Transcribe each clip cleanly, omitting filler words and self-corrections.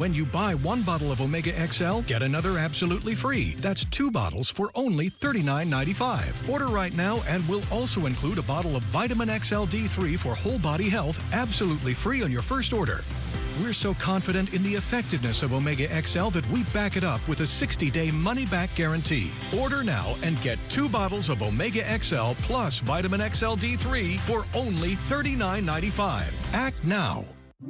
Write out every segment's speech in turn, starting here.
When you buy one bottle of Omega XL, get another absolutely free. That's 2 bottles for only $39.95. Order right now and we'll also include a bottle of Vitamin XL D3 for whole body health absolutely free on your first order. We're so confident in the effectiveness of Omega XL that we back it up with a 60-day money-back guarantee. Order now and get 2 bottles of Omega XL plus Vitamin XL D3 for only $39.95. Act now.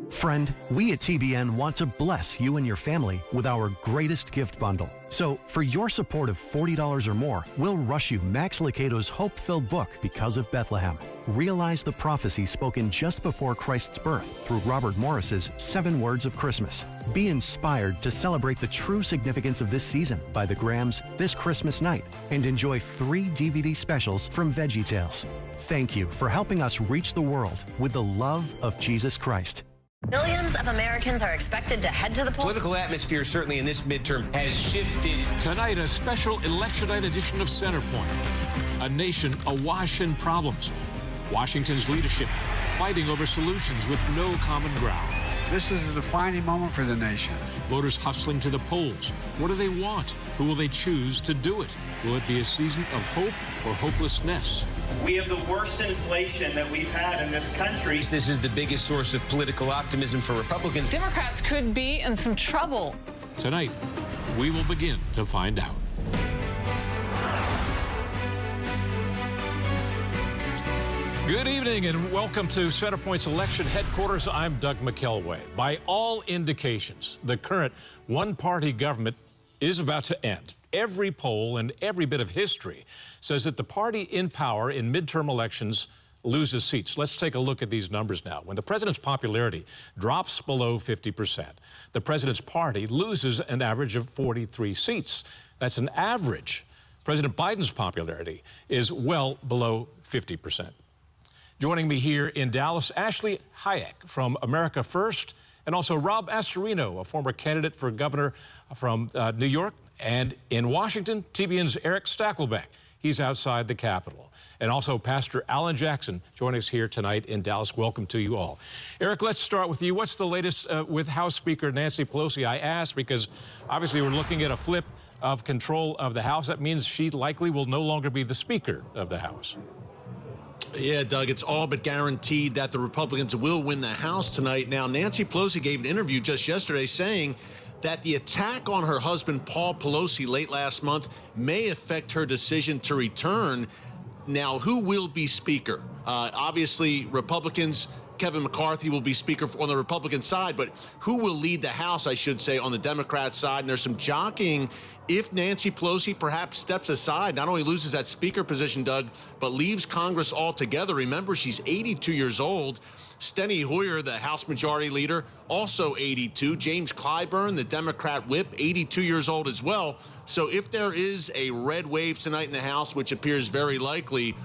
Friend, we at TBN want to bless you and your family with our greatest gift bundle. So, for your support of $40 or more, we'll rush you Max Lucado's hope-filled book, Because of Bethlehem. Realize the prophecy spoken just before Christ's birth through Robert Morris's 7 Words of Christmas. Be inspired to celebrate the true significance of this season by the Grahams this Christmas night and enjoy 3 DVD specials from VeggieTales. Thank you for helping us reach the world with the love of Jesus Christ. Millions of Americans are expected to head to the polls. Political atmosphere, certainly in this midterm, has shifted. Tonight, a special election night edition of Centerpoint. A nation awash in problems. Washington's leadership fighting over solutions with no common ground. This is a defining moment for the nation. Voters hustling to the polls. What do they want? Who will they choose to do it? Will it be a season of hope or hopelessness? We have the worst inflation that we've had in this country. This is the biggest source of political optimism for Republicans. Democrats could be in some trouble. Tonight, we will begin to find out. Good evening and welcome to Centerpoint's election headquarters. I'm Doug McKelway. By all indications, the current one-party government is about to end. Every poll and every bit of history says that the party in power in midterm elections loses seats. Let's take a look at these numbers now. When the president's popularity drops below 50%, the president's party loses an average of 43 seats. That's an average. President Biden's popularity is well below 50%. Joining me here in Dallas, Ashley Hayek from America First, and also Rob Astorino, a former candidate for governor from New York. And in Washington, TBN's Eric Stakelbeck. He's outside the Capitol. And also Pastor Alan Jackson joining us here tonight in Dallas. Welcome to you all. Eric, let's start with you. What's the latest with House Speaker Nancy Pelosi? I asked because obviously we're looking at a flip of control of the House. That means she likely will no longer be the Speaker of the House. Yeah, Doug, it's all but guaranteed that the Republicans will win the House tonight. Now, Nancy Pelosi gave an interview just yesterday saying that the attack on her husband, Paul Pelosi, late last month may affect her decision to return. Now, who will be Speaker? Obviously, Republicans, Kevin McCarthy will be Speaker on the Republican side, but who will lead the House, I should say, on the Democrat side? And there's some jockeying if Nancy Pelosi perhaps steps aside, not only loses that Speaker position, Doug, but leaves Congress altogether. Remember, she's 82 years old. Steny Hoyer, the House Majority Leader, also 82. James Clyburn, the Democrat whip, 82 years old as well. So if there is a red wave tonight in the House, which appears very likely,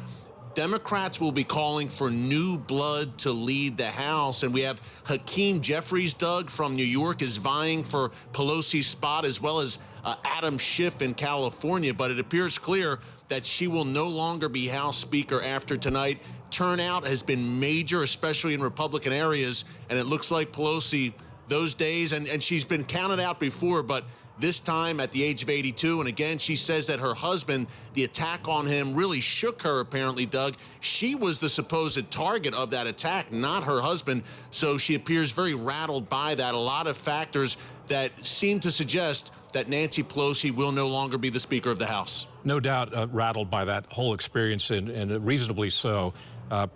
Democrats will be calling for new blood to lead the House. And we have Hakeem Jeffries, Doug, from New York, is vying for Pelosi's spot, as well as Adam Schiff in California. But it appears clear that she will no longer be House Speaker after tonight. Turnout has been major, especially in Republican areas. And it looks like Pelosi, those days, and she's been counted out before, but this time at the age of 82. And again, she says that her husband, the attack on him really shook her, apparently, Doug. She was the supposed target of that attack, not her husband. So she appears very rattled by that. A lot of factors that seem to suggest that Nancy Pelosi will no longer be the Speaker of the House. No doubt rattled by that whole experience, and reasonably so.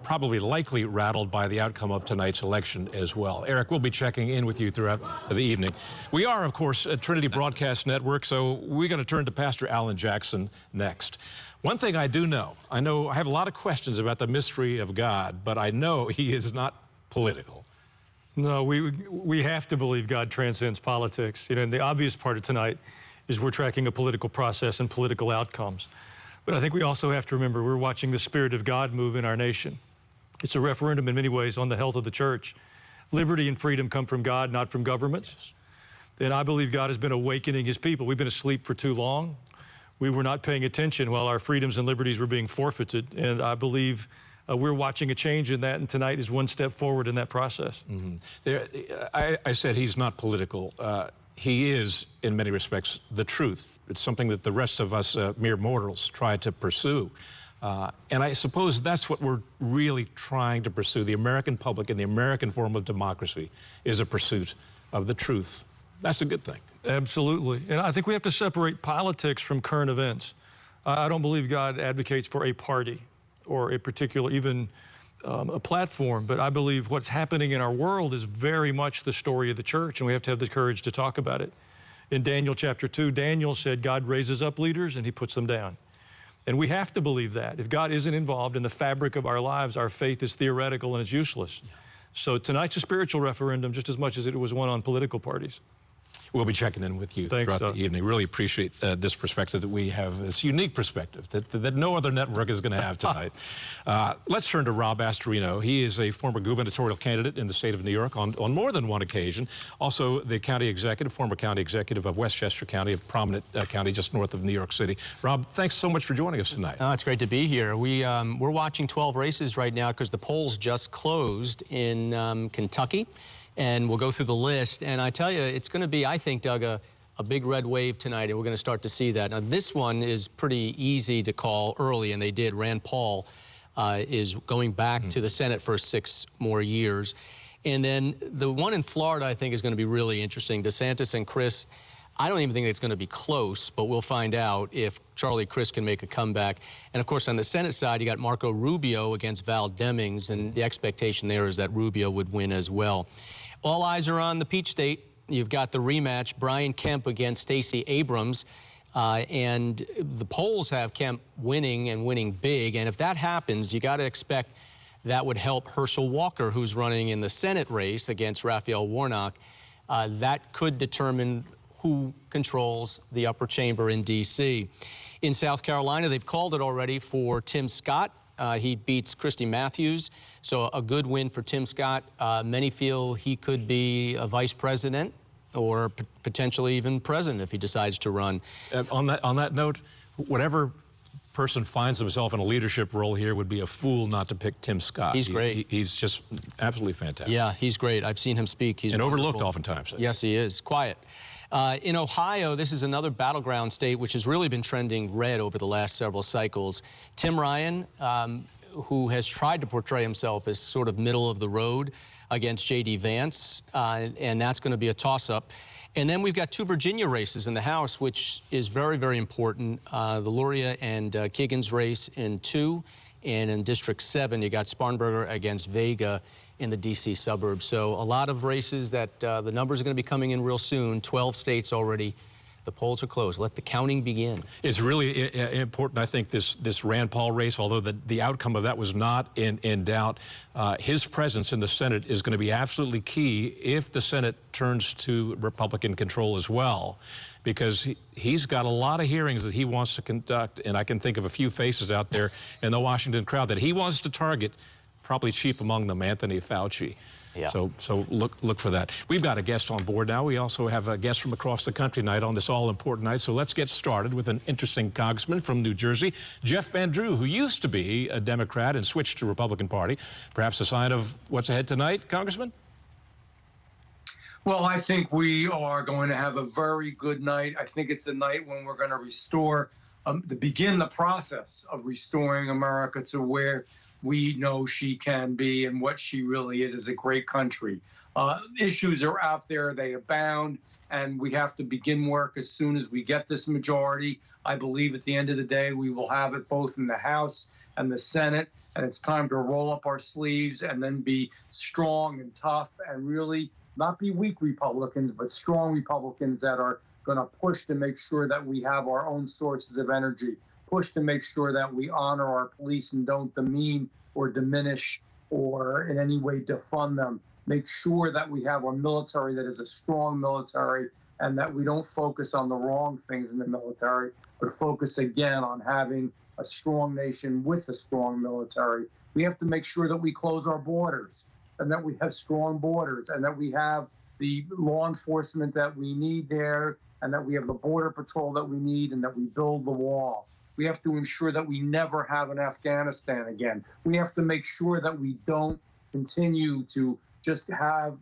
Probably likely rattled by the outcome of tonight's election as well. Eric, we'll be checking in with you throughout the evening. We are, of course, at Trinity Broadcast Network, so we're going to turn to Pastor Alan Jackson next. One thing I do know, I have a lot of questions about the mystery of God, but I know he is not political. No, we have to believe God transcends politics. You know, and the obvious part of tonight is we're tracking a political process and political outcomes. But I think we also have to remember we're watching the Spirit of God move in our nation. It's a referendum in many ways on the health of the church. Liberty and freedom come from God, not from governments. And I believe God has been awakening his people. We've been asleep for too long. We were not paying attention while our freedoms and liberties were being forfeited. And I believe We're watching a change in that, and tonight is one step forward in that process. I said he's not political. He is, in many respects, the truth. It's something that the rest of us mere mortals try to pursue. And I suppose that's what we're really trying to pursue. The American public and the American form of democracy is a pursuit of the truth. That's a good thing. Absolutely. And I think we have to separate politics from current events. I don't believe God advocates for a party or a particular, even a platform, but I believe what's happening in our world is very much the story of the church, and we have to have the courage to talk about it. In Daniel chapter 2, Daniel said God raises up leaders and he puts them down. And we have to believe that. If God isn't involved in the fabric of our lives, our faith is theoretical and it's useless. So tonight's a spiritual referendum just as much as it was one on political parties. We'll be checking in with you throughout the evening. Really appreciate this perspective that we have, this unique perspective that no other network is going to have tonight. Let's turn to Rob Astorino. He is a former gubernatorial candidate in the state of New York on more than one occasion. Also the county executive, former county executive of Westchester County, a prominent county just north of New York City. Rob, thanks so much for joining us tonight. It's great to be here. We're watching 12 races right now because the polls just closed in Kentucky. And we'll go through the list, and I tell you, it's going to be, I think, Doug, a big red wave tonight, and we're going to start to see that. Now, this one is pretty easy to call early, and they did. Rand Paul is going back to the Senate for 6 more years. And then the one in Florida, I think, is going to be really interesting. DeSantis and Chris, I don't even think it's going to be close, but we'll find out if Charlie Crist can make a comeback. And, of course, on the Senate side, you got Marco Rubio against Val Demings, and the expectation there is that Rubio would win as well. All eyes are on the Peach State. You've got the rematch, Brian Kemp against Stacey Abrams. And the polls have Kemp winning and winning big. And if that happens, you got to expect that would help Herschel Walker, who's running in the Senate race against Raphael Warnock. That could determine who controls the upper chamber in D.C. In South Carolina, they've called it already for Tim Scott. He beats Christy Matthews, so a good win for Tim Scott. Many feel he could be a vice president or potentially even president if he decides to run. On that note, whatever person finds himself in a leadership role here would be a fool not to pick Tim Scott. He's great. He's just absolutely fantastic. Yeah, he's great. I've seen him speak. He's overlooked wonderful. Oftentimes. Yes, he is. Quiet. In Ohio, this is another battleground state which has really been trending red over the last several cycles. Tim Ryan, who has tried to portray himself as sort of middle of the road against J.D. Vance, and that's going to be a toss-up. And then we've got 2 Virginia races in the House, which is very, very important. The Luria and Kiggins race in 2, and in District 7, you got Spartanburger against Vega in the D.C. suburbs. So a lot of races that the numbers are going to be coming in real soon. 12 states already. The polls are closed. Let the counting begin. It's really important, I think, this Rand Paul race, although the outcome of that was not in doubt. His presence in the Senate is going to be absolutely key if the Senate turns to Republican control as well, because he's got a lot of hearings that he wants to conduct, and I can think of a few faces out there in the Washington crowd that he wants to target, probably chief among them, Anthony Fauci. Yeah. So look for that. We've got a guest on board now. We also have a guest from across the country tonight on this all-important night. So let's get started with an interesting congressman from New Jersey, Jeff Van Drew, who used to be a Democrat and switched to Republican Party. Perhaps a sign of what's ahead tonight, Congressman? Well, I think we are going to have a very good night. I think it's a night when we're going to restore, to begin the process of restoring America to where we know she can be and what she really is a great country. Issues are out there, they abound, and we have to begin work as soon as we get this majority. I believe at the end of the day, we will have it both in the House and the Senate, and it's time to roll up our sleeves and then be strong and tough and really not be weak Republicans, but strong Republicans that are going to push to make sure that we have our own sources of energy, push to make sure that we honor our police and don't demean or diminish or in any way defund them. Make sure that we have a military that is a strong military and that we don't focus on the wrong things in the military, but focus again on having a strong nation with a strong military. We have to make sure that we close our borders and that we have strong borders and that we have the law enforcement that we need there and that we have the border patrol that we need and that we build the wall. We have to ensure that we never have an Afghanistan again. We have to make sure that we don't continue to just have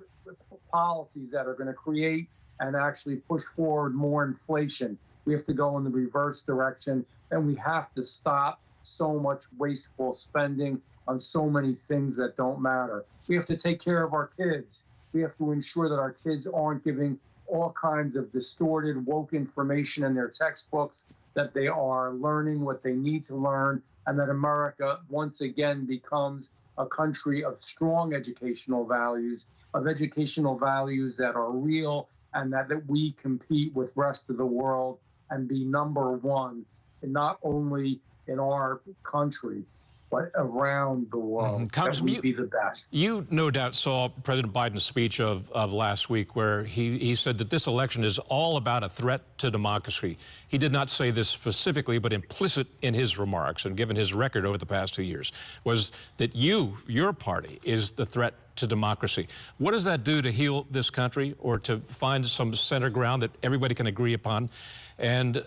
policies that are going to create and actually push forward more inflation. We have to go in the reverse direction, and we have to stop so much wasteful spending on so many things that don't matter. We have to take care of our kids. We have to ensure that our kids aren't giving all kinds of distorted, woke information in their textbooks, that they are learning what they need to learn, and that America once again becomes a country of strong educational values, that are real, and that we compete with the rest of the world and be number one, and not only in our country, but around the world. That we be the best. You no doubt saw President Biden's speech of last week, where he said that this election is all about a threat to democracy. He did not say this specifically, but implicit in his remarks, and given his record over the past 2 years, was that your party is the threat to democracy. What does that do to heal this country, or to find some center ground that everybody can agree upon? And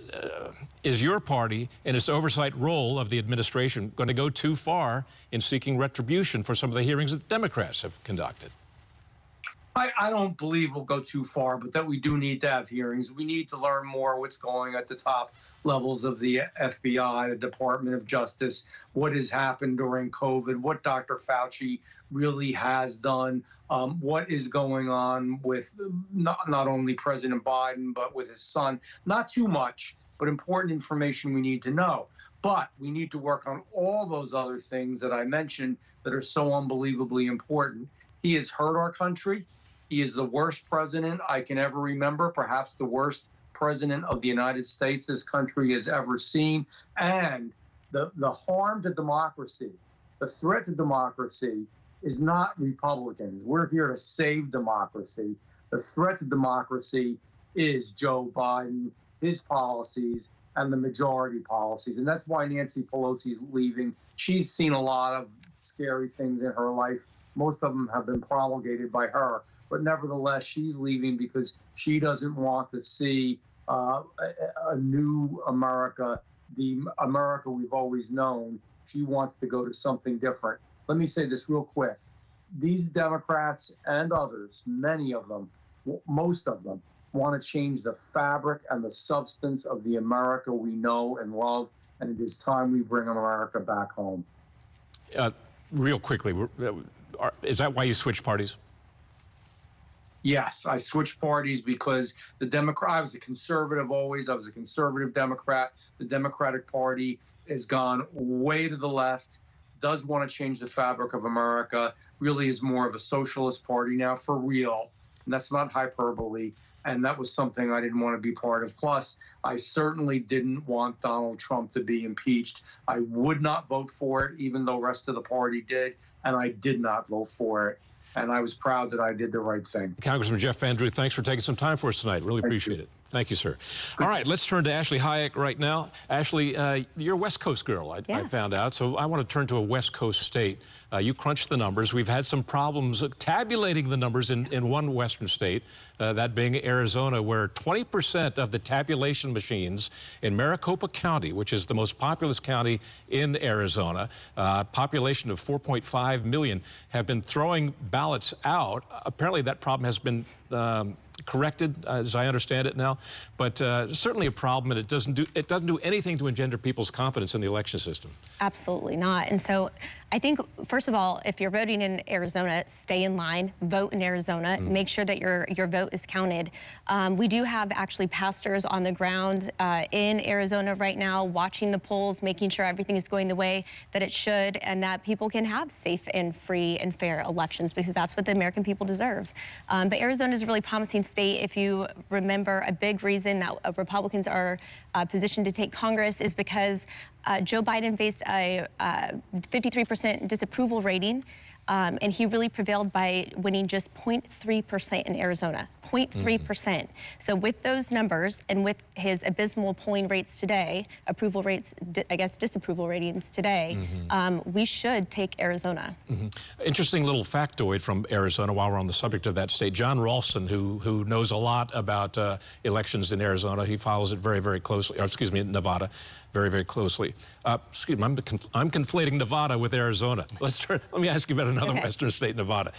is your party, in its oversight role of the administration, going to go too far in seeking retribution for some of the hearings that the Democrats have conducted? I don't believe we'll go too far, but that we do need to have hearings. We need to learn more what's going at the top levels of the FBI, the Department of Justice, what has happened during COVID, what Dr. Fauci really has done, what is going on with not only President Biden, but with his son. Not too much, but important information we need to know. But we need to work on all those other things that I mentioned that are so unbelievably important. He has hurt our country. He is the worst president I can ever remember, perhaps the worst president of the United States this country has ever seen. And the harm to democracy, the threat to democracy, is not Republicans. We're here to save democracy. The threat to democracy is Joe Biden, his policies, and the majority policies. And that's why Nancy Pelosi is leaving. She's seen a lot of scary things in her life. Most of them have been promulgated by her. But nevertheless, she's leaving because she doesn't want to see a new America, the America we've always known. She wants to go to something different. Let me say this real quick. These Democrats and others, many of them, most of them, want to change the fabric and the substance of the America we know and love, and it is time we bring America back home. Real quickly, is that why you switched parties? Yes, I switched parties because I was a conservative always. I was a conservative Democrat. The Democratic Party has gone way to the left, does want to change the fabric of America, really is more of a socialist party now for real. And that's not hyperbole. And that was something I didn't want to be part of. Plus, I certainly didn't want Donald Trump to be impeached. I would not vote for it, even though the rest of the party did. And I did not vote for it. And I was proud that I did the right thing. Congressman Jeff Van Drew, thanks for taking some time for us tonight. Really appreciate it. Thank you, sir. All right, let's turn to Ashley Hayek right now. Ashley, you're a West Coast girl, I found out, so I want to turn to a West Coast state. You crunched the numbers. We've had some problems tabulating the numbers in one Western state, that being Arizona, where 20% of the tabulation machines in Maricopa County, which is the most populous county in Arizona, population of 4.5 million, have been throwing ballots out. Apparently that problem has been corrected, as I understand it now, but certainly a problem, and it doesn't do anything to engender people's confidence in the election system. Absolutely not. And so I think, first of all, if you're voting in Arizona, stay in line, vote in Arizona, make sure that your vote is counted. We do have actually pastors on the ground in Arizona right now, watching the polls, making sure everything is going the way that it should, and that people can have safe and free and fair elections, because that's what the American people deserve. But Arizona is a really promising state. If you remember, a big reason that Republicans are positioned to take Congress is because Joe Biden faced a 53% disapproval rating and he really prevailed by winning just 0.3% in Arizona, 0.3%. So with those numbers and with his abysmal polling rates today, approval rates, I guess disapproval ratings today, we should take Arizona. Interesting little factoid from Arizona while we're on the subject of that state. John Ralston, who knows a lot about elections in Arizona, he follows it very, very closely, or excuse me, Nevada, very, very closely. Excuse me, I'm conflating Nevada with Arizona. Let me ask you about another western state, Nevada.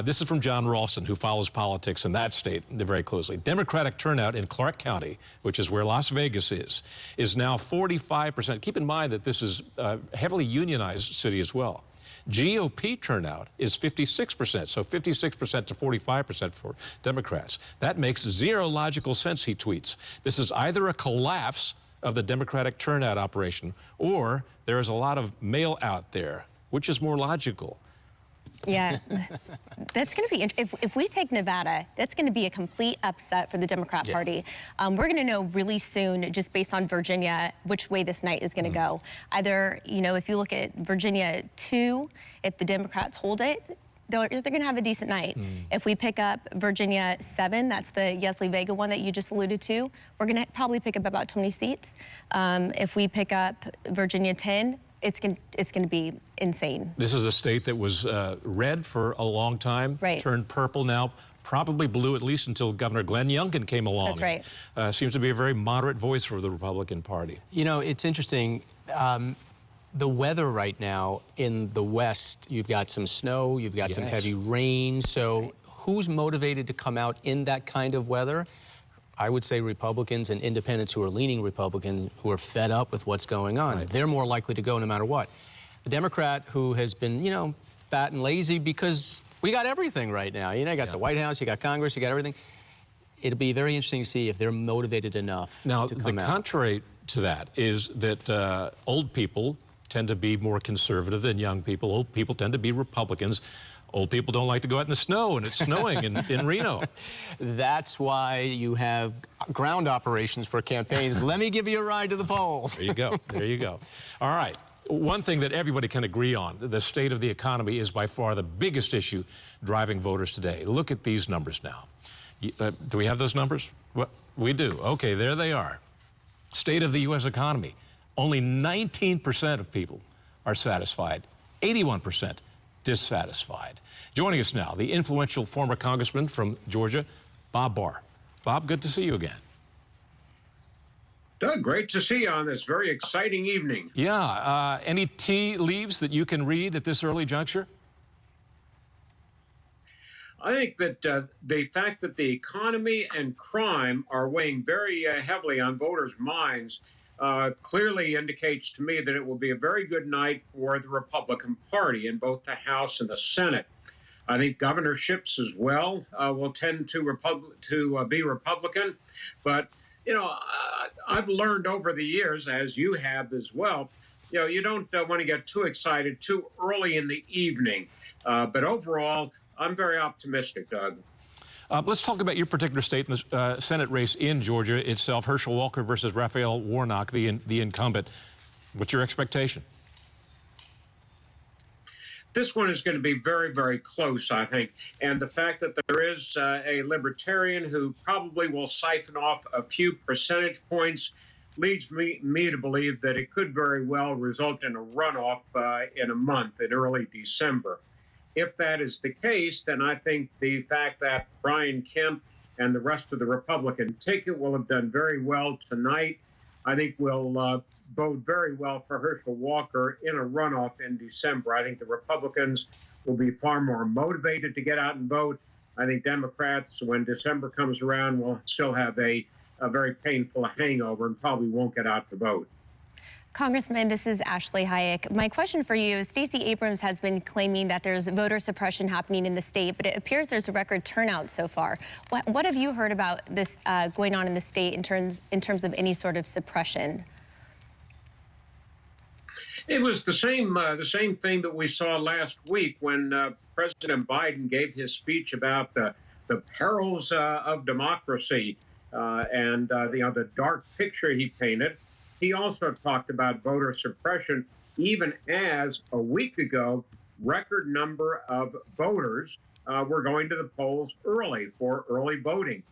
This is from John Ralston, who follows politics in that state very closely. Democratic turnout in Clark County, which is where Las Vegas is now 45%. Keep in mind that this is a heavily unionized city as well. GOP turnout is 56%, so 56% to 45% for Democrats. That makes zero logical sense, he tweets. This is either a collapse of the Democratic turnout operation, or there is a lot of mail out there. Which is more logical? Yeah, that's going to be, if we take Nevada, that's going to be a complete upset for the Democrat Party. We're going to know really soon, just based on Virginia, which way this night is going to go. Either, you know, if you look at Virginia 2, if the Democrats hold it, they're going to have a decent night. If we pick up Virginia 7, that's the Yesli Vega one that you just alluded to, we're going to probably pick up about 20 seats. If we pick up Virginia 10, it's going to be insane. This is a state that was red for a long time, turned purple now, probably blue at least until Governor Glenn Youngkin came along. That's right. Seems to be a very moderate voice for the Republican Party. You know, it's interesting. The weather right now in the West, you've got some snow, you've got some heavy rain. So who's motivated to come out in that kind of weather? I would say Republicans and independents who are leaning Republican, who are fed up with what's going on. They're more likely to go no matter what. The Democrat who has been, you know, fat and lazy because we got everything right now. You know, you got the White House, you got Congress, you got everything. It'll be very interesting to see if they're motivated enough to come out. Now, the contrary to that is that old people tend to be more conservative than young people. Old people tend to be Republicans. Old people don't like to go out in the snow, and it's snowing in Reno. That's why you have ground operations for campaigns. Let me give you a ride to the polls. There you go. There you go. All right. One thing that everybody can agree on, the state of the economy is by far the biggest issue driving voters today. Look at these numbers now. Do we have those numbers? Well, we do. Okay, there they are. State of the U.S. economy. Only 19% of people are satisfied. 81% dissatisfied. Joining us now, the influential former congressman from Georgia, Bob Barr. Bob, good to see you again. Doug, great to see you on this very exciting evening. Yeah. Any tea leaves that you can read at this early juncture? I think that the fact that the economy and crime are weighing very heavily on voters' minds clearly indicates to me that it will be a very good night for the Republican Party in both the House and the Senate. I think governorships as well will tend to be Republican. But, you know, I've learned over the years, as you have as well, you know, you don't want to get too excited too early in the evening. But overall, I'm very optimistic, Doug. Let's talk about your particular state in the Senate race in Georgia itself. Herschel Walker versus Raphael Warnock, the incumbent. What's your expectation? This one is going to be very, very close, I think. And the fact that there is a libertarian who probably will siphon off a few percentage points leads me to believe that it could very well result in a runoff in a month, in early December. If that is the case, then I think the fact that Brian Kemp and the rest of the Republican ticket will have done very well tonight, I think will bode very well for Herschel Walker in a runoff in December. I think the Republicans will be far more motivated to get out and vote. I think Democrats, when December comes around, will still have a very painful hangover and probably won't get out to vote. Congressman, this is Ashley Hayek. My question for you is, Stacey Abrams has been claiming that there's voter suppression happening in the state, but it appears there's a record turnout so far. What have you heard about this going on in the state in terms of any sort of suppression? It was the same thing that we saw last week when President Biden gave his speech about the perils of democracy and the dark picture he painted. He also talked about voter suppression, even as a week ago record number of voters were going to the polls early for early voting.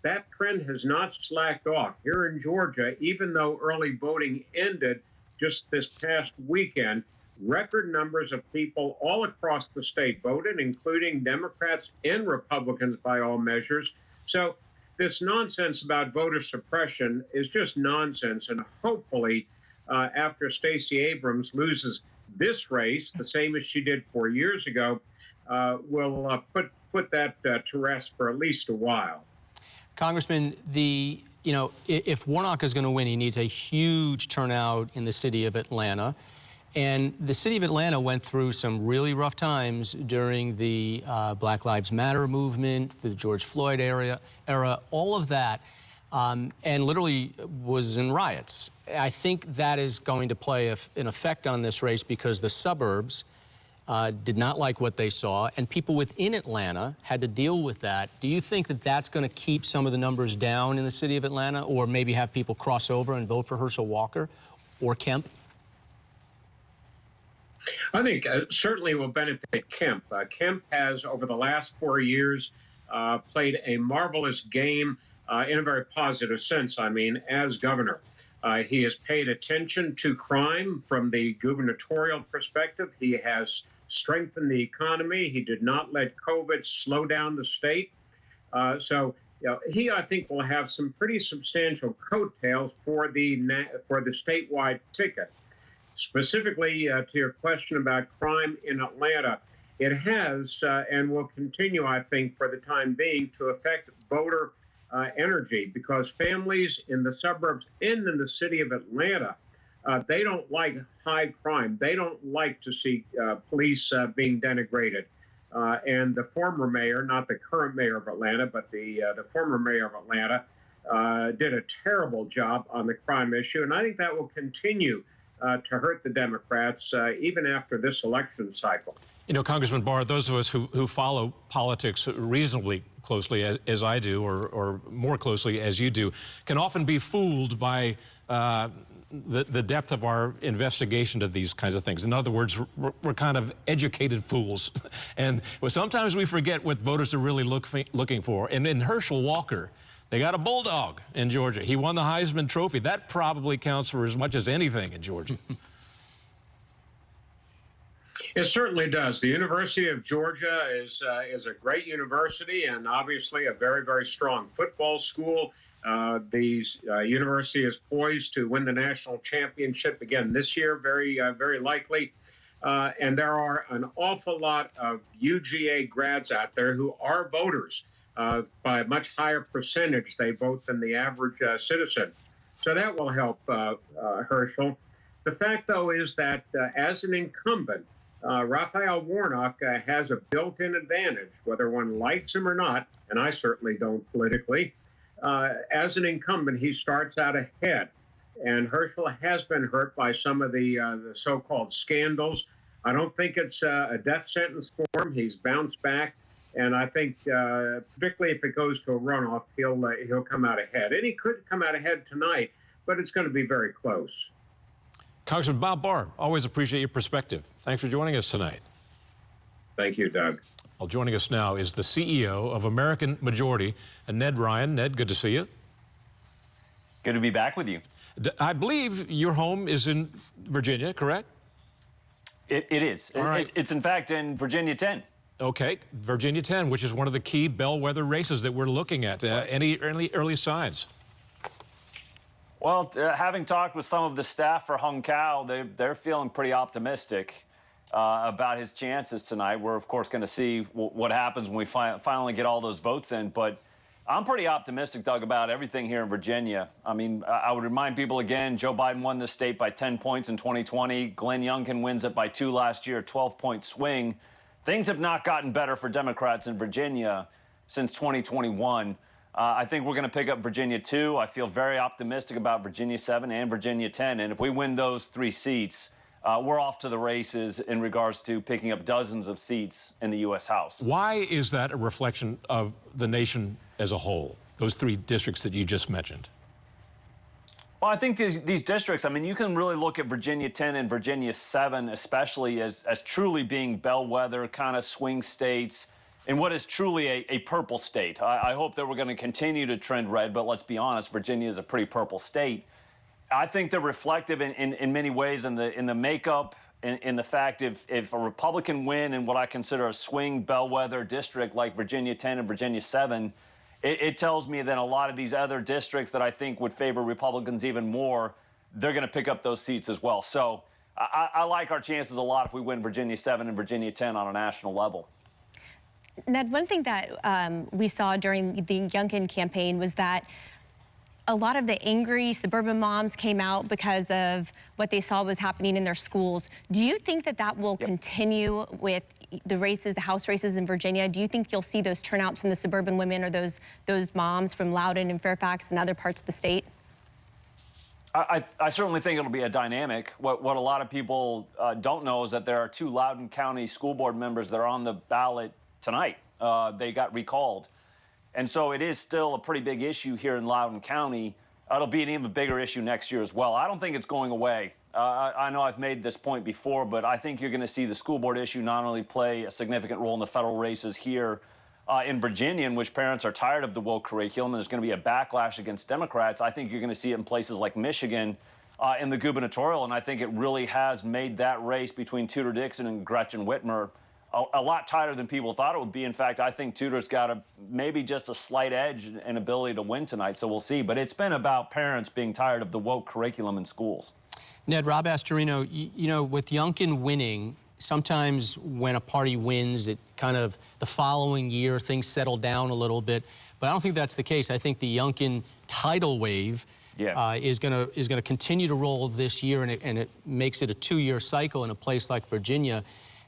That trend has not slacked off. Here in Georgia, even though early voting ended just this past weekend, record numbers of people all across the state voted, including Democrats and Republicans by all measures. So this nonsense about voter suppression is just nonsense. And hopefully, after Stacey Abrams loses this race, the same as she did 4 years ago, will put that to rest for at least a while. Congressman, if Warnock is going to win, he needs a huge turnout in the city of Atlanta. And the city of Atlanta went through some really rough times during the Black Lives Matter movement, the George Floyd era, all of that, and literally was in riots. I think that is going to play an effect on this race because the suburbs did not like what they saw, and people within Atlanta had to deal with that. Do you think that that's going to keep some of the numbers down in the city of Atlanta, or maybe have people cross over and vote for Herschel Walker or Kemp? I think certainly will benefit Kemp. Kemp has, over the last 4 years, played a marvelous game in a very positive sense, I mean, as governor. He has paid attention to crime from the gubernatorial perspective. He has strengthened the economy. He did not let COVID slow down the state. So he, I think, will have some pretty substantial coattails for the statewide ticket. Specifically to your question about crime in Atlanta, it has and will continue, I think, for the time being, to affect voter energy, because families in the suburbs and in the city of Atlanta, they don't like high crime. They don't like to see police being denigrated. And the former mayor, not the current mayor of Atlanta, but the former mayor of Atlanta, did a terrible job on the crime issue. And I think that will continue to hurt the Democrats even after this election cycle. You know, Congressman Barr, those of us who follow politics reasonably closely, as I do, or more closely as you do, can often be fooled by the depth of our investigation of these kinds of things. In other words, we're kind of educated fools. And sometimes we forget what voters are really looking for. And in Herschel Walker, they got a bulldog in Georgia. He won the Heisman Trophy. That probably counts for as much as anything in Georgia. It certainly does. The University of Georgia is a great university and obviously a very, very strong football school. The university is poised to win the national championship again this year, very likely. And there are an awful lot of UGA grads out there who are voters. By a much higher percentage, they vote than the average citizen. So that will help Herschel. The fact, though, is that as an incumbent, Raphael Warnock has a built-in advantage, whether one likes him or not, and I certainly don't politically. As an incumbent, he starts out ahead, and Herschel has been hurt by some of the so-called scandals. I don't think it's a death sentence for him. He's bounced back, and I think, particularly if it goes to a runoff, he'll come out ahead. And he could come out ahead tonight, but it's going to be very close. Congressman Bob Barr, always appreciate your perspective. Thanks for joining us tonight. Thank you, Doug. Well, joining us now is the CEO of American Majority, Ned Ryan. Ned, good to see you. Good to be back with you. I believe your home is in Virginia, correct? It is. All right. It's in fact in Virginia 10. Okay, Virginia 10, which is one of the key bellwether races that we're looking at. Any early signs? Well, having talked with some of the staff for Hung Cao, they're feeling pretty optimistic about his chances tonight. We're, of course, going to see what happens when we finally get all those votes in. But I'm pretty optimistic, Doug, about everything here in Virginia. I mean, I would remind people again, Joe Biden won this state by 10 points in 2020. Glenn Youngkin wins it by 2 last year, 12-point swing. Things have not gotten better for Democrats in Virginia since 2021. I think we're going to pick up Virginia 2. I feel very optimistic about Virginia 7 and Virginia 10. And if we win those 3 seats, we're off to the races in regards to picking up dozens of seats in the U.S. House. Why is that a reflection of the nation as a whole, those 3 districts that you just mentioned? Well, I think these districts, I mean, you can really look at Virginia 10 and Virginia 7 especially as truly being bellwether kind of swing states in what is truly a purple state. I hope that we're going to continue to trend red, but let's be honest, Virginia is a pretty purple state. I think they're reflective in many ways in the makeup, in the fact if a Republican win in what I consider a swing bellwether district like Virginia 10 and Virginia 7, it tells me that a lot of these other districts that I think would favor Republicans even more, they're going to pick up those seats as well. So I like our chances a lot if we win Virginia 7 and Virginia 10 on a national level. Ned, one thing that we saw during the Youngkin campaign was that a lot of the angry suburban moms came out because of what they saw was happening in their schools. Do you think that that will continue with the races, the House races in Virginia? Do you think you'll see those turnouts from the suburban women or those moms from Loudoun and Fairfax and other parts of the state? I certainly think it'll be a dynamic. What a lot of people don't know is that there are 2 Loudoun County school board members that are on the ballot tonight. They got recalled. And so it is still a pretty big issue here in Loudoun County. It'll be an even bigger issue next year as well. I don't think it's going away. I know I've made this point before, but I think you're going to see the school board issue not only play a significant role in the federal races here in Virginia, in which parents are tired of the woke curriculum, and there's going to be a backlash against Democrats. I think you're going to see it in places like Michigan in the gubernatorial, and I think it really has made that race between Tudor Dixon and Gretchen Whitmer a lot tighter than people thought it would be. In fact, I think Tudor's got maybe just a slight edge and ability to win tonight, so we'll see. But it's been about parents being tired of the woke curriculum in schools. Ned, Rob Astorino, you know, with Youngkin winning, sometimes when a party wins, it kind of the following year things settle down a little bit. But I don't think that's the case. I think the Youngkin tidal wave is going to continue to roll this year, and it makes it a 2-year cycle in a place like Virginia.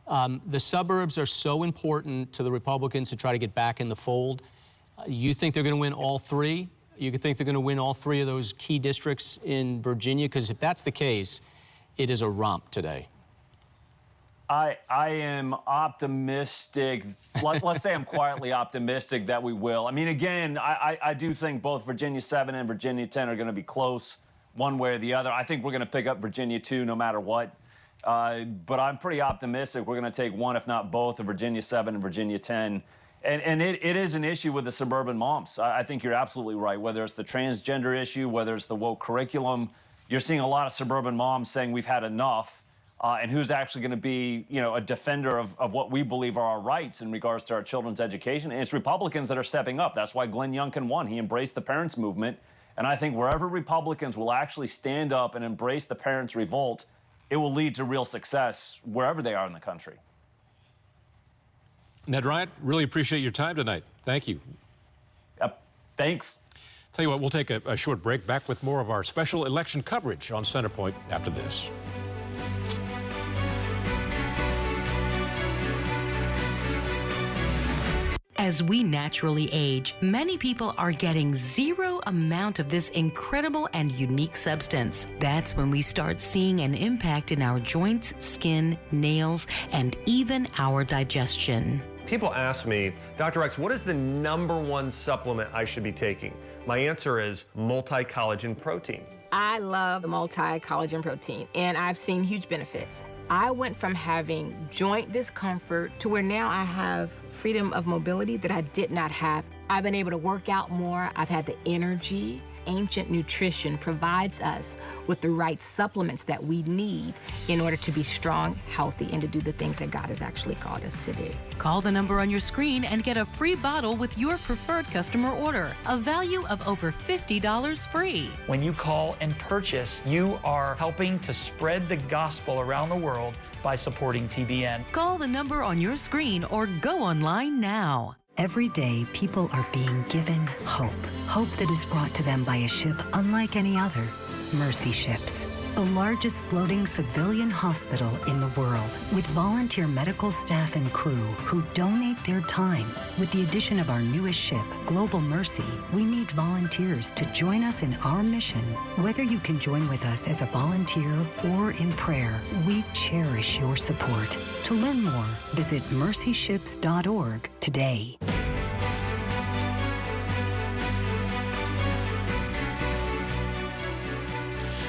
The suburbs are so important to the Republicans to try to get back in the fold. You think they're going to win all 3? You think they're going to win all 3 of those key districts in Virginia? Because if that's the case, it is a romp today. I am optimistic. Let's say I'm quietly optimistic that we will. I mean, again, I do think both Virginia 7 and Virginia 10 are going to be close one way or the other. I think we're going to pick up Virginia 2 no matter what. But I'm pretty optimistic we're going to take one, if not both, of Virginia 7 and Virginia 10. And it is an issue with the suburban moms. I think you're absolutely right. Whether it's the transgender issue, whether it's the woke curriculum, you're seeing a lot of suburban moms saying we've had enough. And who's actually going to be, you know, a defender of what we believe are our rights in regards to our children's education. And it's Republicans that are stepping up. That's why Glenn Youngkin won. He embraced the parents' movement. And I think wherever Republicans will actually stand up and embrace the parents' revolt, it will lead to real success wherever they are in the country. Ned Ryan, really appreciate your time tonight. Thank you. Thanks. Tell you what, we'll take a short break. Back with more of our special election coverage on Centerpoint after this. As we naturally age, many people are getting zero amount of this incredible and unique substance. That's when we start seeing an impact in our joints, skin, nails, and even our digestion. People ask me, Dr. X, what is the #1 supplement I should be taking? My answer is multi-collagen protein. I love the multi-collagen protein, and I've seen huge benefits. I went from having joint discomfort to where now I have freedom of mobility that I did not have. I've been able to work out more. I've had the energy. Ancient Nutrition provides us with the right supplements that we need in order to be strong, healthy, and to do the things that God has actually called us to do. Call the number on your screen and get a free bottle with your preferred customer order, a value of over $50 free. When you call and purchase, you are helping to spread the gospel around the world by supporting TBN. Call the number on your screen or go online now. Every day, people are being given hope. Hope that is brought to them by a ship unlike any other, Mercy Ships. The largest floating civilian hospital in the world, with volunteer medical staff and crew who donate their time. With the addition of our newest ship, Global Mercy, we need volunteers to join us in our mission. Whether you can join with us as a volunteer or in prayer, we cherish your support. To learn more, visit mercyships.org today.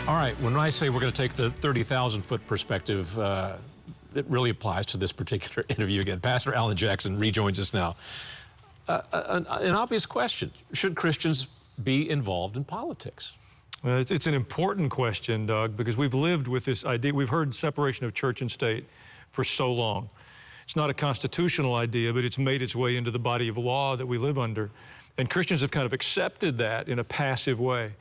All right, when I say we're going to take the 30,000-foot perspective, it really applies to this particular interview again. Pastor Alan Jackson rejoins us now. An obvious question: should Christians be involved in politics? It's an important question, Doug, because we've lived with this idea. We've heard separation of church and state for so long. It's not a constitutional idea, but it's made its way into the body of law that we live under. And Christians have kind of accepted that in a passive way.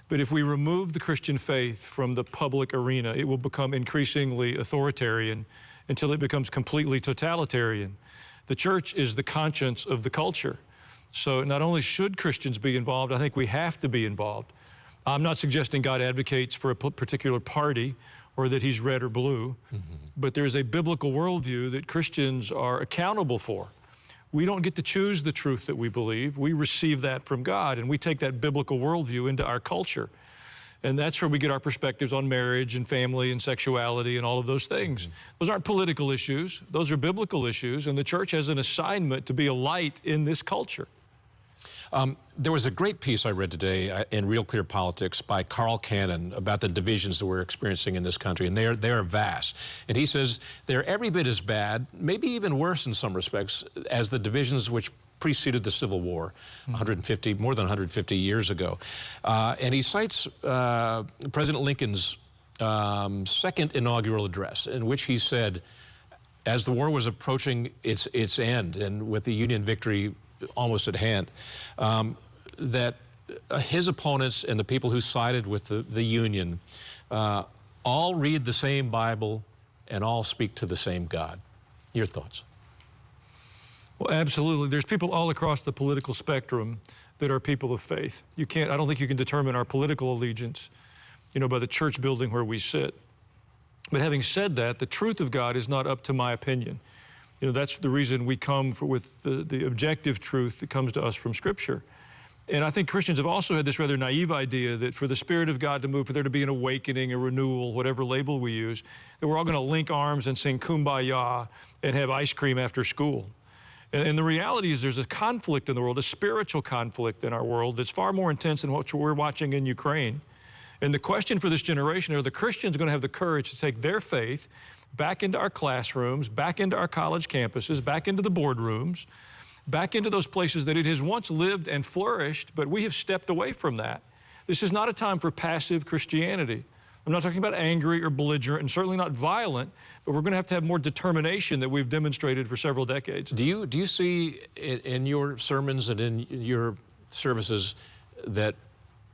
But if we remove the Christian faith from the public arena, it will become increasingly authoritarian until it becomes completely totalitarian. The church is the conscience of the culture. So not only should Christians be involved, I think we have to be involved. I'm not suggesting God advocates for a particular party or that he's red or blue, but there's a biblical worldview that Christians are accountable for. We don't get to choose the truth that we believe. We receive that from God, and we take that biblical worldview into our culture. And that's where we get our perspectives on marriage and family and sexuality and all of those things. Those aren't political issues. Those are biblical issues, and the church has an assignment to be a light in this culture. There was a great piece I read today in Real Clear Politics by Carl Cannon about the divisions that we're experiencing in this country, and they are vast. And he says they're every bit as bad, maybe even worse in some respects, as the divisions which preceded the Civil War more than 150 years ago. And he cites President Lincoln's second inaugural address, in which he said, as the war was approaching its end, and with the Union victory almost at hand, that his opponents and the people who sided with the Union all read the same Bible and all speak to the same God. Your thoughts? Well, absolutely. There's people all across the political spectrum that are people of faith. I don't think you can determine our political allegiance, by the church building where we sit. But having said that, the truth of God is not up to my opinion. That's the reason we come with the objective truth that comes to us from Scripture. And I think Christians have also had this rather naive idea that for the Spirit of God to move, for there to be an awakening, a renewal, whatever label we use, that we're all going to link arms and sing Kumbaya and have ice cream after school. And the reality is there's a conflict in the world, a spiritual conflict in our world that's far more intense than what we're watching in Ukraine. And the question for this generation, are the Christians going to have the courage to take their faith back into our classrooms, back into our college campuses, back into the boardrooms, back into those places that it has once lived and flourished, but we have stepped away from that. This is not a time for passive Christianity. I'm not talking about angry or belligerent and certainly not violent, but we're going to have more determination that we've demonstrated for several decades. Do you see in your sermons and in your services that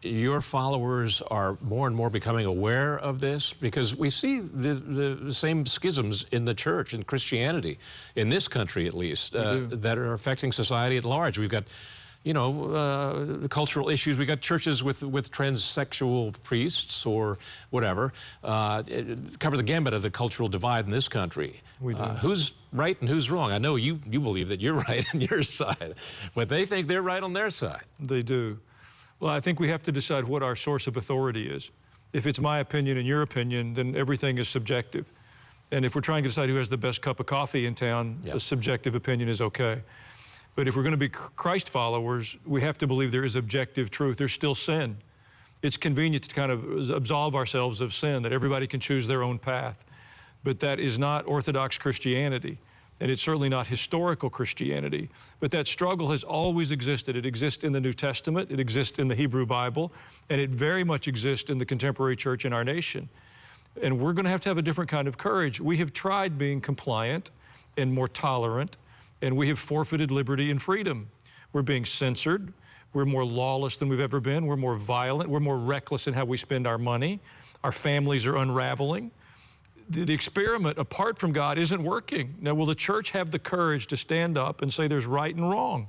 your followers are more and more becoming aware of this? Because we see the same schisms in the church and Christianity, in this country at least, that are affecting society at large. We've got, cultural issues. We've got churches with transsexual priests or whatever, cover the gambit of the cultural divide in this country. We do. Who's right and who's wrong? I know you believe that you're right on your side, but they think they're right on their side. They do. Well, I think we have to decide what our source of authority is. If it's my opinion and your opinion, then everything is subjective. And if we're trying to decide who has the best cup of coffee in town, a subjective opinion is okay. But if we're going to be Christ followers, we have to believe there is objective truth. There's still sin. It's convenient to kind of absolve ourselves of sin, that everybody can choose their own path. But that is not Orthodox Christianity. And it's certainly not historical Christianity. But that struggle has always existed. It exists in the New Testament, it exists in the Hebrew Bible, and it very much exists in the contemporary church in our nation. And we're going to have a different kind of courage. We have tried being compliant and more tolerant, and we have forfeited liberty and freedom. We're being censored. We're more lawless than we've ever been. We're more violent. We're more reckless in how we spend our money. Our families are unraveling. The experiment apart from God isn't working. Now, will the church have the courage to stand up and say there's right and wrong?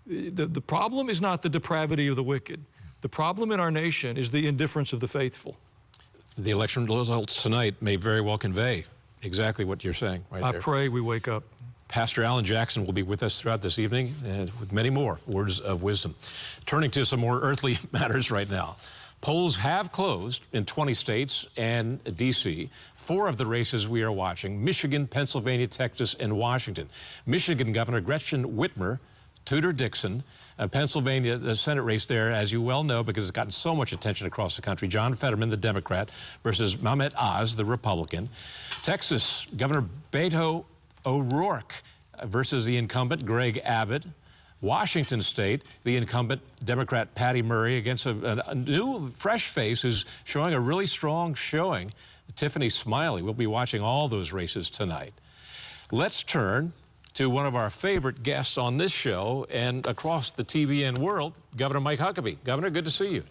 The problem is not the depravity of the wicked. The problem in our nation is the indifference of the faithful. The election results tonight may very well convey exactly what you're saying right there. I pray we wake up. Pastor Alan Jackson will be with us throughout this evening with many more words of wisdom. Turning to some more earthly matters right now. Polls have closed in 20 states and D.C. 4 of the races we are watching: Michigan, Pennsylvania, Texas, and Washington. Michigan Governor Gretchen Whitmer Tudor-Dixon, Pennsylvania, the Senate race there, as you well know, because it's gotten so much attention across the country. John Fetterman, the Democrat, versus Mehmet Oz, the Republican. Texas, Governor Beto O'Rourke versus the incumbent Greg Abbott. Washington State, the incumbent Democrat Patty Murray against a new, fresh face who's showing a really strong showing, Tiffany Smiley. We'll be watching all those races tonight. Let's turn to one of our favorite guests on this show and across the TBN world, Governor Mike Huckabee. Governor, good to see you.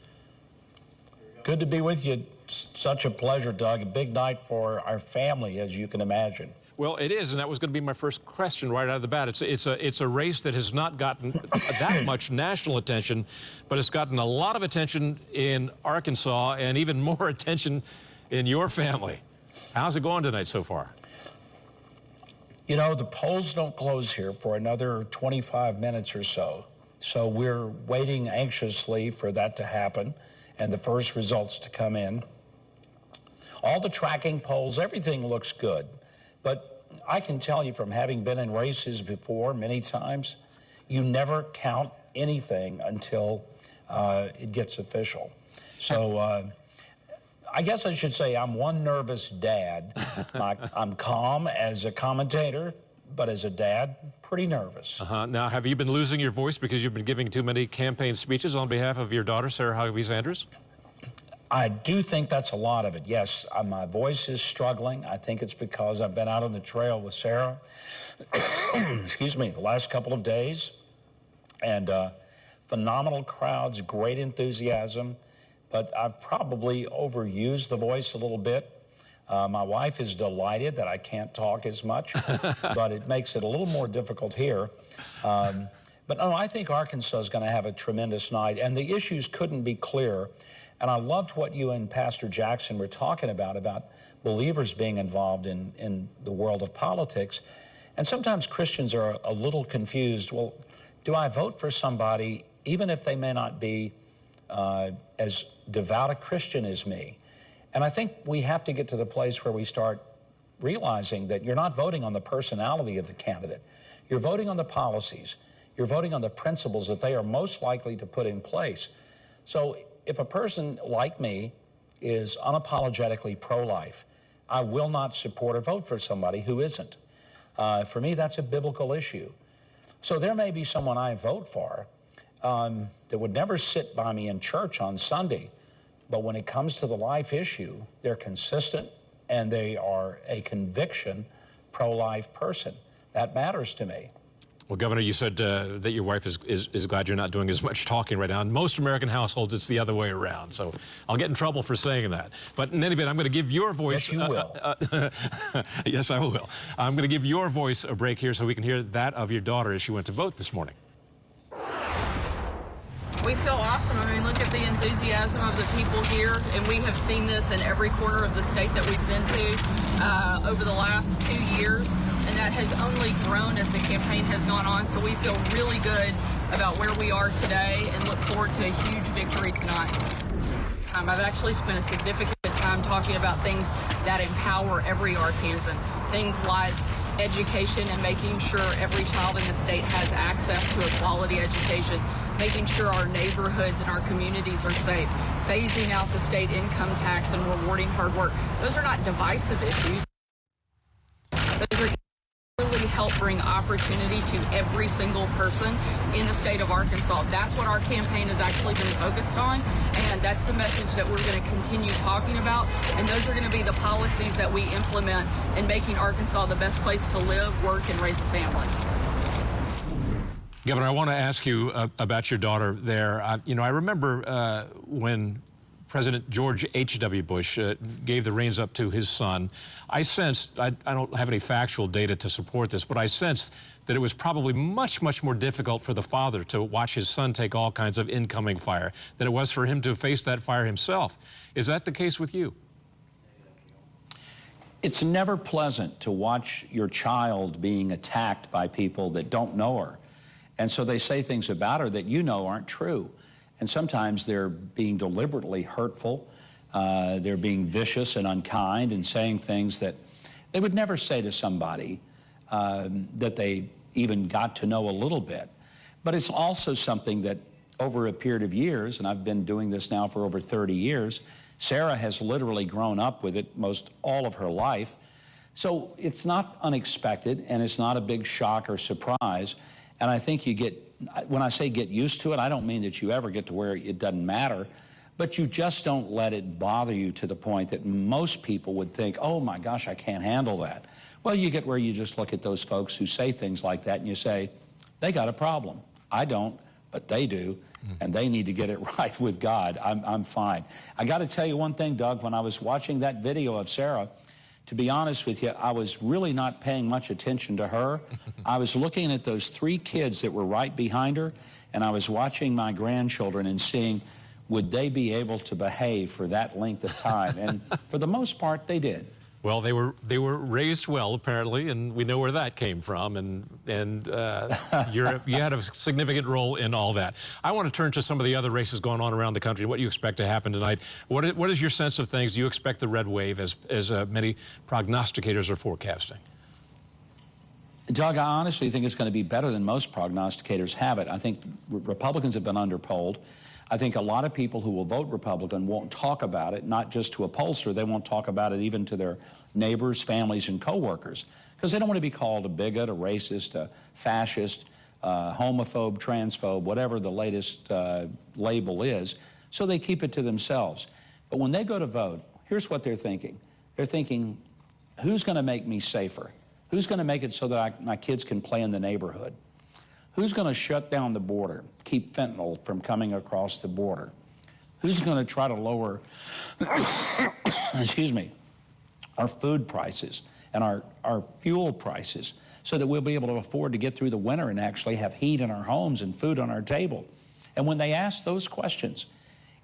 Good to be with you. Such a pleasure, Doug. A big night for our family, as you can imagine. Well, it is, and that was going to be my first question right out of the bat. It's a race that has not gotten that much national attention, but it's gotten a lot of attention in Arkansas and even more attention in your family. How's it going tonight so far? You know, the polls don't close here for another 25 minutes or so. So we're waiting anxiously for that to happen and the first results to come in. All the tracking polls, everything looks good. But I can tell you from having been in races before many times, you never count anything until it gets official. So I guess I should say I'm one nervous dad. I'm calm as a commentator, but as a dad, pretty nervous. Now, have you been losing your voice because you've been giving too many campaign speeches on behalf of your daughter, Sarah Huckabee Sanders? I do think that's a lot of it, yes. My voice is struggling. I think it's because I've been out on the trail with Sarah, excuse me, the last couple of days. And phenomenal crowds, great enthusiasm. But I've probably overused the voice a little bit. My wife is delighted that I can't talk as much, but it makes it a little more difficult here. But no, I think Arkansas is going to have a tremendous night, and the issues couldn't be clearer. And I loved what you and Pastor Jackson were talking about believers being involved in the world of politics. And sometimes Christians are a little confused. Well, do I vote for somebody even if they may not be as devout a Christian as me? And I think we have to get to the place where we start realizing that you're not voting on the personality of the candidate. You're voting on the policies. You're voting on the principles that they are most likely to put in place. So if a person like me is unapologetically pro-life, I will not support or vote for somebody who isn't. For me, that's a biblical issue. So there may be someone I vote for that would never sit by me in church on Sunday, but when it comes to the life issue, they're consistent and they are a conviction pro-life person. That matters to me. Well, Governor, you said that your wife is glad you're not doing as much talking right now. In most American households, it's the other way around. So I'll get in trouble for saying that. But in any event, I'm going to give your voice... Yes, you will. Yes, I will. I'm going to give your voice a break here so we can hear that of your daughter as she went to vote this morning. We feel awesome. I mean, look at the enthusiasm of the people here, and we have seen this in every corner of the state that we've been to over the last 2 years, and that has only grown as the campaign has gone on. So we feel really good about where we are today and look forward to a huge victory tonight. I've actually spent a significant time talking about things that empower every Arkansan, things like education and making sure every child in the state has access to a quality education, making sure our neighborhoods and our communities are safe, phasing out the state income tax and rewarding hard work. Those are not divisive issues. Those are really help bring opportunity to every single person in the state of Arkansas. That's what our campaign has actually been focused on, and that's the message that we're going to continue talking about, and those are going to be the policies that we implement in making Arkansas the best place to live, work, and raise a family. Governor, I want to ask you about your daughter there. You know, I remember when President George H.W. Bush gave the reins up to his son. I sensed, I don't have any factual data to support this, but I sensed that it was probably much, much more difficult for the father to watch his son take all kinds of incoming fire than it was for him to face that fire himself. Is that the case with you? It's never pleasant to watch your child being attacked by people that don't know her. And so they say things about her that you know aren't true. And sometimes they're being deliberately hurtful. They're being vicious and unkind and saying things that they would never say to somebody that they even got to know a little bit. But it's also something that over a period of years, and I've been doing this now for over 30 years, Sarah has literally grown up with it most all of her life. So it's not unexpected, and it's not a big shock or surprise. And I think you get, when I say get used to it, I don't mean that you ever get to where it doesn't matter, but you just don't let it bother you to the point that most people would think, oh my gosh, I can't handle that. Well, you get where you just look at those folks who say things like that and you say, they got a problem. I don't, but they do, and they need to get it right with God. I'm fine. I got to tell you one thing, Doug, when I was watching that video of Sarah, to be honest with you, I was really not paying much attention to her. I was looking at those 3 kids that were right behind her, and I was watching my grandchildren and seeing, would they be able to behave for that length of time? And for the most part, they did. Well, they were raised well, apparently, and we know where that came from, and you had a significant role in all that. I want to turn to some of the other races going on around the country, what you expect to happen tonight. What is your sense of things? Do you expect the red wave, as many prognosticators are forecasting? Doug, I honestly think it's going to be better than most prognosticators have it. I think Republicans have been underpolled. I think a lot of people who will vote Republican won't talk about it, not just to a pollster. They won't talk about it even to their neighbors, families, and coworkers, because they don't want to be called a bigot, a racist, a fascist, homophobe, transphobe, whatever the latest label is, so they keep it to themselves. But when they go to vote, here's what they're thinking. They're thinking, who's going to make me safer? Who's going to make it so that my kids can play in the neighborhood? Who's going to shut down the border, keep fentanyl from coming across the border? Who's going to try to lower, excuse me, our food prices and our fuel prices so that we'll be able to afford to get through the winter and actually have heat in our homes and food on our table? And when they ask those questions,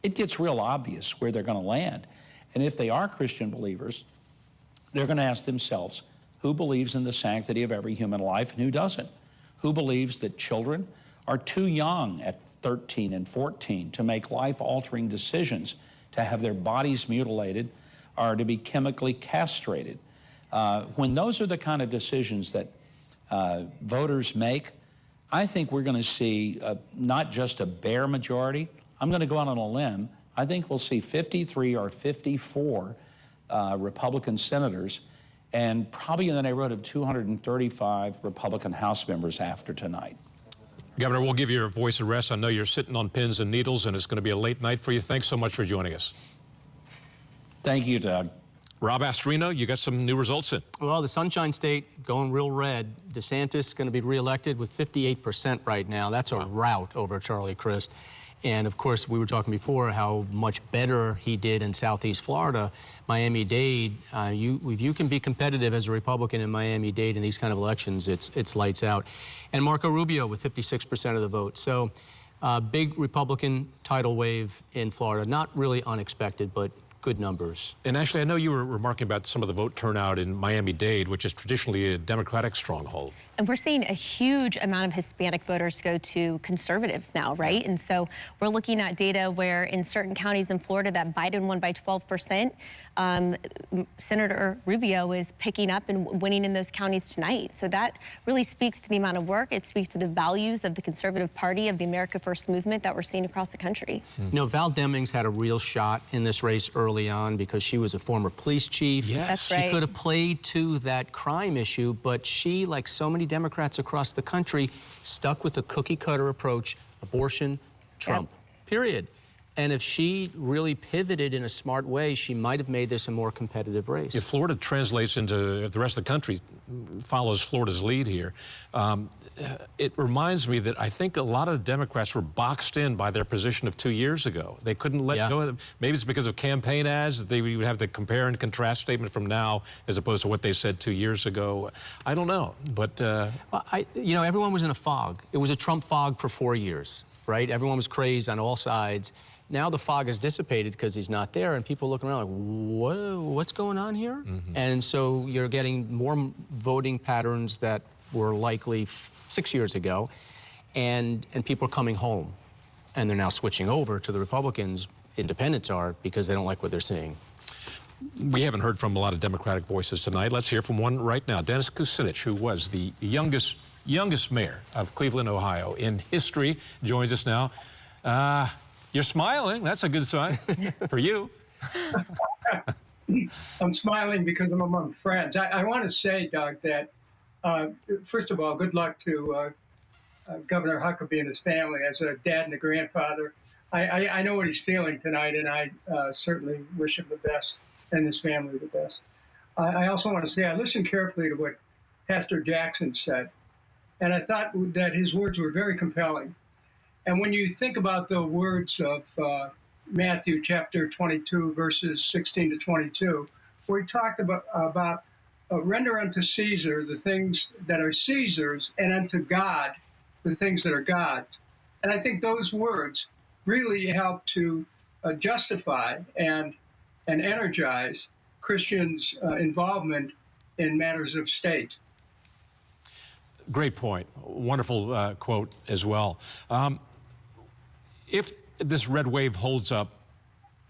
it gets real obvious where they're going to land. And if they are Christian believers, they're going to ask themselves, who believes in the sanctity of every human life and who doesn't? Who believes that children are too young at 13 and 14 to make life-altering decisions, to have their bodies mutilated or to be chemically castrated? When those are the kind of decisions that voters make, I think we're going to see not just a bare majority. I'm going to go out on a limb. I think we'll see 53 or 54 Republican senators, and probably in the neighborhood of 235 Republican House members after tonight. Governor, we'll give your voice a rest. I know you're sitting on pins and needles, and it's going to be a late night for you. Thanks so much for joining us. Thank you, Doug. Rob Astorino, you got some new results in. Well, the Sunshine State going real red. DeSantis going to be reelected with 58% right now. That's a rout over Charlie Crist. And, of course, we were talking before how much better he did in Southeast Florida. Miami-Dade, if you can be competitive as a Republican in Miami-Dade in these kind of elections, it's lights out. And Marco Rubio with 56% of the vote. So big Republican tidal wave in Florida. Not really unexpected, but good numbers. And actually, I know you were remarking about some of the vote turnout in Miami-Dade, which is traditionally a Democratic stronghold. And we're seeing a huge amount of Hispanic voters go to conservatives now, right? And so we're looking at data where in certain counties in Florida that Biden won by 12%. Senator Rubio is picking up and winning in those counties tonight. So that really speaks to the amount of work. It speaks to the values of the conservative party, of the America First movement that we're seeing across the country. You know, Val Demings had a real shot in this race early on because she was a former police chief. Yes. That's right. She could have played to that crime issue, but she, like so many Democrats across the country, stuck with the cookie-cutter approach, abortion, Trump, period. And if she really pivoted in a smart way, she might have made this a more competitive race. If Florida translates into the rest of the country, follows Florida's lead here, it reminds me that I think a lot of Democrats were boxed in by their position of 2 years ago. They couldn't let go of it. Maybe it's because of campaign ads that they would have the compare and contrast statement from now as opposed to what they said 2 years ago. I don't know, but... Well, you know, everyone was in a fog. It was a Trump fog for 4 years, right? Everyone was crazed on all sides. Now the fog has dissipated because he's not there, and people looking around like, what's going on here? Mm-hmm. And so you're getting more voting patterns that were likely 6 years ago, and people are coming home, and they're now switching over to the Republicans. Independents are, because they don't like what they're seeing. We haven't heard from a lot of Democratic voices tonight. Let's hear from one right now. Dennis Kucinich, who was the youngest youngest mayor of Cleveland, Ohio in history, joins us now. You're smiling. That's a good sign for you. I'm smiling because I'm among friends. I want to say, Doug, that first of all, good luck to Governor Huckabee and his family. As a dad and a grandfather, I know what he's feeling tonight, and I certainly wish him the best and his family the best. I also want to say I listened carefully to what Pastor Jackson said, and I thought that his words were very compelling. And when you think about the words of Matthew chapter 22, verses 16 to 22, where he talked about render unto Caesar the things that are Caesar's, and unto God the things that are God's. And I think those words really help to justify and energize Christians' involvement in matters of state. Great point. Wonderful quote as well. If this red wave holds up,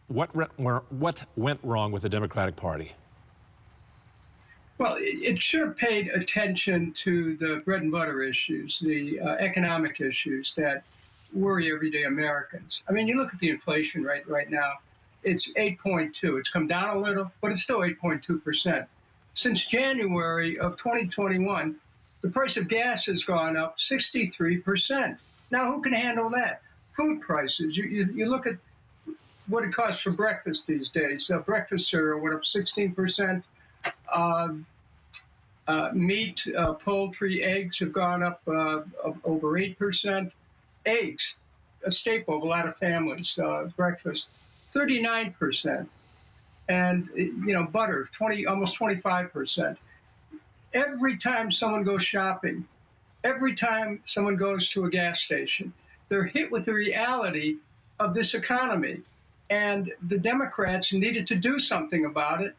what went wrong with the Democratic Party? Well, it should have paid attention to the bread and butter issues, the economic issues that worry everyday Americans. I mean, you look at the inflation rate right now, it's 8.2. It's come down a little, but it's still 8.2%. Since January of 2021, the price of gas has gone up 63%. Now, who can handle that? Food prices. You look at what it costs for breakfast these days. Breakfast cereal went up 16%. Meat, poultry, eggs have gone up over 8%. Eggs, a staple of a lot of families, breakfast, 39%. And, butter, almost 25%. Every time someone goes shopping, every time someone goes to a gas station, they're hit with the reality of this economy. And the Democrats needed to do something about it.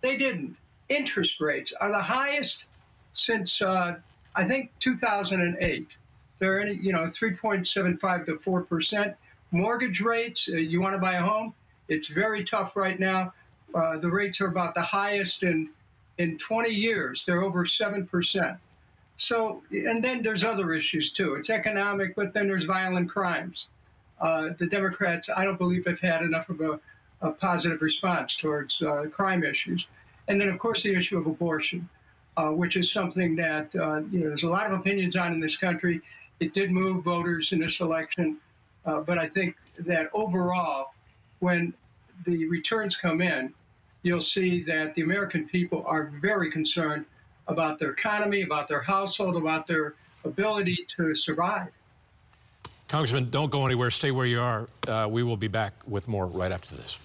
They didn't. Interest rates are the highest since, I think, 2008. They're 3.75 to 4%. Mortgage rates, you want to buy a home? It's very tough right now. The rates are about the highest in 20 years. They're over 7%. So, and then there's other issues too. It's economic, but then there's violent crimes. The Democrats, I don't believe, have had enough of a positive response towards crime issues. And then, of course, the issue of abortion, which is something that there's a lot of opinions on in this country. It did move voters in this election, but I think that overall, when the returns come in, you'll see that the American people are very concerned about their economy, about their household, about their ability to survive. Congressman, don't go anywhere. Stay where you are. We will be back with more right after this.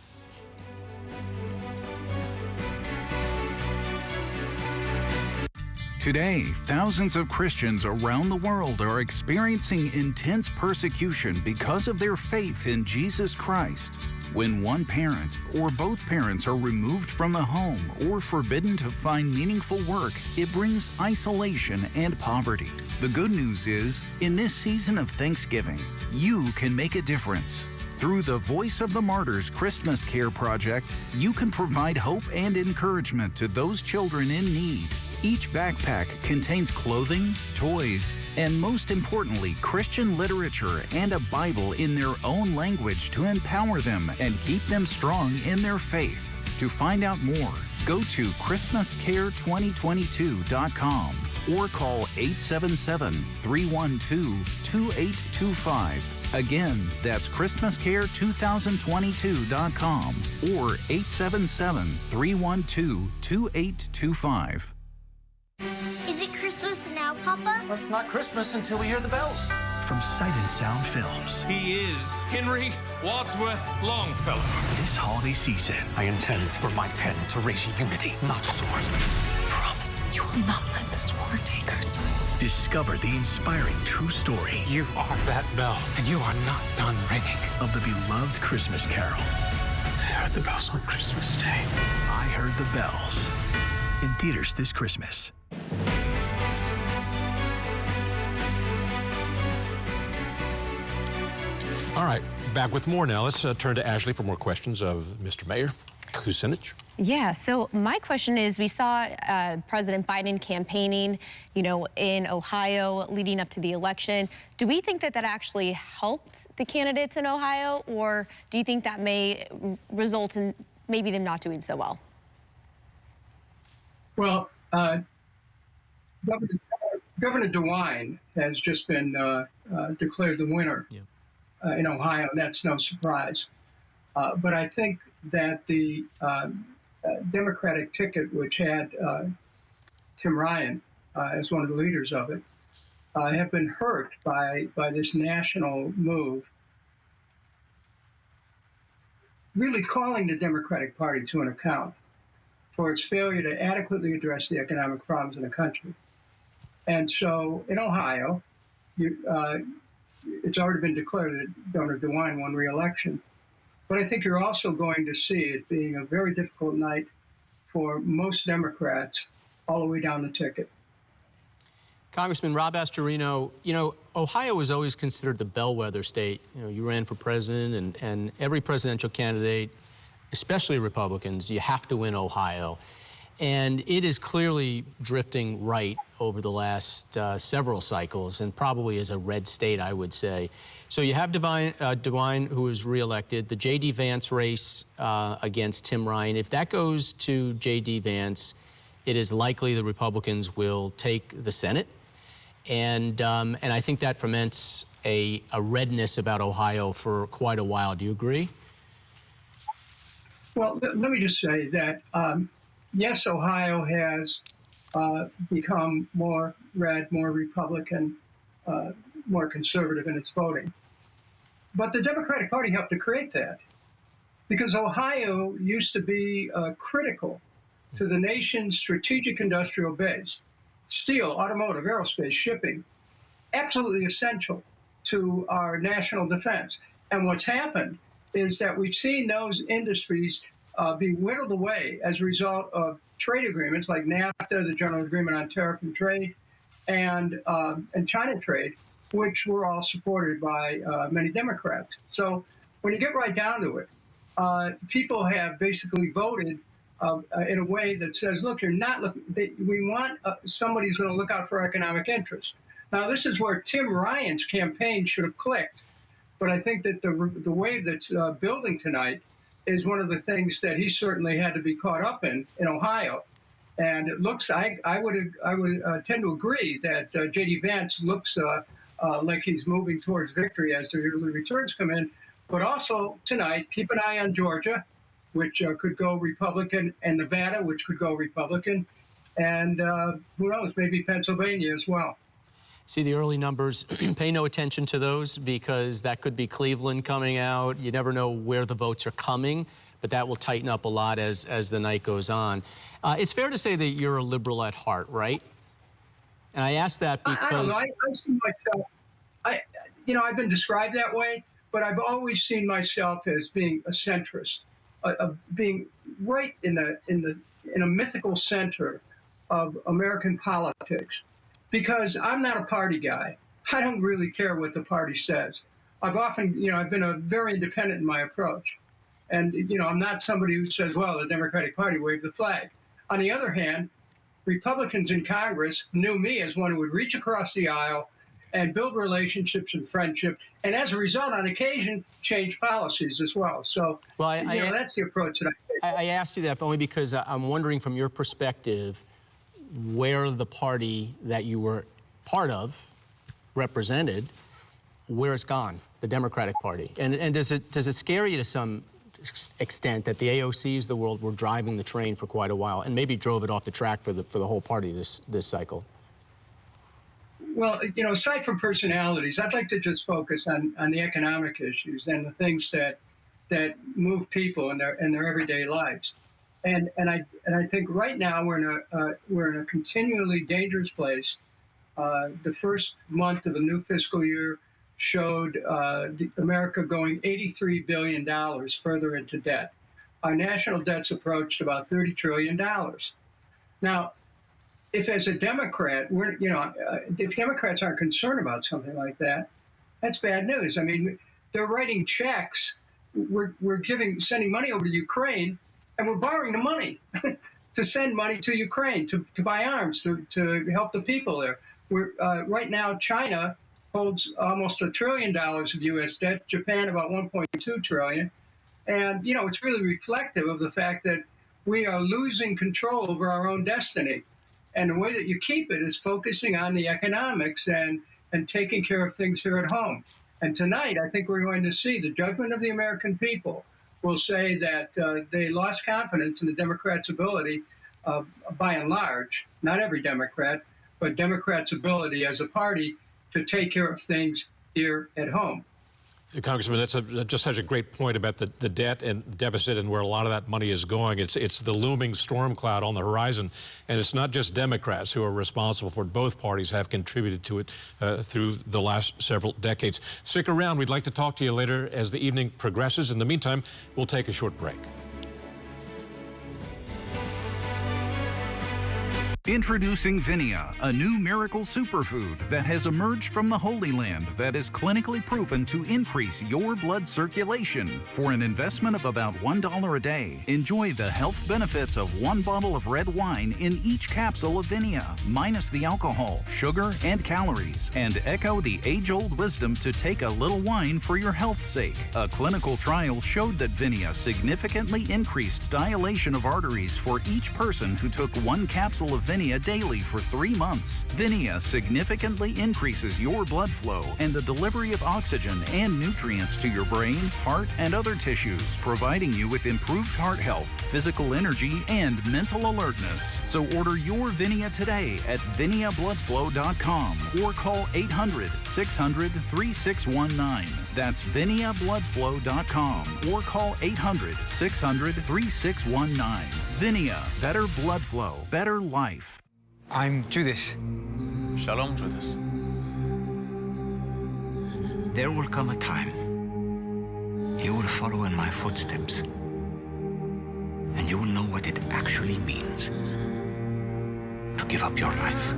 Today, thousands of Christians around the world are experiencing intense persecution because of their faith in Jesus Christ. When one parent or both parents are removed from the home or forbidden to find meaningful work, it brings isolation and poverty. The good news is, in this season of Thanksgiving, you can make a difference. Through the Voice of the Martyrs Christmas Care Project, you can provide hope and encouragement to those children in need. Each backpack contains clothing, toys, and most importantly, Christian literature and a Bible in their own language to empower them and keep them strong in their faith. To find out more, go to ChristmasCare2022.com or call 877-312-2825. Again, that's ChristmasCare2022.com or 877-312-2825. Is it Christmas now, Papa? Well, it's not Christmas until we hear the bells. From Sight and Sound Films. He is Henry Wadsworth Longfellow. This holiday season, I intend for my pen to raise unity, not swords. Promise me you will not let this war take our sides. Discover the inspiring true story. You are that bell, and you are not done ringing. Of the beloved Christmas carol. I heard the bells on Christmas Day. I Heard the Bells. In theaters this Christmas. All right, back with more now. Let's turn to Ashley for more questions of Mr. Mayor Kucinich. Yeah, so my question is, we saw President Biden campaigning, in Ohio leading up to the election. Do we think that that actually helped the candidates in Ohio, or do you think that may result in maybe them not doing so well? Well, Governor DeWine has just been declared the winner in Ohio. That's no surprise. But I think that the Democratic ticket, which had Tim Ryan as one of the leaders of it, have been hurt by this national move, really calling the Democratic Party to an account for its failure to adequately address the economic problems in the country. And so in Ohio, it's already been declared that Governor DeWine won re-election. But I think you're also going to see it being a very difficult night for most Democrats all the way down the ticket. Congressman Rob Astorino, Ohio was always considered the bellwether state. You ran for president, and every presidential candidate, especially Republicans, you have to win Ohio. And it is clearly drifting right over the last several cycles, and probably is a red state, I would say. So you have DeWine, who is reelected, the J.D. Vance race against Tim Ryan. If that goes to J.D. Vance, it is likely the Republicans will take the Senate. And I think that foments a redness about Ohio for quite a while. Do you agree? Well, let me just say that, yes, Ohio has become more red, more Republican, more conservative in its voting. But the Democratic Party helped to create that, because Ohio used to be critical to the nation's strategic industrial base. Steel, automotive, aerospace, shipping, absolutely essential to our national defense. And what's happened is that we've seen those industries be whittled away as a result of trade agreements like NAFTA, the General Agreement on Tariff and Trade, and China trade, which were all supported by many Democrats. So when you get right down to it, people have basically voted in a way that says, look, you're not looking, we want somebody who's going to look out for economic interests. Now, this is where Tim Ryan's campaign should have clicked. But I think that the wave that's building tonight is one of the things that he certainly had to be caught up in Ohio. And it looks, I would tend to agree that J.D. Vance looks like he's moving towards victory as the returns come in. But also tonight, keep an eye on Georgia, which could go Republican, and Nevada, which could go Republican, and who knows, maybe Pennsylvania as well. See the early numbers, pay no attention to those, because that could be Cleveland coming out. You never know where the votes are coming, but that will tighten up a lot as the night goes on. It's fair to say that you're a liberal at heart, right? And I ask that because... I don't know, I see myself, I've been described that way, but I've always seen myself as being a centrist, being right in a mythical center of American politics, because I'm not a party guy. I don't really care what the party says. I've often, I've been very independent in my approach. And, I'm not somebody who says, well, the Democratic Party waved the flag. On the other hand, Republicans in Congress knew me as one who would reach across the aisle and build relationships and friendship, and as a result, on occasion, change policies as well. So, that's the approach that I take. I asked you that only because I'm wondering, from your perspective, where the party that you were part of, represented, where it's gone, the Democratic Party. And does it scare you to some extent that the AOCs of the world were driving the train for quite a while and maybe drove it off the track for the whole party this cycle? Well, aside from personalities, I'd like to just focus on the economic issues and the things that move people in their everyday lives. And I think right now we're in a continually dangerous place. The first month of the new fiscal year showed America going $83 billion further into debt. Our national debt's approached about $30 trillion. Now, if as a Democrat, if Democrats aren't concerned about something like that, that's bad news. They're writing checks. We're sending money over to Ukraine, And we're borrowing the money to send money to Ukraine, to buy arms, to help the people there. We're, right now, China holds almost $1 trillion of U.S. debt, Japan about $1.2 trillion. And, you know, it's really reflective of the fact that we are losing control over our own destiny. And the way that you keep it is focusing on the economics and taking care of things here at home. And tonight, I think we're going to see the judgment of the American people will say that they lost confidence in the Democrats' ability, by and large, not every Democrat, but Democrats' ability as a party to take care of things here at home. Congressman, that's just such a great point about the debt and deficit and where a lot of that money is going. It's the looming storm cloud on the horizon, and it's not just Democrats who are responsible for it. Both parties have contributed to it through the last several decades. Stick around. We'd like to talk to you later as the evening progresses. In the meantime, we'll take a short break. Introducing Vinia, a new miracle superfood that has emerged from the Holy Land that is clinically proven to increase your blood circulation. For an investment of about $1 a day, enjoy the health benefits of 1 bottle of red wine in each capsule of Vinia, minus the alcohol, sugar, and calories, and echo the age-old wisdom to take a little wine for your health's sake. A clinical trial showed that Vinia significantly increased dilation of arteries for each person who took 1 capsule of Vinia daily for 3 months. Vinia significantly increases your blood flow and the delivery of oxygen and nutrients to your brain, heart, and other tissues, providing you with improved heart health, physical energy, and mental alertness. So order your Vinia today at ViniaBloodFlow.com or call 800-600-3619. That's ViniaBloodFlow.com or call 800-600-3619. Vinia, better blood flow, better life. I'm Judas. Shalom, Judas. There will come a time you will follow in my footsteps, and you will know what it actually means to give up your life.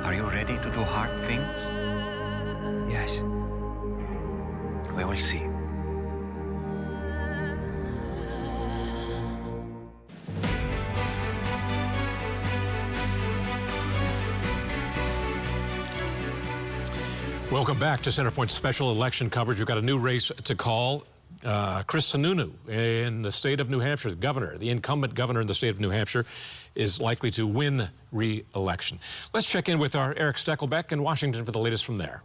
Are you ready to do hard things? Yes. We will see. Welcome back to Centerpoint Special Election coverage. We've got a new race to call. Chris Sununu in the state of New Hampshire, the governor, the incumbent governor in the state of New Hampshire, is likely to win re-election. Let's check in with our Eric Steckelbeck in Washington for the latest from there.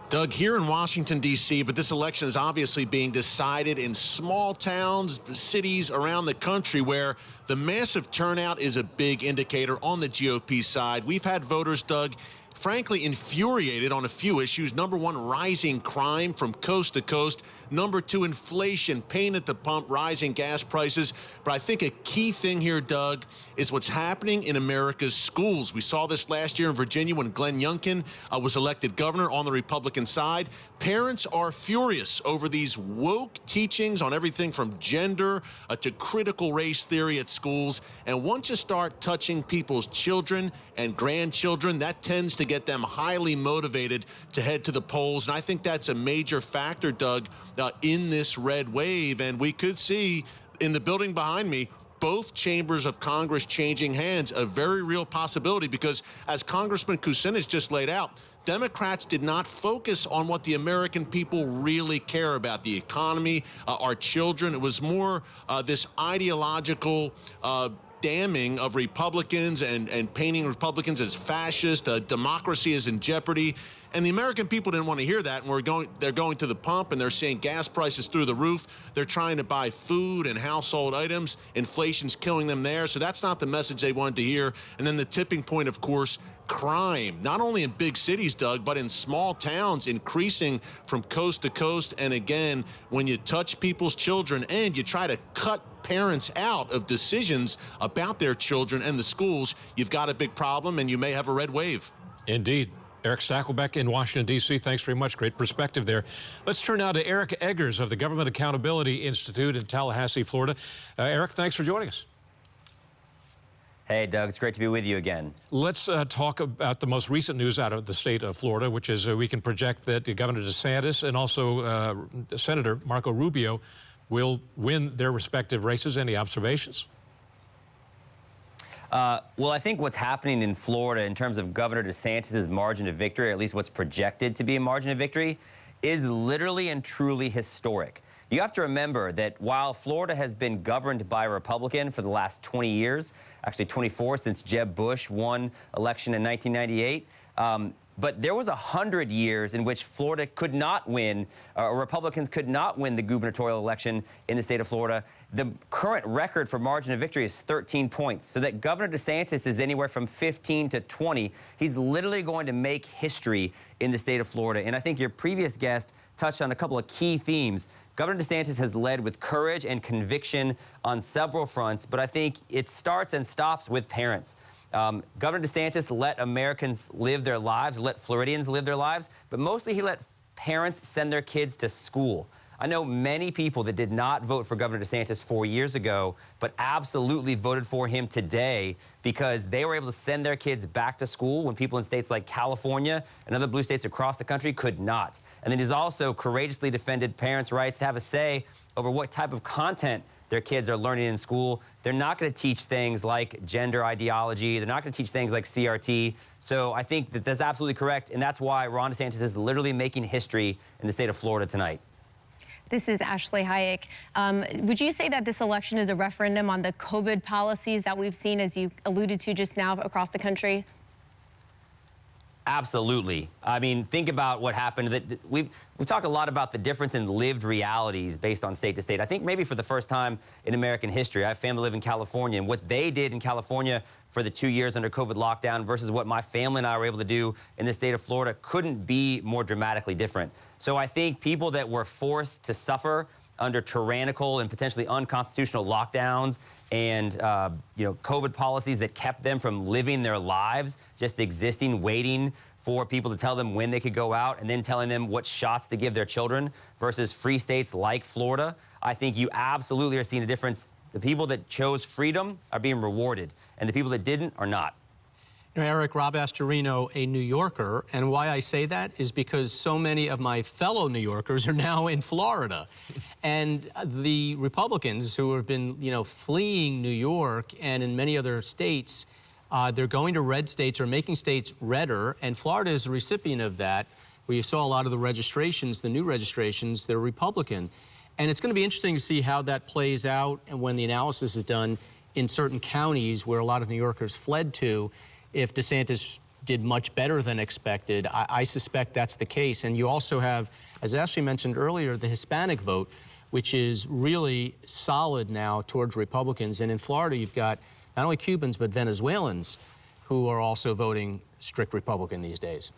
Doug, here in Washington, D.C., but this election is obviously being decided in small towns, cities around the country where the massive turnout is a big indicator on the GOP side. We've had voters, Doug, frankly infuriated on a few issues. Number one, rising crime from coast to coast. Number two, inflation, pain at the pump, rising gas prices. But I think a key thing here, Doug, is what's happening in America's schools. We saw this last year in Virginia when Glenn Youngkin was elected governor on the Republican side. Parents are furious over these woke teachings on everything from gender to critical race theory at schools. And once you start touching people's children and grandchildren, that tends to get them highly motivated to head to the polls. And I think that's a major factor, Doug, in this red wave. And we could see in the building behind me, both chambers of Congress changing hands, a very real possibility, because as Congressman Kucinich just laid out, Democrats did not focus on what the American people really care about, the economy, our children. It was more this ideological damning of Republicans and painting Republicans as fascist. Democracy is in jeopardy. And the American people didn't want to hear that. And they're going to the pump and they're seeing gas prices through the roof. They're trying to buy food and household items. Inflation's killing them there. So that's not the message they wanted to hear. And then the tipping point, of course, crime, not only in big cities, Doug, but in small towns, increasing from coast to coast. And again, when you touch people's children and you try to cut parents out of decisions about their children and the schools, you've got a big problem, and you may have a red wave. Indeed. Eric Stackelbeck in Washington, D.C. Thanks very much. Great perspective there. Let's turn now to Eric Eggers of the Government Accountability Institute in Tallahassee, Florida. Eric, thanks for joining us. Hey, Doug, it's great to be with you again. Let's talk about the most recent news out of the state of Florida, which is we can project that Governor DeSantis and also Senator Marco Rubio will win their respective races. Any observations? Well, I think what's happening in Florida in terms of Governor DeSantis' margin of victory, or at least what's projected to be a margin of victory, is literally and truly historic. You have to remember that while Florida has been governed by a Republican for the last 20 years, actually 24 since Jeb Bush won election in 1998, but there was 100 years in which Florida could not win, or Republicans could not win the gubernatorial election in the state of Florida. The current record for margin of victory is 13 points, so that Governor DeSantis is anywhere from 15 to 20. He's literally going to make history in the state of Florida. And I think your previous guest touched on a couple of key themes. Governor DeSantis has led with courage and conviction on several fronts, but I think it starts and stops with parents. Governor DeSantis let Americans live their lives, let Floridians live their lives, but mostly he let parents send their kids to school. I know many people that did not vote for Governor DeSantis 4 years ago, but absolutely voted for him today because they were able to send their kids back to school when people in states like California and other blue states across the country could not. And then he's also courageously defended parents' rights to have a say over what type of content their kids are learning in school. They're not going to teach things like gender ideology. They're not going to teach things like CRT. So I think that that's absolutely correct, and that's why Ron DeSantis is literally making history in the state of Florida tonight. This is Ashley Hayek. Would you say that this election is a referendum on the COVID policies that we've seen, as you alluded to just now, across the country? Absolutely. I mean, think about what happened. We've talked a lot about the difference in lived realities based on state to state. I think maybe for the first time in American history, I have family live in California, and what they did in California for the 2 years under COVID lockdown versus what my family and I were able to do in the state of Florida couldn't be more dramatically different. So I think people that were forced to suffer under tyrannical and potentially unconstitutional lockdowns and COVID policies that kept them from living their lives, just existing, waiting for people to tell them when they could go out and then telling them what shots to give their children versus free states like Florida. I think you absolutely are seeing a difference. The people that chose freedom are being rewarded, and the people that didn't are not. Eric, Rob Astorino, a New Yorker, and why I say that is because so many of my fellow New Yorkers are now in Florida. And the Republicans who have been, fleeing New York and in many other states, they're going to red states or making states redder, and Florida is a recipient of that, where you saw a lot of the registrations, the new registrations, they're Republican. And it's going to be interesting to see how that plays out and when the analysis is done in certain counties where a lot of New Yorkers fled to. If DeSantis did much better than expected, I suspect that's the case. And you also have, as Ashley mentioned earlier, the Hispanic vote, which is really solid now towards Republicans. And in Florida, you've got not only Cubans, but Venezuelans who are also voting strict Republican these days.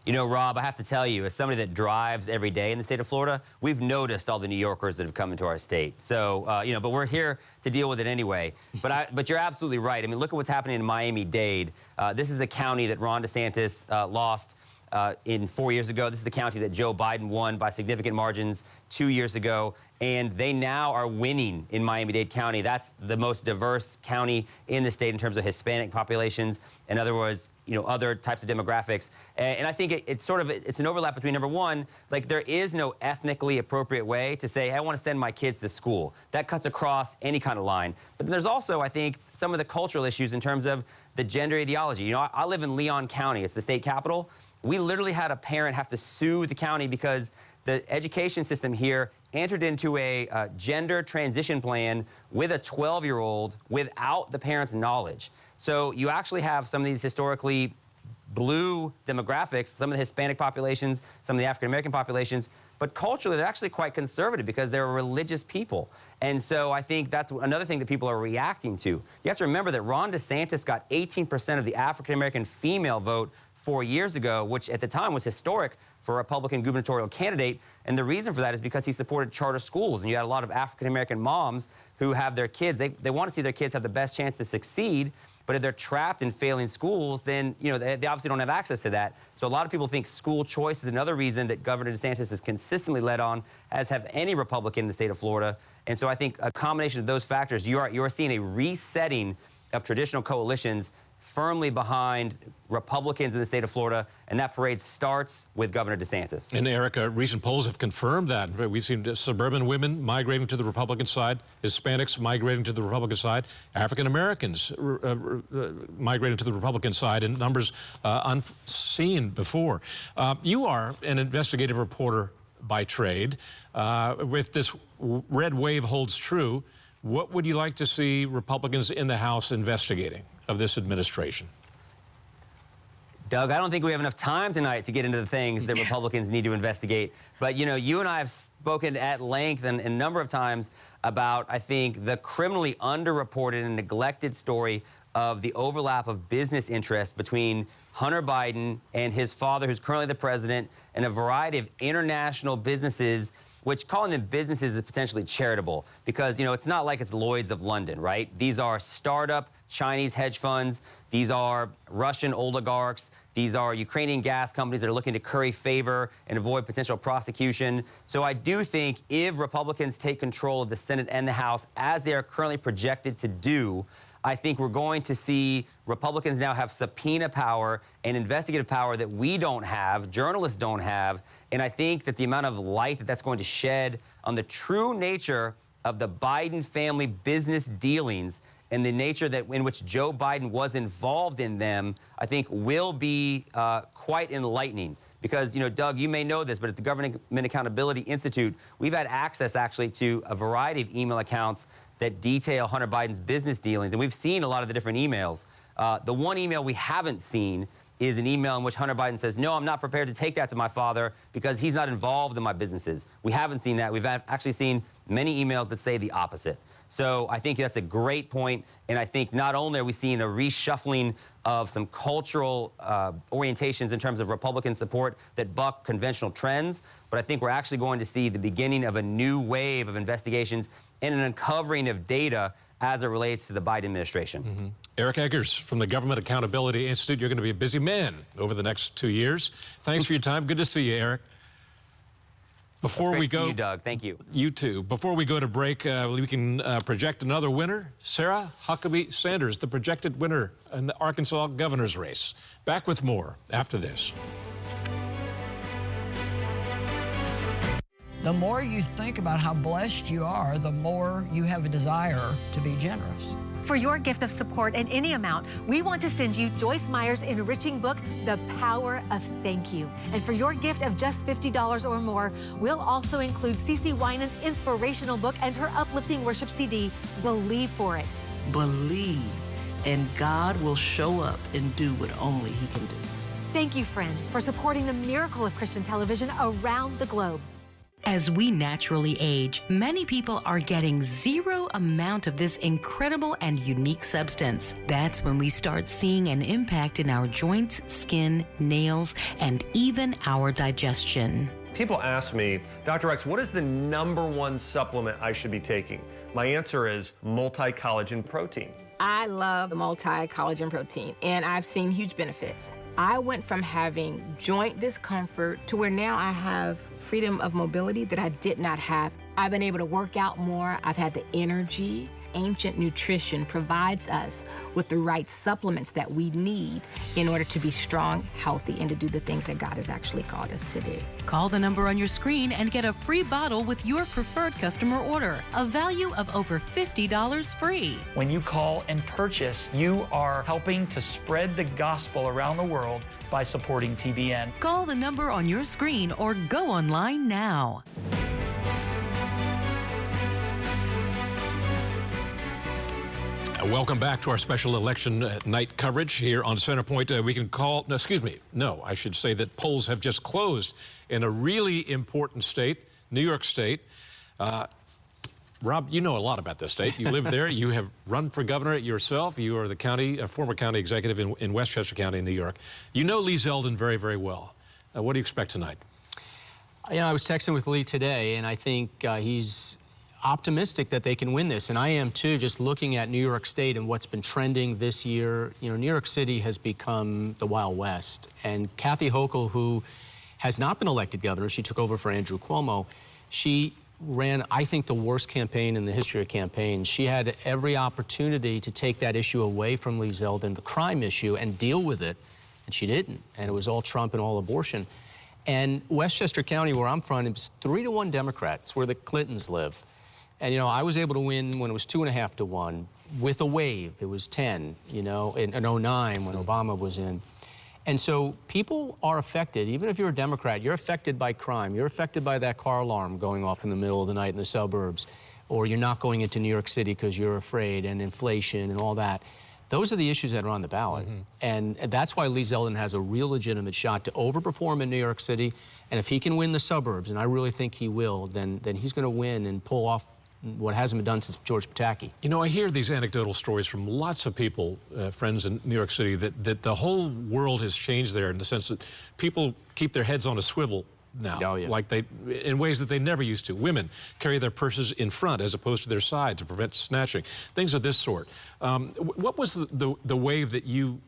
You know, Rob, I have to tell you, as somebody that drives every day in the state of Florida, we've noticed all the New Yorkers that have come into our state. So, but we're here to deal with it anyway. But you're absolutely right. I mean, look at what's happening in Miami-Dade. This is a county that Ron DeSantis lost in 4 years ago. This is the county that Joe Biden won by significant margins 2 years ago. And they now are winning in Miami-Dade County. That's the most diverse county in the state in terms of Hispanic populations. In other words, other types of demographics. And I think it's an overlap between, number one, like there is no ethnically appropriate way to say, hey, I want to send my kids to school. That cuts across any kind of line. But there's also, I think, some of the cultural issues in terms of the gender ideology. I live in Leon County. It's the state capital. We literally had a parent have to sue the county because the education system here entered into a gender transition plan with a 12-year-old without the parent's knowledge. So you actually have some of these historically blue demographics, some of the Hispanic populations, some of the African-American populations, but culturally they're actually quite conservative because they're a religious people. And so I think that's another thing that people are reacting to. You have to remember that Ron DeSantis got 18% of the African-American female vote 4 years ago, which at the time was historic for a Republican gubernatorial candidate. And the reason for that is because he supported charter schools. And you had a lot of African-American moms who have their kids, they want to see their kids have the best chance to succeed. But if they're trapped in failing schools, then they obviously don't have access to that. So a lot of people think school choice is another reason that Governor DeSantis has consistently led on, as have any Republican in the state of Florida. And so I think a combination of those factors, you are seeing a resetting of traditional coalitions firmly behind Republicans in the state of Florida, and that parade starts with Governor DeSantis. And Erica, recent polls have confirmed that. We've seen suburban women migrating to the Republican side, Hispanics migrating to the Republican side, African Americans migrating to the Republican side in numbers unseen before. You are an investigative reporter by trade. If this red wave holds true, what would you like to see Republicans in the House investigating of this administration? Doug, I don't think we have enough time tonight to get into the things that Republicans need to investigate. But, you and I have spoken at length and a number of times about, I think, the criminally underreported and neglected story of the overlap of business interests between Hunter Biden and his father, who's currently the president, and a variety of international businesses, which calling them businesses is potentially charitable because, it's not like it's Lloyd's of London, right? These are startup Chinese hedge funds. These are Russian oligarchs. These are Ukrainian gas companies that are looking to curry favor and avoid potential prosecution. So I do think if Republicans take control of the Senate and the House, as they are currently projected to do, I think we're going to see Republicans now have subpoena power and investigative power that we don't have, journalists don't have. And I think that the amount of light that that's going to shed on the true nature of the Biden family business dealings and the nature in which Joe Biden was involved in them, I think will be quite enlightening. Because, Doug, you may know this, but at the Government Accountability Institute, we've had access actually to a variety of email accounts that detail Hunter Biden's business dealings. And we've seen a lot of the different emails. The one email we haven't seen is an email in which Hunter Biden says, no, I'm not prepared to take that to my father because he's not involved in my businesses. We haven't seen that. We've actually seen many emails that say the opposite. So I think that's a great point. And I think not only are we seeing a reshuffling of some cultural orientations in terms of Republican support that buck conventional trends, but I think we're actually going to see the beginning of a new wave of investigations and an uncovering of data as it relates to the Biden administration. Mm-hmm. Eric Eggers from the Government Accountability Institute. You're going to be a busy man over the next 2 years. Thanks for your time. Good to see you, Eric. Before we go, you, Doug. Thank you. You too. Before we go to break, we can project another winner. Sarah Huckabee Sanders, the projected winner in the Arkansas governor's race. Back with more after this. The more you think about how blessed you are, the more you have a desire to be generous. For your gift of support in any amount, we want to send you Joyce Meyer's enriching book, The Power of Thank You. And for your gift of just $50 or more, we'll also include CeCe Winans' inspirational book and her uplifting worship CD, Believe for It. Believe, and God will show up and do what only He can do. Thank you, friend, for supporting the miracle of Christian television around the globe. As we naturally age, many people are getting zero amount of this incredible and unique substance. That's when we start seeing an impact in our joints, skin, nails, and even our digestion. People ask me, Dr. X, what is the #1 supplement I should be taking? My answer is multi-collagen protein. I love the multi-collagen protein, and I've seen huge benefits. I went from having joint discomfort to where now I have freedom of mobility that I did not have. I've been able to work out more. I've had the energy. Ancient Nutrition provides us with the right supplements that we need in order to be strong, healthy, and to do the things that God has actually called us to do. Call the number on your screen and get a free bottle with your preferred customer order, a value of over $50 free. When you call and purchase, you are helping to spread the gospel around the world by supporting TBN. Call the number on your screen or go online now. Welcome back to our special election night coverage here on Centerpoint. We can call, no, excuse me, no, I should say that polls have just closed in a really important state, New York State. Rob, you know a lot about this state. You live there. You have run for governor yourself. You are the former county executive in Westchester County in New York. You know Lee Zeldin very, very well. What do you expect tonight? I was texting with Lee today, and I think he's optimistic that they can win this, and I am too, just looking at New York State and what's been trending this year. New York City has become the Wild West, and Kathy Hochul, who has not been elected governor, she took over for Andrew Cuomo, she ran, I think, the worst campaign in the history of campaigns. She had every opportunity to take that issue away from Lee Zeldin, the crime issue, and deal with it, and she didn't, and it was all Trump and all abortion. And Westchester County, where I'm from, it's 3-1 Democrats, where the Clintons live. And, I was able to win when it was 2.5 to 1. With a wave, it was 10, in 09 when Obama was in. And so people are affected. Even if you're a Democrat, you're affected by crime. You're affected by that car alarm going off in the middle of the night in the suburbs. Or you're not going into New York City because you're afraid, and inflation and all that. Those are the issues that are on the ballot. And that's why Lee Zeldin has a real legitimate shot to overperform in New York City. And if he can win the suburbs, and I really think he will, then he's going to win and pull off what hasn't been done since George Pataki. I hear these anecdotal stories from lots of people, friends in New York City, that the whole world has changed there in the sense that people keep their heads on a swivel now, like in ways that they never used to. Women carry their purses in front as opposed to their side to prevent snatching, things of this sort. What was the wave that you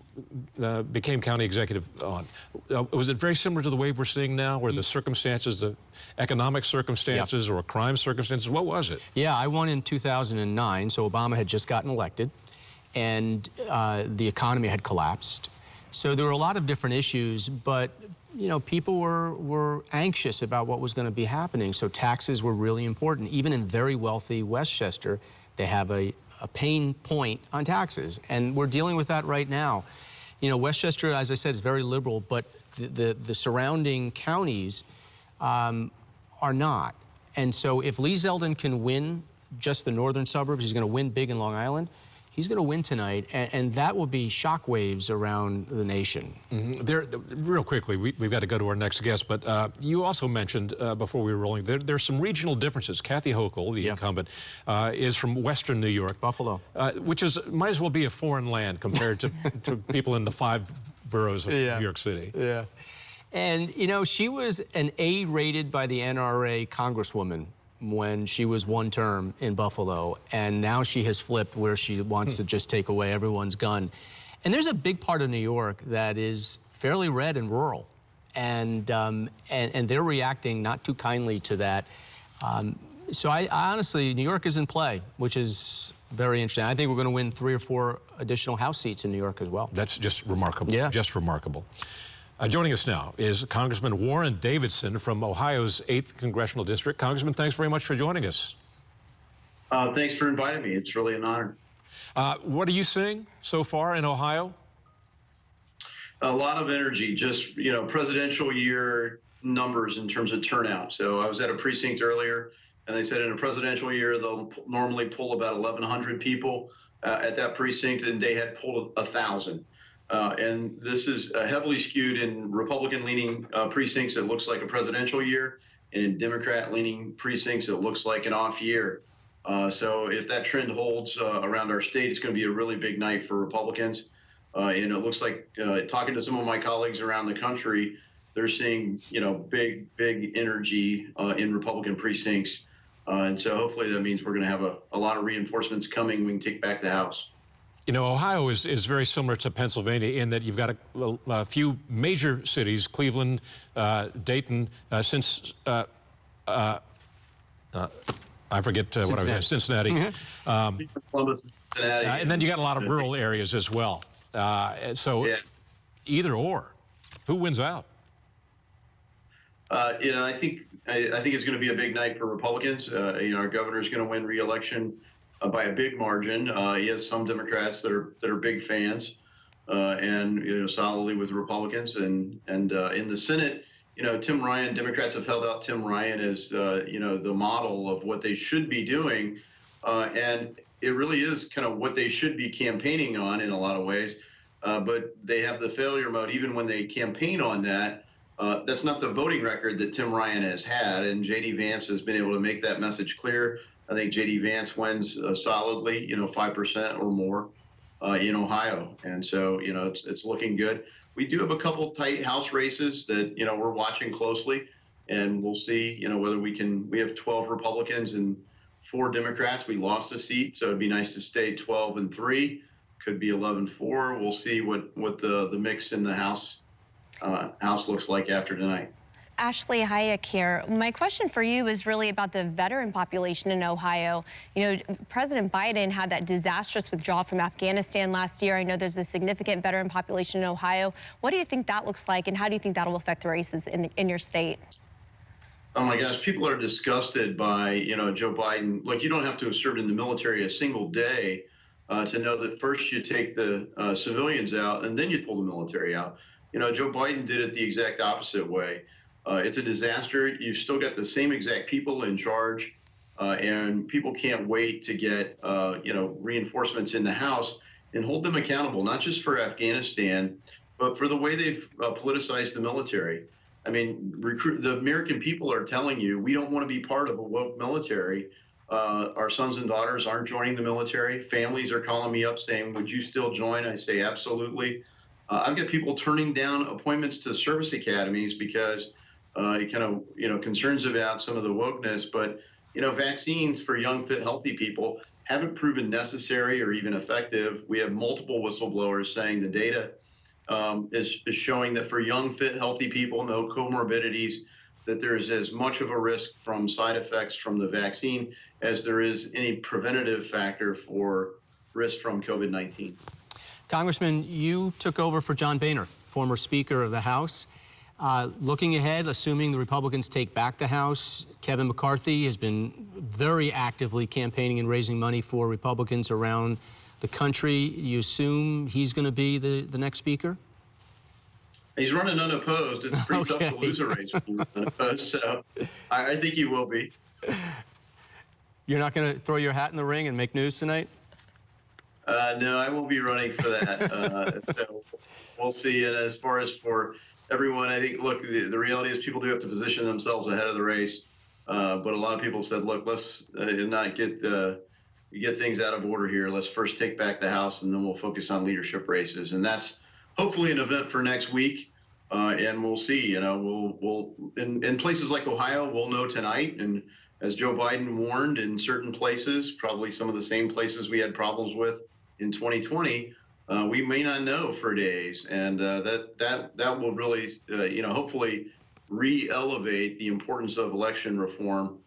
became county executive on? Was it very similar to the wave we're seeing now, where the circumstances, the economic circumstances or crime circumstances, what was it? Yeah, I won in 2009, so Obama had just gotten elected, and the economy had collapsed. So there were a lot of different issues, but people were anxious about what was going to be happening. So taxes were really important. Even in very wealthy Westchester, they have a pain point on taxes, and we're dealing with that right now. Westchester, as I said, is very liberal, but the surrounding counties are not. And so if Lee Zeldin can win just the northern suburbs, he's going to win big in Long Island. He's going to win tonight, and that will be shockwaves around the nation. Real quickly, we've got to go to our next guest, but you also mentioned before we were rolling, there's some regional differences. Kathy Hochul, the incumbent, is from Western New York. Buffalo. Which might as well be a foreign land compared to people in the 5 boroughs of New York City. Yeah. And, she was an A-rated by the NRA congresswoman when she was one term in Buffalo, and now she has flipped where she wants to just take away everyone's gun. And there's a big part of New York that is fairly red and rural, and they're reacting not too kindly to that. So I honestly, New York is in play, which is very interesting. I think we're going to win 3 or 4 additional House seats in New York as well. That's just remarkable. Yeah. Just remarkable. Joining us now is Congressman Warren Davidson from Ohio's 8th Congressional District. Congressman, thanks very much for joining us. Thanks for inviting me. It's really an honor. What are you seeing so far in Ohio? A lot of energy, just, presidential year numbers in terms of turnout. So I was at a precinct earlier, and they said in a presidential year, they'll normally pull about 1,100 people at that precinct, and they had pulled 1,000. And this is heavily skewed in Republican-leaning precincts. It looks like a presidential year, and in Democrat-leaning precincts, it looks like an off year. So if that trend holds around our state, it's going to be a really big night for Republicans. And it looks like, talking to some of my colleagues around the country, they're seeing, big energy in Republican precincts. And so hopefully that means we're going to have a lot of reinforcements coming. We can take back the House. Ohio is very similar to Pennsylvania in that you've got a few major cities, Cleveland, Dayton, I forget what I was saying, Cincinnati. Columbus, Cincinnati. And then you got a lot of rural areas as well. So either or, who wins out? I think it's going to be a big night for Republicans. Our governor's going to win re-election by a big margin. He has some Democrats that are big fans, and solidly with Republicans. And in the Senate, Tim Ryan, Democrats have held out Tim Ryan as the model of what they should be doing, and it really is kind of what they should be campaigning on in a lot of ways. But they have the failure mode even when they campaign on that. That's not the voting record that Tim Ryan has had, and J.D. Vance has been able to make that message clear. I think J.D. Vance wins solidly, 5% or more in Ohio. And so, it's looking good. We do have a couple tight House races that, we're watching closely, and we'll see, whether we have 12 Republicans and 4 Democrats. We lost a seat, so it'd be nice to stay 12-3. Could be 11-4. We'll see what the mix in the House looks like after tonight. Ashley Hayek here. My question for you is really about the veteran population in Ohio. President Biden had that disastrous withdrawal from Afghanistan last year. I know there's a significant veteran population in Ohio. What do you think that looks like, and how do you think that'll affect the races in your state? Oh my gosh, people are disgusted by, Joe Biden. Look, you don't have to have served in the military a single day to know that first you take the civilians out and then you pull the military out. Joe Biden did it the exact opposite way. It's a disaster. You've still got the same exact people in charge, and people can't wait to get, reinforcements in the House and hold them accountable, not just for Afghanistan, but for the way they've politicized the military. I mean, the American people are telling you, we don't want to be part of a woke military. Our sons and daughters aren't joining the military. Families are calling me up saying, would you still join? I say, absolutely. I've got people turning down appointments to service academies because concerns about some of the wokeness. But, vaccines for young, fit, healthy people haven't proven necessary or even effective. We have multiple whistleblowers saying the data is showing that for young, fit, healthy people, no comorbidities, that there is as much of a risk from side effects from the vaccine as there is any preventative factor for risk from COVID-19. Congressman, you took over for John Boehner, former Speaker of the House. Looking ahead, assuming the Republicans take back the House, Kevin McCarthy has been very actively campaigning and raising money for Republicans around the country. You assume he's going to be the next Speaker? He's running unopposed. It's pretty tough to lose a race unopposed, so I think he will be. You're not going to throw your hat in the ring and make news tonight? No, I won't be running for that. So we'll see. And as far as for everyone, I think, look, the reality is people do have to position themselves ahead of the race. But a lot of people said, look, let's not get things out of order here. Let's first take back the House, and then we'll focus on leadership races. And that's hopefully an event for next week. And we'll see. We'll in places like Ohio, we'll know tonight. And as Joe Biden warned, in certain places, probably some of the same places we had problems with in 2020, we may not know for days, and that will really, hopefully re-elevate the importance of election reform,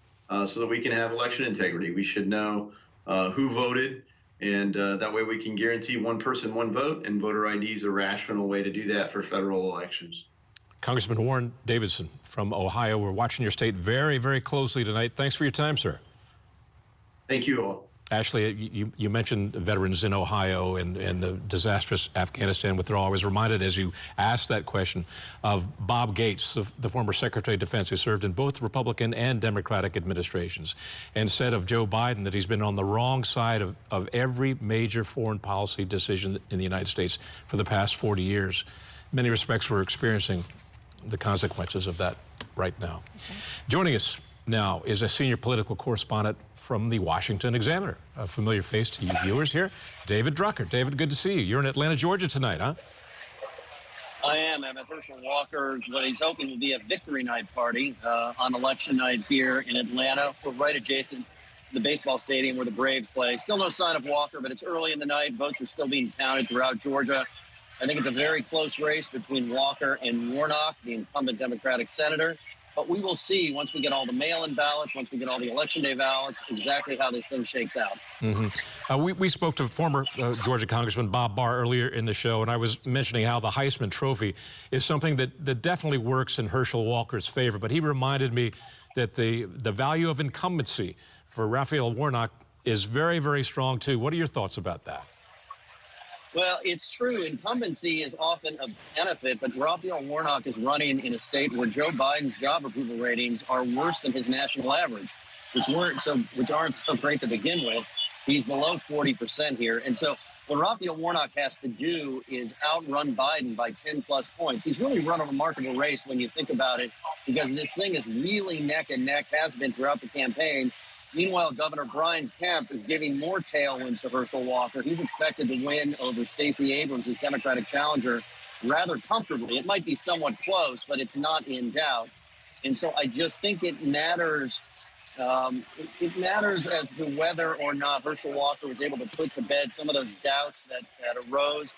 so that we can have election integrity. We should know who voted, and that way we can guarantee one person, one vote, and voter ID is a rational way to do that for federal elections. Congressman Warren Davidson from Ohio, we're watching your state very, very closely tonight. Thanks for your time, sir. Thank you all. Ashley, you mentioned veterans in Ohio and the disastrous Afghanistan withdrawal. I was reminded as you asked that question of Bob Gates, the former Secretary of Defense who served in both Republican and Democratic administrations, and said of Joe Biden that he's been on the wrong side of every major foreign policy decision in the United States for the past 40 years. In many respects, we're experiencing the consequences of that right now. Okay. Joining us now is a senior political correspondent from the Washington Examiner, a familiar face to you viewers here, David Drucker. David, good to see you. You're in Atlanta, Georgia tonight, huh? I am. I'm at Herschel Walker's, what he's hoping will be a victory night party on election night here in Atlanta. We're right adjacent to the baseball stadium where the Braves play. Still no sign of Walker, but it's early in the night. Votes are still being counted throughout Georgia. I think it's a very close race between Walker and Warnock, the incumbent Democratic senator. But we will see once we get all the mail-in ballots, once we get all the election day ballots, exactly how this thing shakes out. Mm-hmm. We spoke to former Georgia Congressman Bob Barr earlier in the show, and I was mentioning how the Heisman Trophy is something that definitely works in Herschel Walker's favor. But he reminded me that the value of incumbency for Raphael Warnock is very, very strong, too. What are your thoughts about that? Well, it's true. Incumbency is often a benefit, but Raphael Warnock is running in a state where Joe Biden's job approval ratings are worse than his national average, which aren't so great to begin with. He's below 40% here. And so what Raphael Warnock has to do is outrun Biden by 10-plus points. He's really run a remarkable race when you think about it, because this thing is really neck and neck, has been throughout the campaign. Meanwhile, Governor Brian Kemp is giving more tailwinds to Herschel Walker. He's expected to win over Stacey Abrams, his Democratic challenger, rather comfortably. It might be somewhat close, but it's not in doubt. And so I just think it matters. It matters as to whether or not Herschel Walker was able to put to bed some of those doubts that arose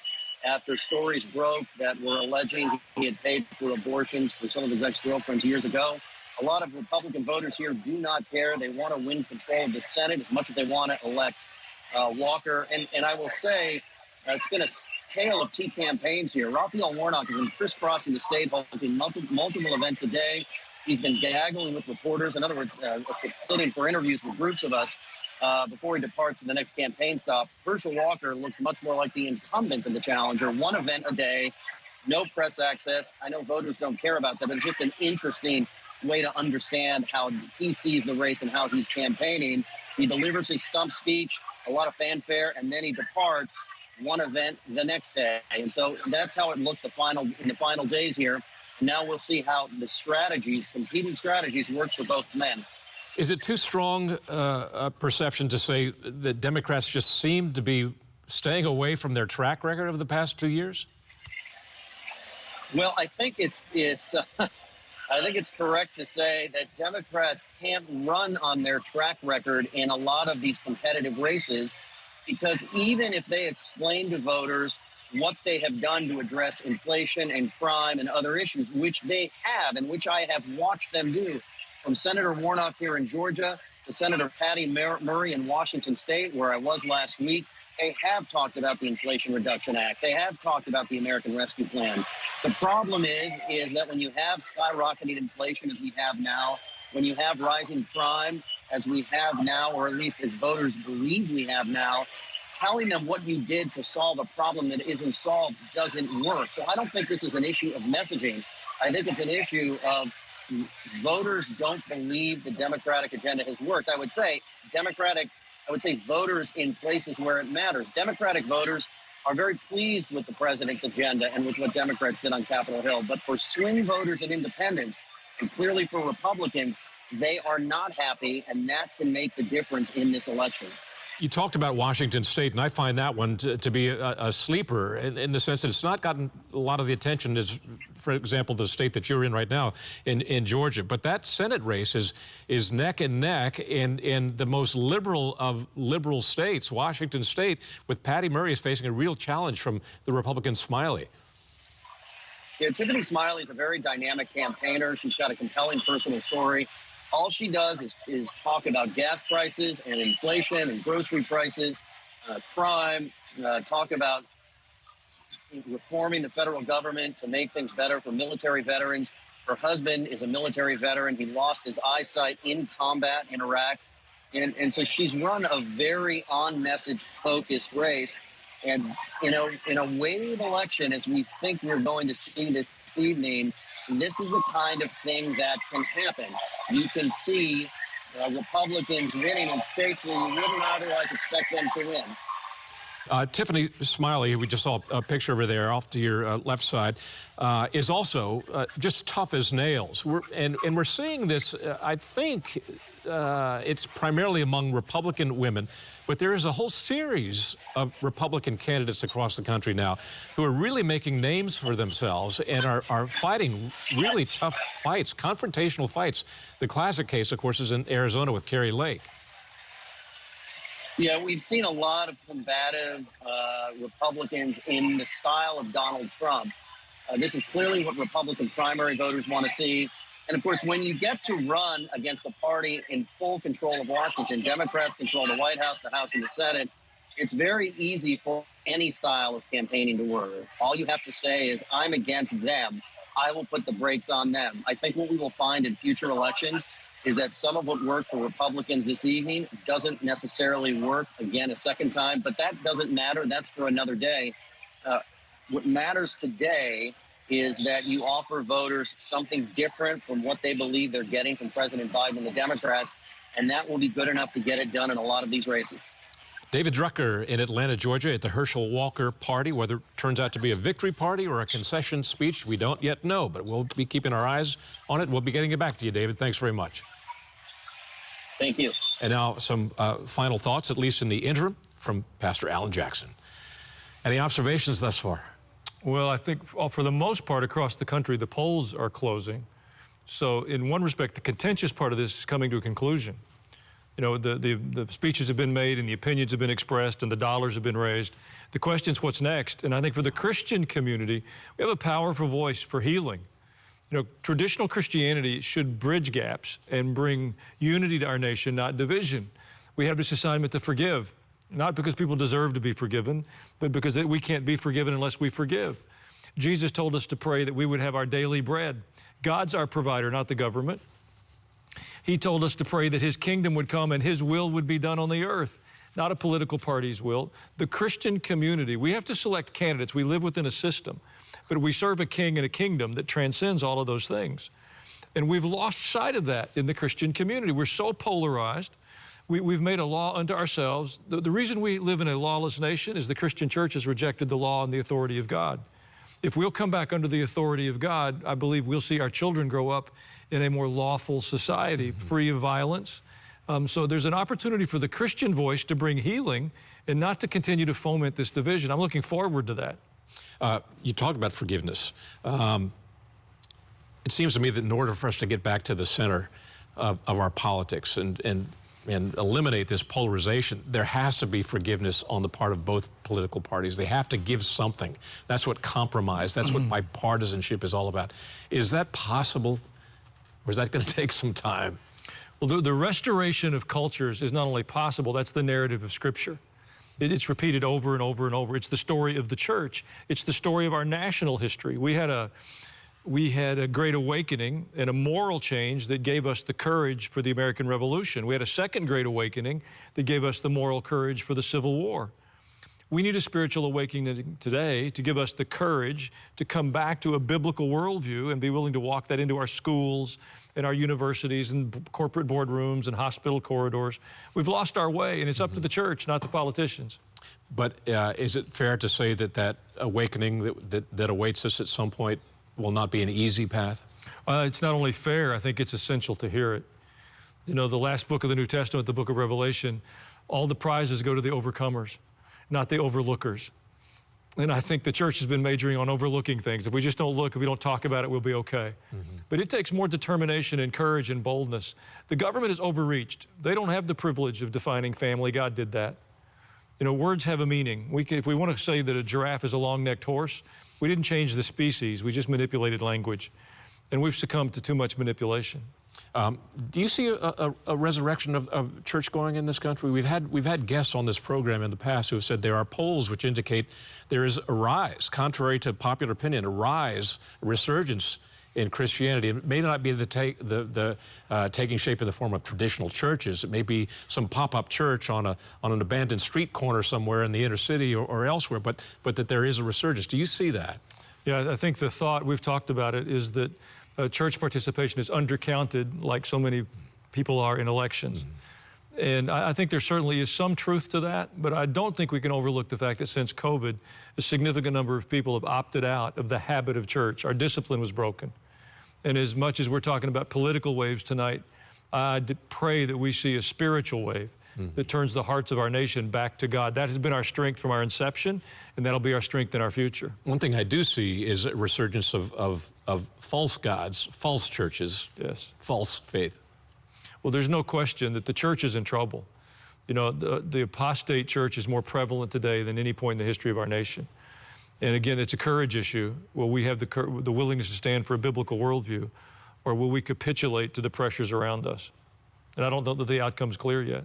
after stories broke that were alleging he had paid for abortions for some of his ex-girlfriends years ago. A lot of Republican voters here do not care. They want to win control of the Senate as much as they want to elect Walker. And I will say, it's been a tale of two campaigns here. Raphael Warnock has been crisscrossing the state, holding multiple events a day. He's been gaggling with reporters. In other words, sitting for interviews with groups of us before he departs to the next campaign stop. Herschel Walker looks much more like the incumbent of the challenger. One event a day, no press access. I know voters don't care about that, but it's just an interesting way to understand how he sees the race and how he's campaigning. He delivers his stump speech, a lot of fanfare, and then he departs one event the next day. And so that's how it looked in the final days here. Now we'll see how the strategies, competing strategies, work for both men. Is it too strong a perception to say that Democrats just seem to be staying away from their track record of the past 2 years? Well, I think it's I think it's correct to say that Democrats can't run on their track record in a lot of these competitive races, because even if they explain to voters what they have done to address inflation and crime and other issues, which they have and which I have watched them do, from Senator Warnock here in Georgia to Senator Patty Murray in Washington State, where I was last week, they have talked about the Inflation Reduction Act. They have talked about the American Rescue Plan. The problem is that when you have skyrocketing inflation as we have now, when you have rising crime as we have now, or at least as voters believe we have now, telling them what you did to solve a problem that isn't solved doesn't work. So I don't think this is an issue of messaging. I think it's an issue of voters don't believe the Democratic agenda has worked. I would say voters in places where it matters. Democratic voters are very pleased with the president's agenda and with what Democrats did on Capitol Hill. But for swing voters and independents, and clearly for Republicans, they are not happy, and that can make the difference in this election. You talked about Washington State, and I find that one to be a sleeper in the sense that it's not gotten a lot of the attention as, for example, the state that you're in right now in Georgia. But that Senate race is neck and neck in the most liberal of liberal states, Washington State, with Patty Murray is facing a real challenge from the Republican Smiley. Yeah, Tiffany Smiley is a very dynamic campaigner. She's got a compelling personal story. All she does is talk about gas prices and inflation and grocery prices, crime, talk about reforming the federal government to make things better for military veterans. Her husband is a military veteran. He lost his eyesight in combat in Iraq. And so she's run a very on-message focused race. And, you know, in a wave election, as we think we're going to see this evening, this is the kind of thing that can happen. You can see Republicans winning in states where you wouldn't otherwise expect them to win. Tiffany Smiley, we just saw a picture over there off to your left side, is also just tough as nails. We're seeing this, I think it's primarily among Republican women, but there is a whole series of Republican candidates across the country now who are really making names for themselves and are fighting really tough fights, confrontational fights. The classic case, of course, is in Arizona with Kari Lake. Yeah, we've seen a lot of combative Republicans in the style of Donald Trump. This is clearly what Republican primary voters want to see. And, of course, when you get to run against a party in full control of Washington, Democrats control the White House, the House, and the Senate, it's very easy for any style of campaigning to work. All you have to say is, I'm against them. I will put the brakes on them. I think what we will find in future elections is that some of what worked for Republicans this evening doesn't necessarily work again a second time, but that doesn't matter. That's for another day. What matters today is that you offer voters something different from what they believe they're getting from President Biden and the Democrats, and that will be good enough to get it done in a lot of these races. David Drucker in Atlanta, Georgia, at the Herschel Walker party. Whether it turns out to be a victory party or a concession speech, we don't yet know, but we'll be keeping our eyes on it. We'll be getting it back to you, David. Thanks very much. Thank you. And now some final thoughts, at least in the interim, from Pastor Alan Jackson. Any observations thus far? Well, I think for the most part across the country, the polls are closing. So in one respect, the contentious part of this is coming to a conclusion. You know, the speeches have been made and the opinions have been expressed and the dollars have been raised. The question is what's next? And I think for the Christian community, we have a powerful voice for healing. You know, traditional Christianity should bridge gaps and bring unity to our nation, not division. We have this assignment to forgive, not because people deserve to be forgiven, but because we can't be forgiven unless we forgive. Jesus told us to pray that we would have our daily bread. God's our provider, not the government. He told us to pray that His kingdom would come and His will would be done on the earth, not a political party's will. The Christian community, we have to select candidates. We live within a system, but we serve a king and a kingdom that transcends all of those things. And we've lost sight of that in the Christian community. We're so polarized. We've made a law unto ourselves. The reason we live in a lawless nation is the Christian church has rejected the law and the authority of God. If we'll come back under the authority of God, I believe we'll see our children grow up in a more lawful society, free of violence. So there's an opportunity for the Christian voice to bring healing and not to continue to foment this division. I'm looking forward to that. You talked about forgiveness. It seems to me that in order for us to get back to the center of our politics and eliminate this polarization, there has to be forgiveness on the part of both political parties. They have to give something. That's what compromise, that's what bipartisanship is all about. Is that possible, or is that going to take some time? Well, the restoration of cultures is not only possible, that's the narrative of Scripture. It's repeated over and over and over. It's the story of the church. It's the story of our national history. We had a great awakening and a moral change that gave us the courage for the American Revolution. We had a second great awakening that gave us the moral courage for the Civil War. We need a spiritual awakening today to give us the courage to come back to a biblical worldview and be willing to walk that into our schools and our universities and corporate boardrooms and hospital corridors. We've lost our way, and it's up to the church, not the politicians. But is it fair to say that that awakening that awaits us at some point will not be an easy path? It's not only fair, I think it's essential to hear it. You know, the last book of the New Testament, the book of Revelation, all the prizes go to the overcomers, not the overlookers. And I think the church has been majoring on overlooking things. If we just don't look, if we don't talk about it, we'll be okay. But it takes more determination and courage and boldness. The government is overreached. They don't have the privilege of defining family. God did that. You know, words have a meaning. If we want to say that a giraffe is a long-necked horse, we didn't change the species, we just manipulated language. And we've succumbed to too much manipulation. Do you see a resurrection of church going in this country? We've had guests on this program in the past who have said there are polls which indicate there is a rise, contrary to popular opinion, a rise, a resurgence in Christianity. It may not be taking shape in the form of traditional churches. It may be some pop-up church on an abandoned street corner somewhere in the inner city or elsewhere, but that there is a resurgence. Do you see that? Yeah, I think the thought, we've talked about it, is that church participation is undercounted like so many people are in elections. And I think there certainly is some truth to that, but I don't think we can overlook the fact that since COVID, a significant number of people have opted out of the habit of church. Our discipline was broken. And as much as we're talking about political waves tonight, I pray that we see a spiritual wave that turns the hearts of our nation back to God. That has been our strength from our inception, and that'll be our strength in our future. One thing I do see is a resurgence of false gods, false churches, yes, false faith. Well, there's no question that the church is in trouble. You know, the apostate church is more prevalent today than any point in the history of our nation. And again, it's a courage issue. Will we have the willingness to stand for a biblical worldview, or will we capitulate to the pressures around us? And I don't know that the outcome's clear yet.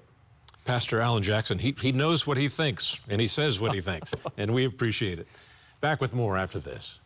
Pastor Alan Jackson, he knows what he thinks, and he says what he thinks, and we appreciate it. Back with more after this.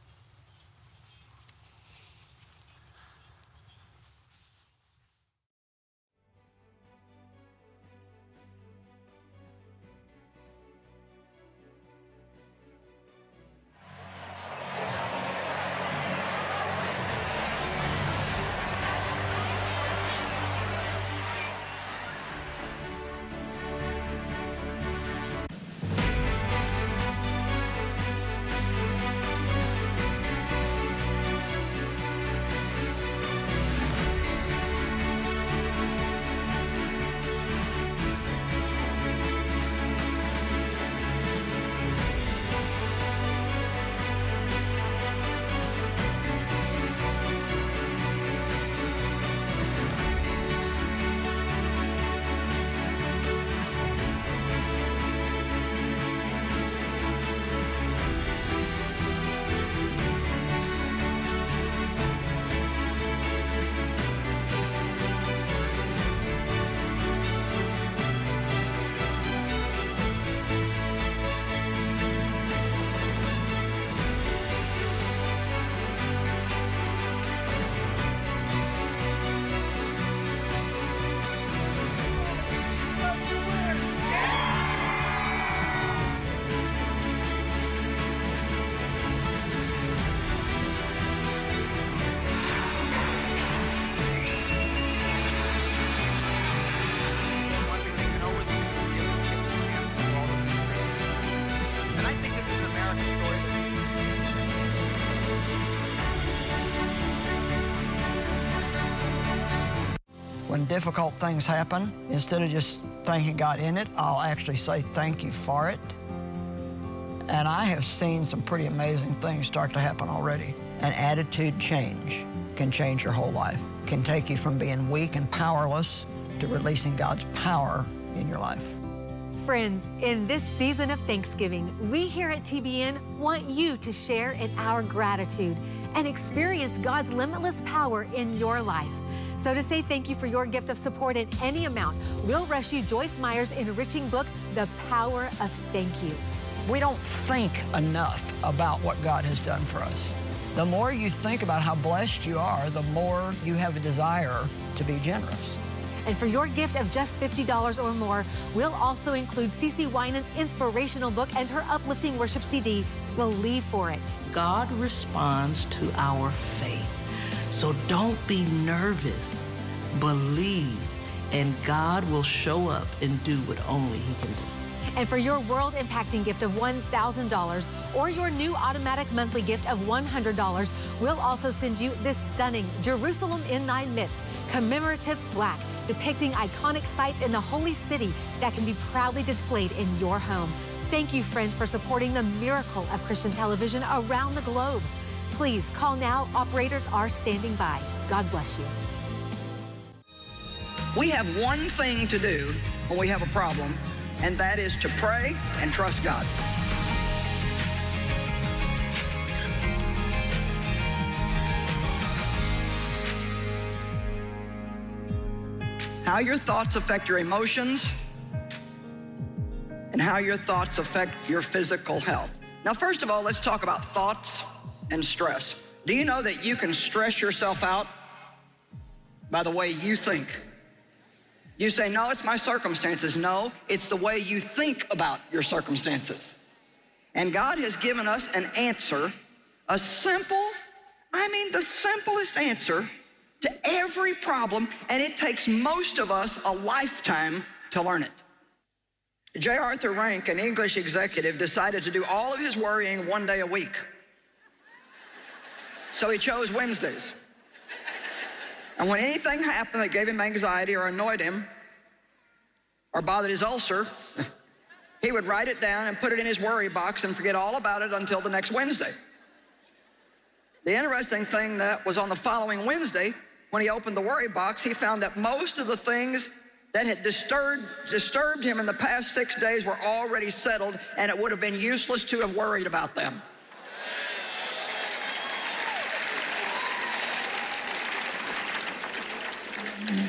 when difficult things happen, instead of just thanking God in it, I'll actually say thank you for it. And I have seen some pretty amazing things start to happen already. An attitude change can change your whole life, can take you from being weak and powerless to releasing God's power in your life. Friends, in this season of Thanksgiving, we here at TBN want you to share in our gratitude and experience God's limitless power in your life. So to say thank you for your gift of support in any amount, we'll rush you Joyce Meyer's enriching book, The Power of Thank You. We don't think enough about what God has done for us. The more you think about how blessed you are, the more you have a desire to be generous. And for your gift of just $50 or more, we'll also include CeCe Winans' inspirational book and her uplifting worship CD, Believe for It. God responds to our faith. So don't be nervous. Believe, and God will show up and do what only He can do. And for your world-impacting gift of $1,000 or your new automatic monthly gift of $100, we'll also send you this stunning Jerusalem in 9 Myths commemorative plaque depicting iconic sites in the Holy City that can be proudly displayed in your home. Thank you, friends, for supporting the miracle of Christian television around the globe. Please call now. Operators are standing by. God bless you. We have one thing to do when we have a problem, and that is to pray and trust God. How your thoughts affect your emotions and how your thoughts affect your physical health. Now, first of all, let's talk about thoughts and stress. Do you know that you can stress yourself out by the way you think? You say, no, it's my circumstances. No, it's the way you think about your circumstances. And God has given us an answer, a simple, the simplest answer to every problem, and it takes most of us a lifetime to learn it. J. Arthur Rank, an English executive, decided to do all of his worrying one day a week. So he chose Wednesdays. And when anything happened that gave him anxiety or annoyed him or bothered his ulcer, he would write it down and put it in his worry box and forget all about it until the next Wednesday. The interesting thing that was on the following Wednesday, when he opened the worry box, he found that most of the things that had disturbed him in the past 6 days were already settled, and it would have been useless to have worried about them.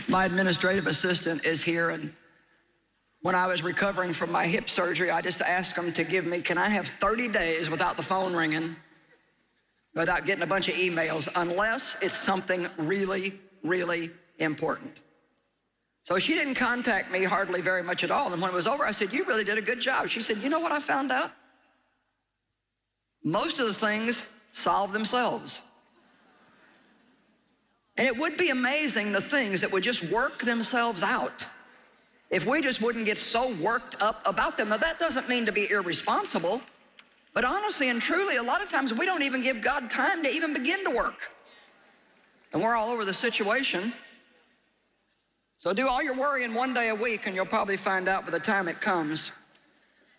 My administrative assistant is here, and when I was recovering from my hip surgery, I just asked him to give me, can I have 30 days without the phone ringing, without getting a bunch of emails, unless it's something really, really important. So she didn't contact me hardly very much at all. And when it was over, I said, you really did a good job. She said, you know what I found out? Most of the things solve themselves. And it would be amazing the things that would just work themselves out if we just wouldn't get so worked up about them. Now, that doesn't mean to be irresponsible, but honestly and truly, a lot of times we don't even give God time to even begin to work. And we're all over the situation. So do all your worrying one day a week, and you'll probably find out by the time it comes,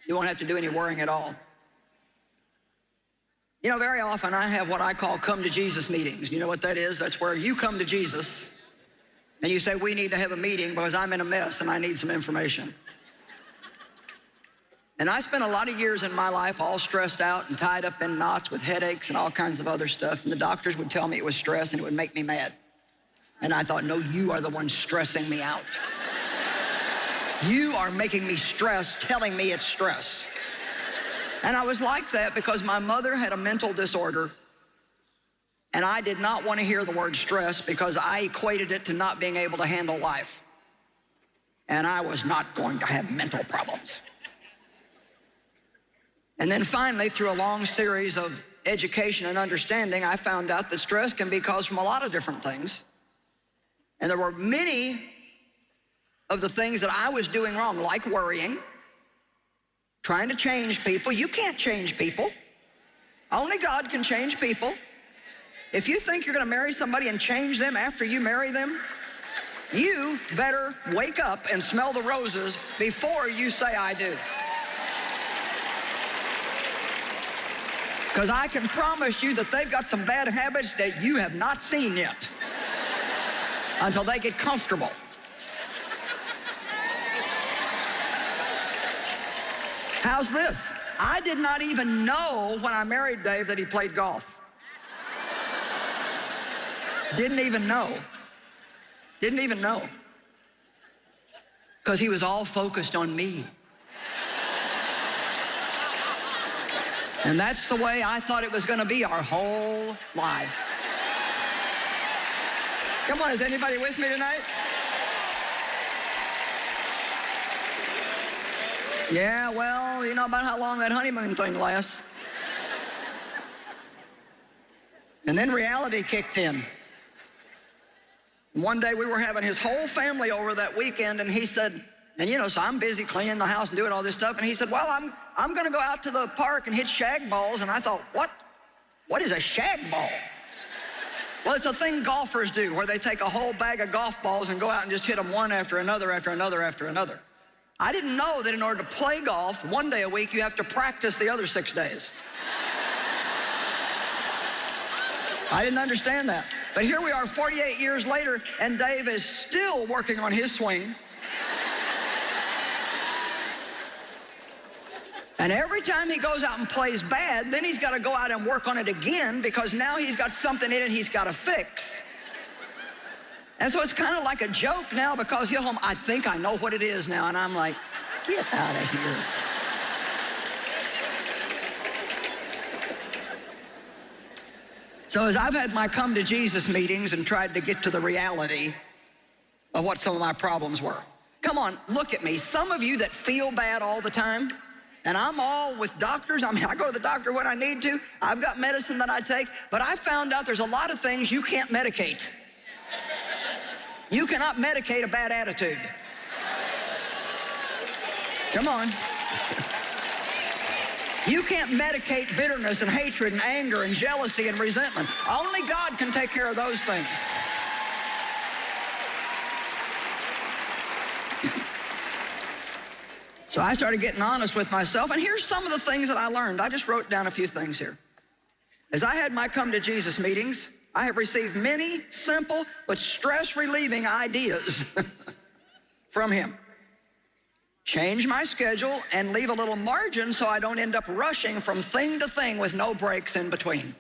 you won't have to do any worrying at all. You know, very often I have what I call come to Jesus meetings. You know what that is? That's where you come to Jesus and you say, we need to have a meeting because I'm in a mess and I need some information. And I spent a lot of years in my life all stressed out and tied up in knots with headaches and all kinds of other stuff. And the doctors would tell me it was stress and it would make me mad. And I thought, no, you are the one stressing me out. You are making me stress, telling me it's stress. And I was like that because my mother had a mental disorder, and I did not want to hear the word stress because I equated it to not being able to handle life. And I was not going to have mental problems. And then finally, through a long series of education and understanding, I found out that stress can be caused from a lot of different things. And there were many of the things that I was doing wrong, like worrying, trying to change people. You can't change people. Only God can change people. If you think you're going to marry somebody and change them after you marry them, You better wake up and smell the roses before you say I do. Because I can promise you that they've got some bad habits that you have not seen yet until they get comfortable. How's this? I did not even know when I married Dave that he played golf. Didn't even know. Didn't even know. Because he was all focused on me. And that's the way I thought it was going to be our whole life. Come on, is anybody with me tonight? Yeah, well, you know about how long that honeymoon thing lasts. And then reality kicked in. One day we were having his whole family over that weekend, and he said, and you know, so I'm busy cleaning the house and doing all this stuff, and he said, well, I'm gonna go out to the park and hit shag balls. And I thought, what is a shag ball? Well, it's a thing golfers do where they take a whole bag of golf balls and go out and just hit them one after another, after another, after another. I didn't know that in order to play golf 1 day a week, you have to practice the other 6 days. I didn't understand that. But here we are 48 years later, and Dave is still working on his swing. And every time he goes out and plays bad, then he's got to go out and work on it again because now he's got something in it he's got to fix. And so it's kind of like a joke now because he'll home, I think I know what it is now. And I'm like, get out of here. So as I've had my come to Jesus meetings and tried to get to the reality of what some of my problems were. Come on, look at me. Some of you that feel bad all the time, and I'm all with doctors. I mean, I go to the doctor when I need to. I've got medicine that I take, but I found out there's a lot of things you can't medicate. You cannot medicate a bad attitude. Come on. You can't medicate bitterness and hatred and anger and jealousy and resentment. Only God can take care of those things. So I started getting honest with myself, and here's some of the things that I learned. I just wrote down a few things here. As I had my come to Jesus meetings, I have received many simple but stress-relieving ideas from him. Change my schedule and leave a little margin so I don't end up rushing from thing to thing with no breaks in between.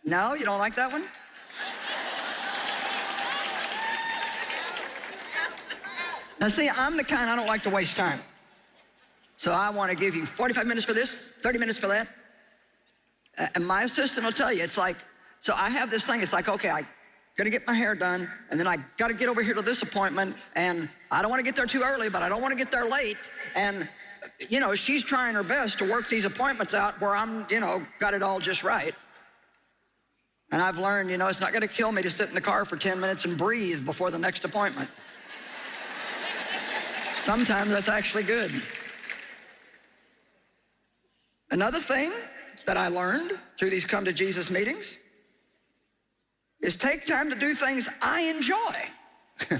No, you don't like that one? Now see, I'm the kind I don't like to waste time. So I want to give you 45 minutes for this, 30 minutes for that. And my assistant will tell you, it's like, so I have this thing, it's like, okay, I gotta get my hair done, and then I gotta get over here to this appointment, and I don't wanna get there too early, but I don't wanna get there late. And, you know, she's trying her best to work these appointments out where I'm, you know, got it all just right. And I've learned, you know, it's not gonna kill me to sit in the car for 10 minutes and breathe before the next appointment. Sometimes that's actually good. Another thing that I learned through these come to Jesus meetings is take time to do things I enjoy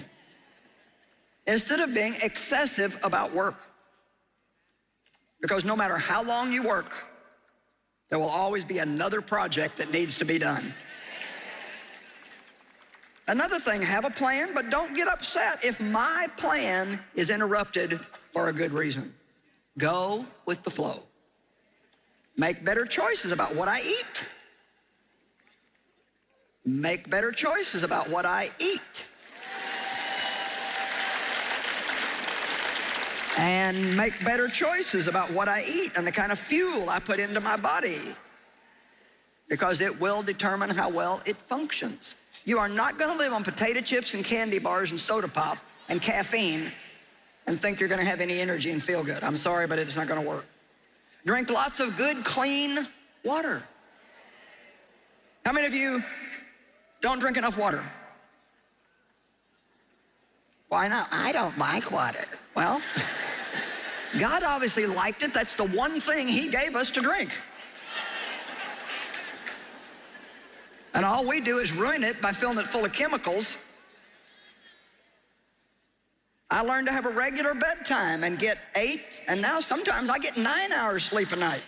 instead of being excessive about work. Because no matter how long you work, there will always be another project that needs to be done. Another thing, have a plan, but don't get upset if my plan is interrupted for a good reason. Go with the flow. Make better choices about what I eat. Make better choices about what I eat. And make better choices about what I eat and the kind of fuel I put into my body, because it will determine how well it functions. You are not going to live on potato chips and candy bars and soda pop and caffeine and think you're going to have any energy and feel good. I'm sorry, but it's not going to work. Drink lots of good, clean water. How many of you don't drink enough water? Why not? I don't like water. Well, God obviously liked it. That's the one thing he gave us to drink. And all we do is ruin it by filling it full of chemicals I learned to have a regular bedtime and get 8, and now sometimes I get 9 hours sleep a night.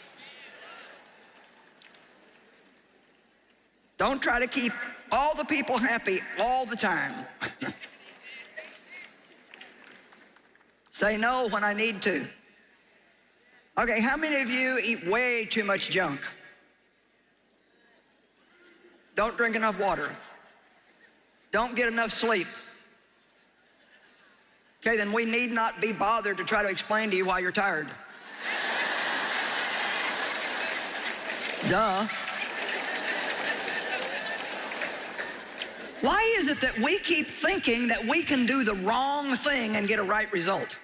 Don't try to keep all the people happy all the time. Say no when I need to. Okay, how many of you eat way too much junk? Don't drink enough water. Don't get enough sleep. Okay, then we need not be bothered to try to explain to you why you're tired. Duh. Why is it that we keep thinking that we can do the wrong thing and get a right result?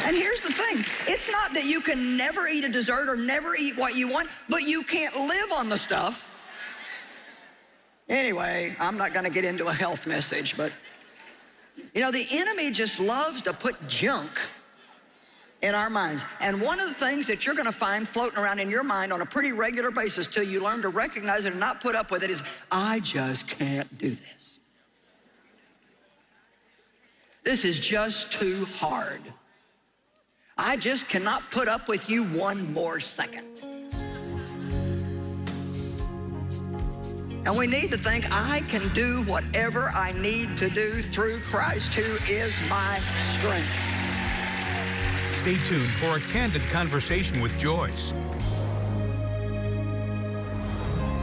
And here's the thing, it's not that you can never eat a dessert or never eat what you want, but you can't live on the stuff. Anyway, I'm not gonna get into a health message, but you know, the enemy just loves to put junk in our minds. And one of the things that you're gonna find floating around in your mind on a pretty regular basis till you learn to recognize it and not put up with it is, I just can't do this. This is just too hard. I just cannot put up with you one more second. And we need to think, I can do whatever I need to do through Christ, who is my strength. Stay tuned for a candid conversation with Joyce.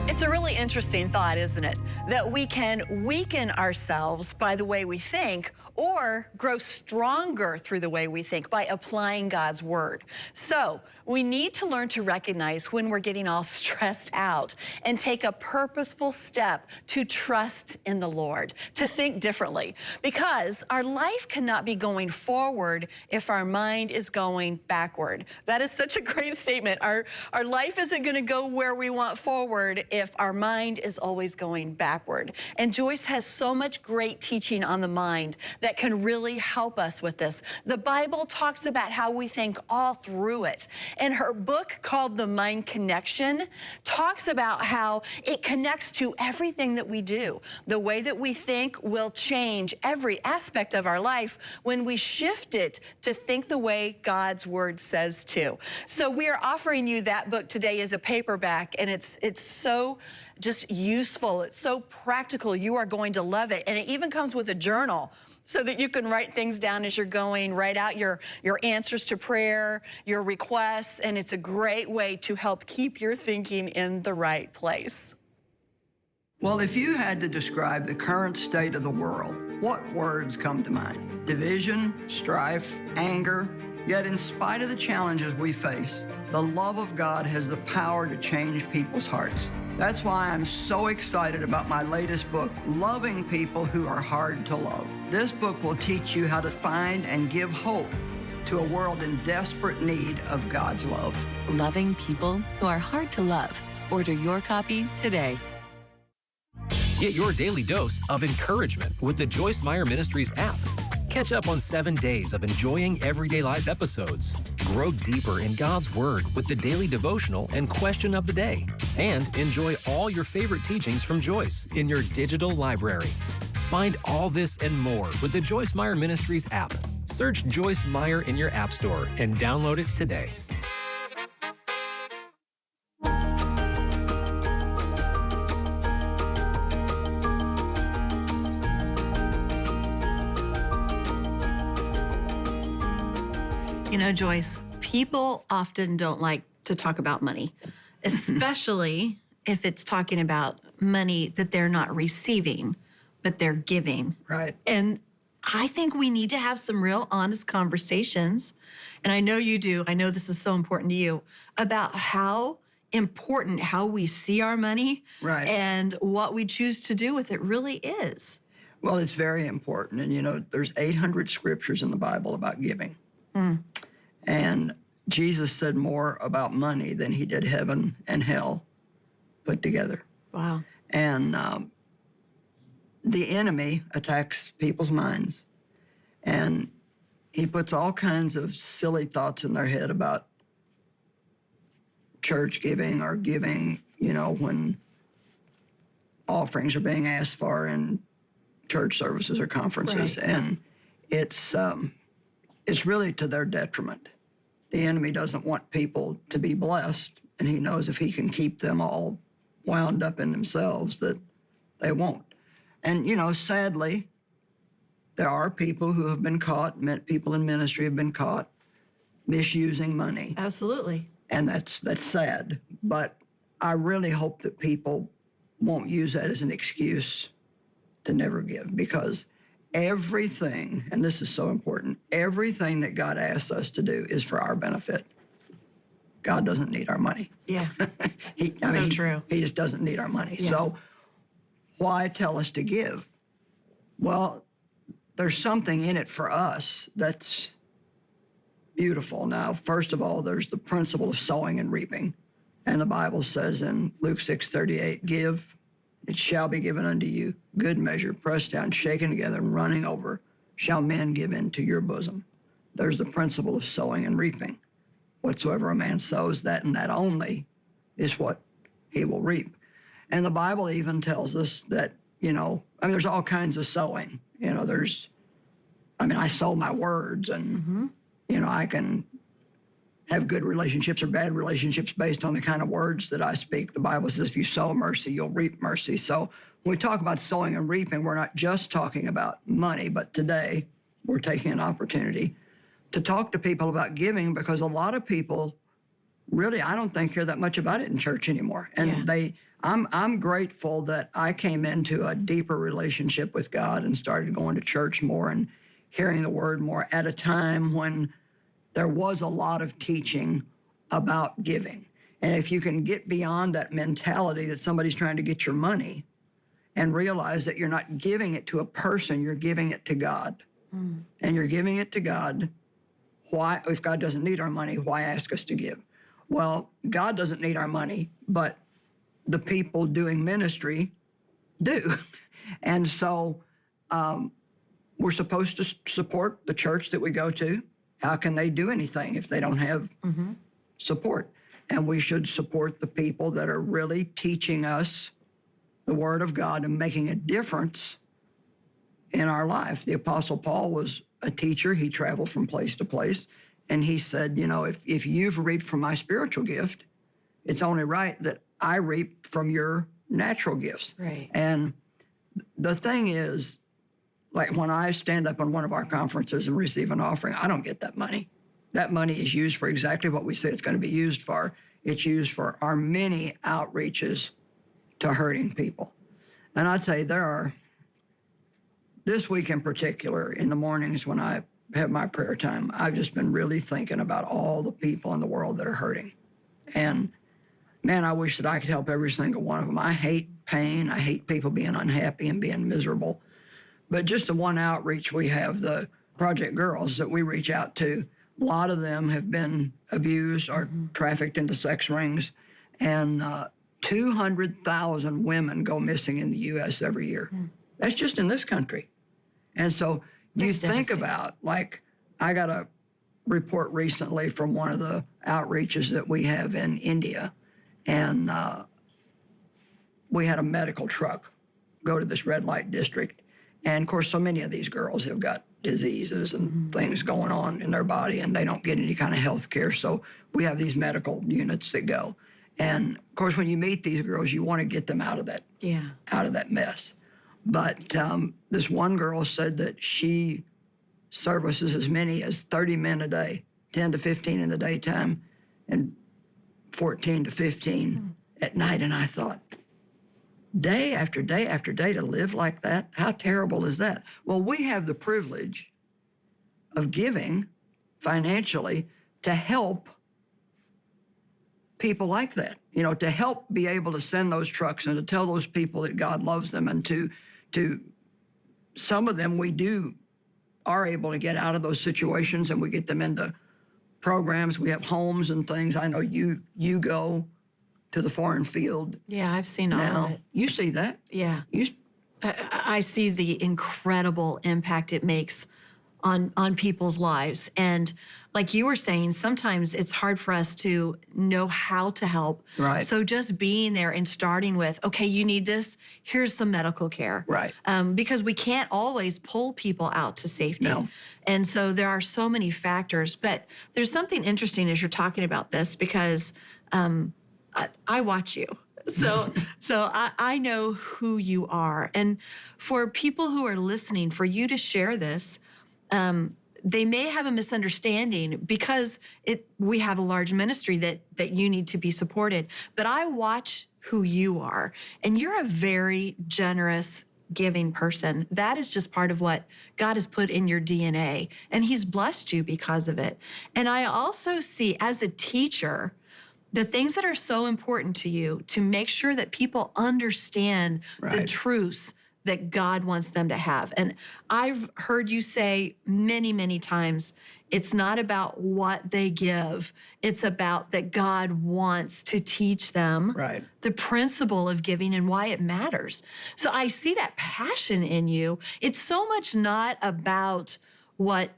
It's a really interesting thought, isn't it? That we can weaken ourselves by the way we think or grow stronger through the way we think by applying God's word. So we need to learn to recognize when we're getting all stressed out and take a purposeful step to trust in the Lord, to think differently, because our life cannot be going forward if our mind is going backward. That is such a great statement. Our life isn't going to go where we want forward if our mind is always going backward. And Joyce has so much great teaching on the mind that can really help us with this. The Bible talks about how we think all through it. And her book called The Mind Connection talks about how it connects to everything that we do. The way that we think will change every aspect of our life when we shift it to think the way God's word says to. So we are offering you that book today as a paperback, and it's so just useful. It's so practical. You are going to love it. And it even comes with a journal so that you can write things down as you're going, write out your answers to prayer, your requests, and it's a great way to help keep your thinking in the right place. Well, if you had to describe the current state of the world, what words come to mind? Division, strife, anger. Yet in spite of the challenges we face, the love of God has the power to change people's hearts. That's why I'm so excited about my latest book, Loving People Who Are Hard to Love. This book will teach you how to find and give hope to a world in desperate need of God's love. Loving People Who Are Hard to Love. Order your copy today. Get your daily dose of encouragement with the Joyce Meyer Ministries app. Catch up on 7 days of enjoying everyday life episodes. Grow deeper in God's Word with the daily devotional and question of the day. And enjoy all your favorite teachings from Joyce in your digital library. Find all this and more with the Joyce Meyer Ministries app. Search Joyce Meyer in your app store and download it today. You know, Joyce, people often don't like to talk about money, especially if it's talking about money that they're not receiving, but they're giving. Right. And I think we need to have some real honest conversations, and I know you do, I know this is so important to you, about how important how we see our money Right. and what we choose to do with it really is. Well, it's very important. And you know, there's 800 scriptures in the Bible about giving. And Jesus said more about money than he did heaven and hell put together. Wow. And the enemy attacks people's minds. And he puts all kinds of silly thoughts in their head about church giving or giving, you know, when offerings are being asked for in church services or conferences, and it's really to their detriment. The enemy doesn't want people to be blessed, and he knows if he can keep them all wound up in themselves that they won't. And, you know, sadly, there are people who have been caught, people in ministry have been caught misusing money. Absolutely. And that's sad. But I really hope that people won't use that as an excuse to never give, because everything, and this is so important, everything that God asks us to do is for our benefit. God doesn't need our money. Yeah. True. He just doesn't need our money. Yeah. So why tell us to give? Well, there's something in it for us that's beautiful. Now, first of all, there's the principle of sowing and reaping. And the Bible says in Luke 6:38, give, it shall be given unto you, good measure, pressed down, shaken together, and running over, shall men give into your bosom. There's the principle of sowing and reaping. Whatsoever a man sows, that and that only is what he will reap. And the Bible even tells us that, you know, I mean, there's all kinds of sowing. You know, I sow my words, and, you know, I can have good relationships or bad relationships based on the kind of words that I speak. The Bible says if you sow mercy, you'll reap mercy. So when we talk about sowing and reaping, we're not just talking about money, but today we're taking an opportunity to talk to people about giving, because a lot of people really, I don't think, hear that much about it in church anymore. And I'm grateful that I came into a deeper relationship with God and started going to church more and hearing the word more at a time when there was a lot of teaching about giving. And if you can get beyond that mentality that somebody's trying to get your money and realize that you're not giving it to a person, you're giving it to God. And you're giving it to God. Why, if God doesn't need our money, why ask us to give? Well, God doesn't need our money, but the people doing ministry do. And so we're supposed to support the church that we go to. How can they do anything if they don't have support? And we should support the people that are really teaching us the Word of God and making a difference in our life. The Apostle Paul was a teacher. He traveled from place to place. And he said, you know, if you've reaped from my spiritual gift, it's only right that I reap from your natural gifts. Right. And the thing is, like when I stand up on one of our conferences and receive an offering, I don't get that money. That money is used for exactly what we say it's going to be used for. It's used for our many outreaches to hurting people. And I'd say this week in particular, in the mornings when I have my prayer time, I've just been really thinking about all the people in the world that are hurting. And man, I wish that I could help every single one of them. I hate pain. I hate people being unhappy and being miserable. But just the one outreach we have, the Project Girls that we reach out to, a lot of them have been abused or trafficked into sex rings. And 200,000 women go missing in the U.S. every year. That's just in this country. And so you think about, like, I got a report recently from one of the outreaches that we have in India. And we had a medical truck go to this red light district. And of course, so many of these girls have got diseases and things going on in their body, and they don't get any kind of health care. So we have these medical units that go. And of course, when you meet these girls, you want to get them out of that mess. But this one girl said that she services as many as 30 men a day, 10 to 15 in the daytime, and 14 to 15 at night. And I thought, day after day after day to live like that, how terrible is that? Well, we have the privilege of giving financially to help people like that, you know, to help be able to send those trucks and to tell those people that God loves them, and to some of them are able to get out of those situations, and we get them into programs. We have homes and things. I know you go to the foreign field. Yeah, I've seen all of it. You see that? Yeah. I see the incredible impact it makes on people's lives. And like you were saying, sometimes it's hard for us to know how to help. Right. So just being there and starting with, okay, you need this, here's some medical care. Right. Because we can't always pull people out to safety. No. And so there are so many factors. But there's something interesting as you're talking about this, because I watch you. So I know who you are. And for people who are listening, for you to share this, they may have a misunderstanding because we have a large ministry that you need to be supported. But I watch who you are, and you're a very generous, giving person. That is just part of what God has put in your DNA, and He's blessed you because of it. And I also see, as a teacher, the things that are so important to you to make sure that people understand the truths that God wants them to have. And I've heard you say many, many times, it's not about what they give. It's about that God wants to teach them the principle of giving and why it matters. So I see that passion in you. It's so much not about what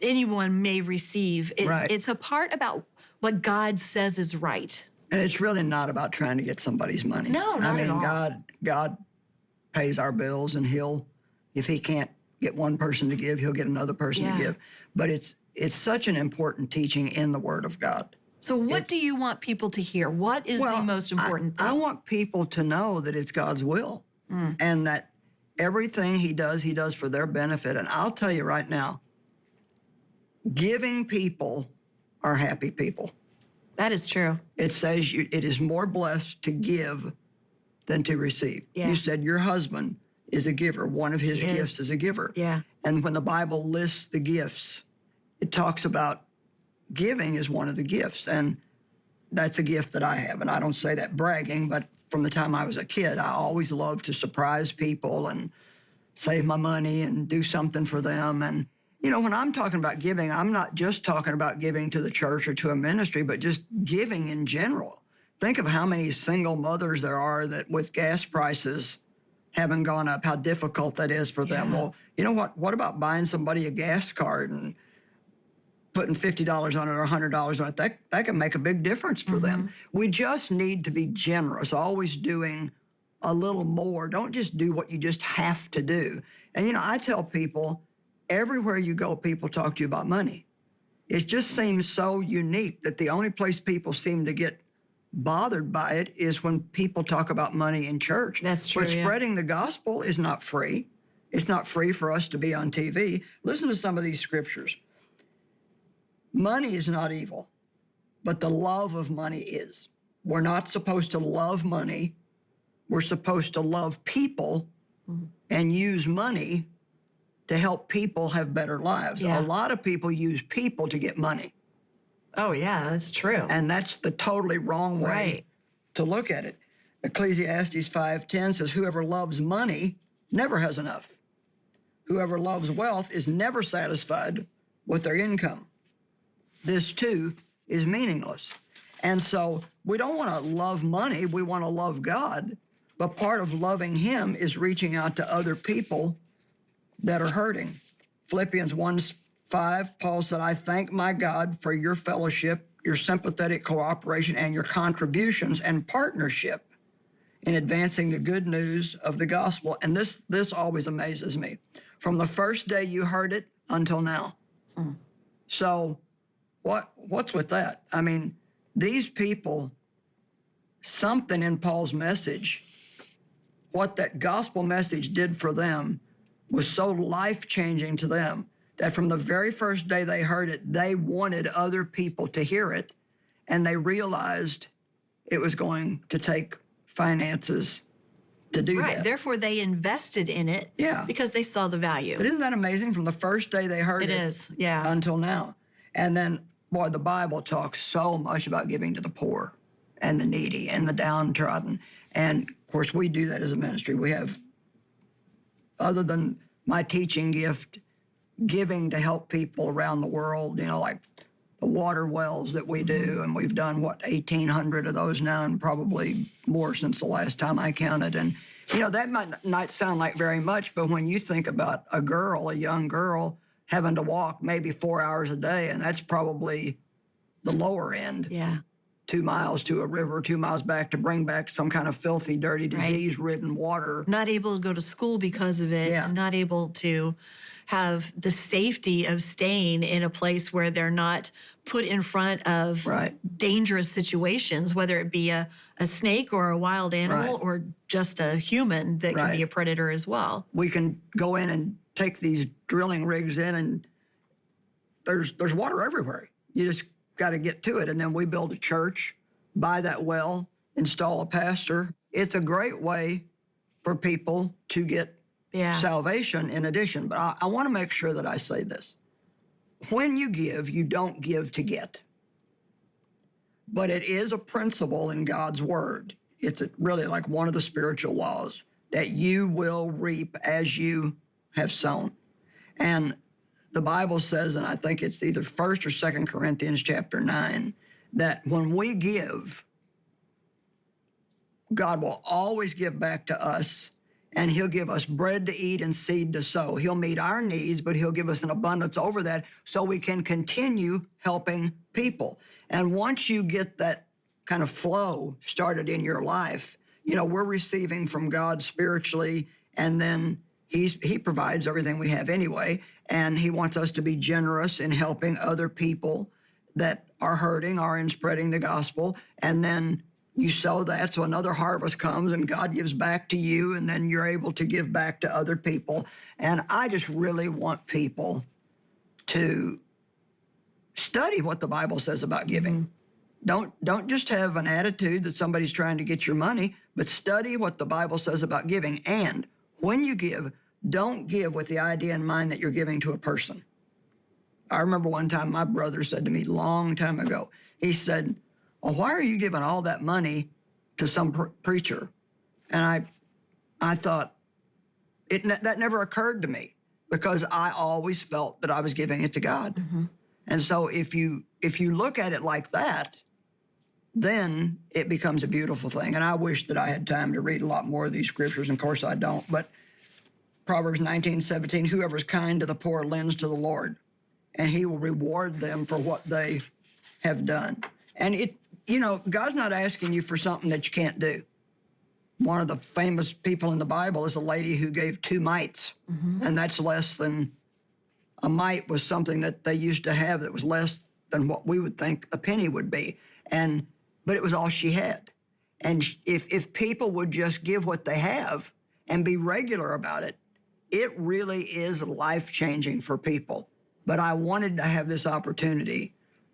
anyone may receive. It's a part about what God says is right. And it's really not about trying to get somebody's money. No, not at all. God pays our bills, and if He can't get one person to give, He'll get another person to give. But it's such an important teaching in the Word of God. So what do you want people to hear? What is the most important thing? I want people to know that it's God's will, and that everything He does for their benefit. And I'll tell you right now, giving people are happy people. That is true. It says it is more blessed to give than to receive. You said your husband is a giver. One of his gifts is a giver. And when the Bible lists the gifts, it talks about giving is one of the gifts. And that's a gift that I have. And I don't say that bragging, but from the time I was a kid, I always loved to surprise people and save my money and do something for them. And, you know, when I'm talking about giving, I'm not just talking about giving to the church or to a ministry, but just giving in general. Think of how many single mothers there are that with gas prices haven't gone up, how difficult that is for them. Well, you know what about buying somebody a gas card and putting $50 on it or $100 on it? That can make a big difference for them. We just need to be generous, always doing a little more. Don't just do what you just have to do. And, you know, I tell people, everywhere you go, people talk to you about money. It just seems so unique that the only place people seem to get bothered by it is when people talk about money in church. That's true. But spreading the gospel is not free. It's not free for us to be on TV. Listen to some of these scriptures. Money is not evil, but the love of money is. We're not supposed to love money. We're supposed to love people and use money to help people have better lives. A lot of people use people to get money. Oh, yeah, that's true. And that's the totally wrong way to look at it. Ecclesiastes 5:10 says, whoever loves money never has enough. Whoever loves wealth is never satisfied with their income. This, too, is meaningless. And so we don't want to love money. We want to love God. But part of loving Him is reaching out to other people that are hurting. Philippians 1:5, Paul said, I thank my God for your fellowship, your sympathetic cooperation, and your contributions and partnership in advancing the good news of the gospel. And this always amazes me. From the first day you heard it until now. So what's with that? I mean, these people, something in Paul's message, what that gospel message did for them was so life-changing to them that from the very first day they heard it, they wanted other people to hear it, and they realized it was going to take finances to do that. Therefore, they invested in it because they saw the value. But isn't that amazing? From the first day they heard it, it is, until now. And then, boy, the Bible talks so much about giving to the poor and the needy and the downtrodden. And, of course, we do that as a ministry. We have, other than my teaching gift, giving to help people around the world, you know, like the water wells that we do. And we've done, 1,800 of those now, and probably more since the last time I counted. And, you know, that might not sound like very much, but when you think about a young girl, having to walk maybe 4 hours a day, and that's probably the lower end. Yeah. 2 miles to a river, 2 miles back to bring back some kind of filthy, dirty, disease-ridden water. Not able to go to school because of it, and not able to have the safety of staying in a place where they're not put in front of dangerous situations, whether it be a snake or a wild animal or just a human that can be a predator as well. We can go in and take these drilling rigs in, and there's water everywhere. You just got to get to it. And then we build a church, buy that well, install a pastor. It's a great way for people to get salvation in addition. But I want to make sure that I say this. When you give, you don't give to get. But it is a principle in God's word. It's really like one of the spiritual laws that you will reap as you have sown. And the Bible says, and I think it's either 1 or 2 Corinthians chapter 9, that when we give, God will always give back to us, and he'll give us bread to eat and seed to sow. He'll meet our needs, but he'll give us an abundance over that so we can continue helping people. And once you get that kind of flow started in your life, you know, we're receiving from God spiritually, and then he provides everything we have anyway, and he wants us to be generous in helping other people that are hurting or in spreading the gospel. And then you sow that, so another harvest comes, and God gives back to you, and then you're able to give back to other people. And I just really want people to study what the Bible says about giving. Don't just have an attitude that somebody's trying to get your money, but study what the Bible says about giving. And when you give, don't give with the idea in mind that you're giving to a person. I remember one time my brother said to me a long time ago, he said, well, why are you giving all that money to some preacher? And I thought, that never occurred to me, because I always felt that I was giving it to God. Mm-hmm. And so if you look at it like that, then it becomes a beautiful thing. And I wish that I had time to read a lot more of these scriptures. And of course I don't, but Proverbs 19:17, whoever is kind to the poor lends to the Lord, and he will reward them for what they have done. And God's not asking you for something that you can't do. One of the famous people in the Bible is a lady who gave 2 mites, and that's less than a mite was something that they used to have that was less than what we would think a penny would be. But it was all she had. And if people would just give what they have and be regular about it, it really is life-changing for people. But I wanted to have this opportunity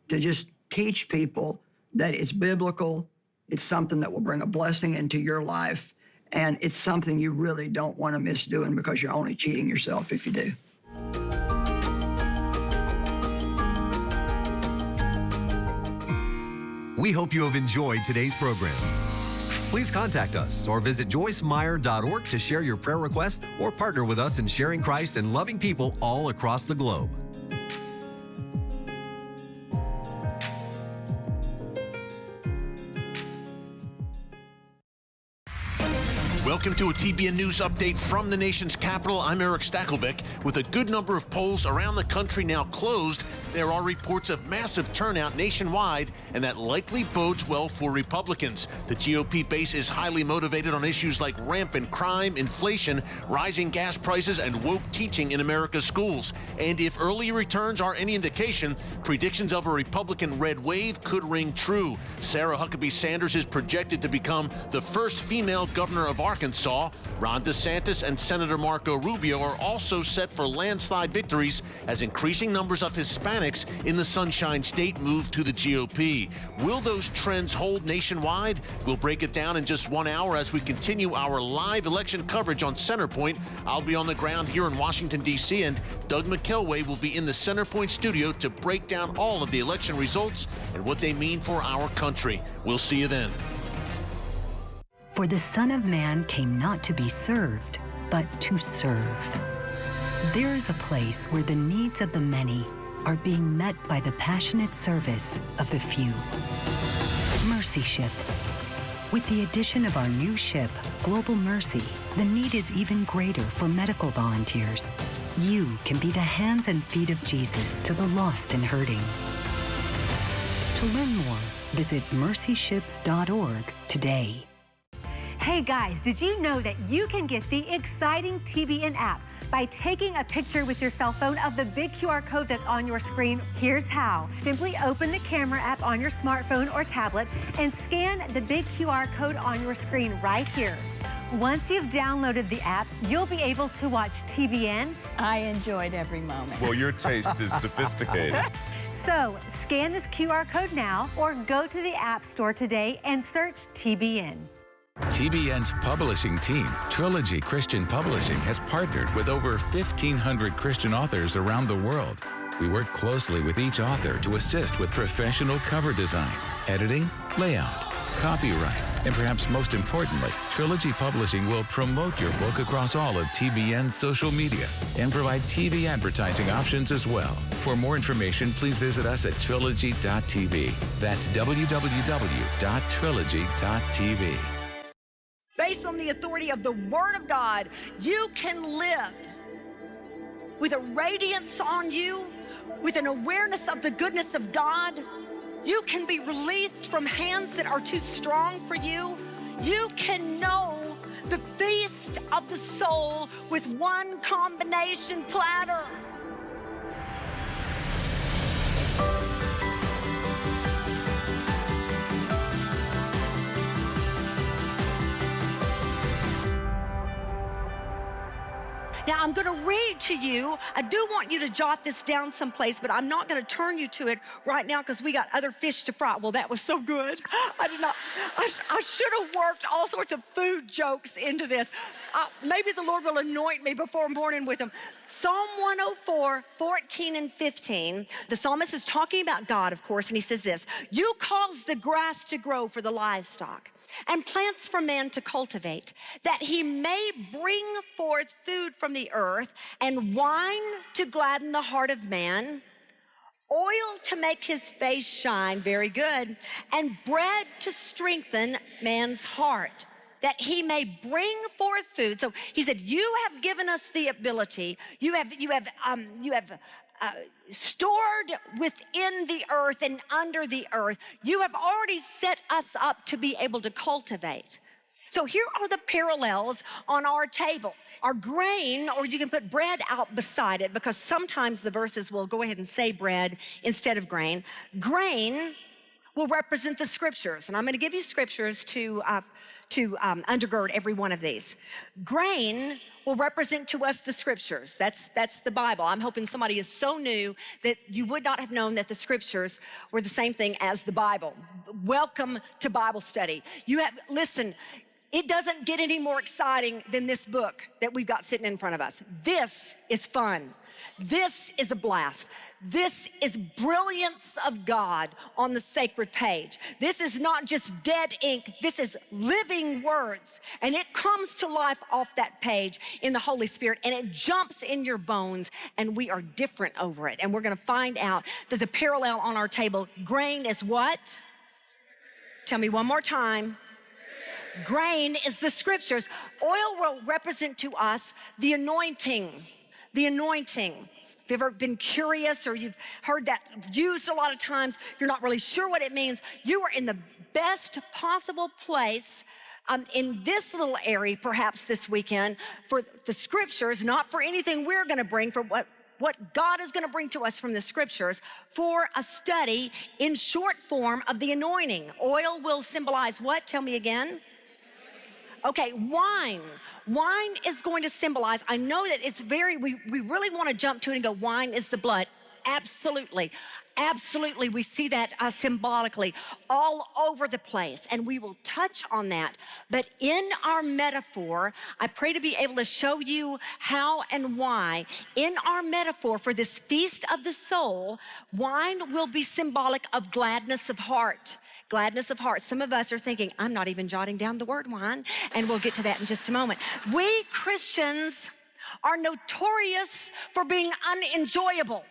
to just teach people that it's biblical, it's something that will bring a blessing into your life, and it's something you really don't want to miss doing, because you're only cheating yourself if you do. We hope you have enjoyed today's program. Please contact us or visit joycemeyer.org to share your prayer request or partner with us in sharing Christ and loving people all across the globe. Welcome to a TBN News update from the nation's capital. I'm Eric Stakelbeck. With a good number of polls around the country now closed, there are reports of massive turnout nationwide, and that likely bodes well for Republicans. The GOP base is highly motivated on issues like rampant crime, inflation, rising gas prices, and woke teaching in America's schools. And if early returns are any indication, predictions of a Republican red wave could ring true. Sarah Huckabee Sanders is projected to become the first female governor of Arkansas. Ron DeSantis and Senator Marco Rubio are also set for landslide victories as increasing numbers of Hispanics in the Sunshine State move to the GOP. Will those trends hold nationwide? We'll break it down in just 1 hour as we continue our live election coverage on Centerpoint. I'll be on the ground here in Washington, D.C., and Doug McKelway will be in the Centerpoint studio to break down all of the election results and what they mean for our country. We'll see you then. For the Son of Man came not to be served, but to serve. There is a place where the needs of the many are being met by the passionate service of the few. Mercy ships, With the addition of our new ship, Global Mercy, the need is even greater for medical volunteers. You can be the hands and feet of Jesus to the lost and hurting. To learn more, visit mercyships.org today. Hey guys, did you know that you can get the exciting TBN app by taking a picture with your cell phone of the big QR code that's on your screen? Here's how. Simply open the camera app on your smartphone or tablet and scan the big QR code on your screen right here. Once you've downloaded the app, you'll be able to watch TBN. I enjoyed every moment. Well, your taste is sophisticated. So, scan this QR code now or go to the App Store today and search TBN. TBN's publishing team, Trilogy Christian Publishing, has partnered with over 1,500 Christian authors around the world. We work closely with each author to assist with professional cover design, editing, layout, copyright, and perhaps most importantly, Trilogy Publishing will promote your book across all of TBN's social media and provide TV advertising options as well. For more information, please visit us at trilogy.tv. That's www.trilogy.tv. Based on the authority of the Word of God, you can live with a radiance on you, with an awareness of the goodness of God. You can be released from hands that are too strong for you. You can know the feast of the soul with one combination platter. Now, I'm going to read to you. I do want you to jot this down someplace, but I'm not going to turn you to it right now because we got other fish to fry. Well, that was so good. I did not. I should have worked all sorts of food jokes into this. Maybe the Lord will anoint me before morning with them. Psalm 104, 14 and 15. The psalmist is talking about God, of course, and he says this: "You cause the grass to grow for the livestock, and plants for man to cultivate, that he may bring forth food from the earth, and wine to gladden the heart of man, oil to make his face shine," very good, "and bread to strengthen man's heart, that he may bring forth food." So he said, you have given us the ability, you have stored within the earth and under the earth. You have already set us up to be able to cultivate. So here are the parallels on our table. Our grain, or you can put bread out beside it, because sometimes the verses will go ahead and say bread instead of grain. Grain will represent the scriptures, and I'm going to give you scriptures to undergird every one of these. Grain will represent to us the scriptures. That's the Bible. I'm hoping somebody is so new that you would not have known that the scriptures were the same thing as the Bible. Welcome to Bible study. Listen, it doesn't get any more exciting than this book that we've got sitting in front of us. This is fun. This is a blast. This is brilliance of God on the sacred page. This is not just dead ink. This is living words. And it comes to life off that page in the Holy Spirit, and it jumps in your bones, and we are different over it. And we're going to find out that the parallel on our table, grain is what? Tell me one more time. Grain is the scriptures. Oil will represent to us the anointing. The anointing. If you've ever been curious or you've heard that used a lot of times, you're not really sure what it means, you are in the best possible place in this little area, perhaps this weekend, for the scriptures, not for anything we're going to bring, for what God is going to bring to us from the scriptures, for a study in short form of the anointing. Oil will symbolize what? Tell me again. Okay, wine. Wine is going to symbolize, I know that it's we really want to jump to it and go, wine is the blood. Absolutely. Absolutely, we see that symbolically all over the place, and we will touch on that. But in our metaphor, I pray to be able to show you how and why. In our metaphor for this feast of the soul, wine will be symbolic of gladness of heart. Gladness of heart. Some of us are thinking, I'm not even jotting down the word wine, and we'll get to that in just a moment. We Christians are notorious for being unenjoyable.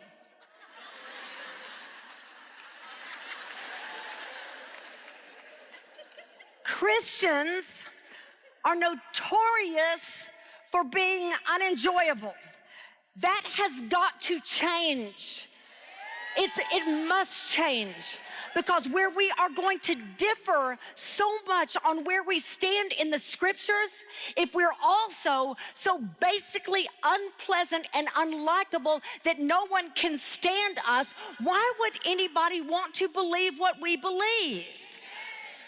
Christians are notorious for being unenjoyable. That has got to change. It must change, because where we are going to differ so much on where we stand in the scriptures, if we're also so basically unpleasant and unlikable that no one can stand us, why would anybody want to believe what we believe?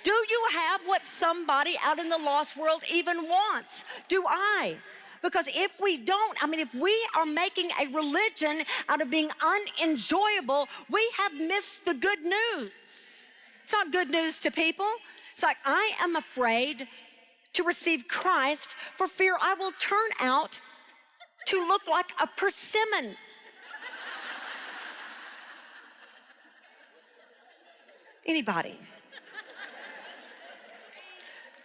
Do you have what somebody out in the lost world even wants? Do I? Because if we don't, if we are making a religion out of being unenjoyable, we have missed the good news. It's not good news to people. It's like, I am afraid to receive Christ for fear I will turn out to look like a persimmon. Anybody?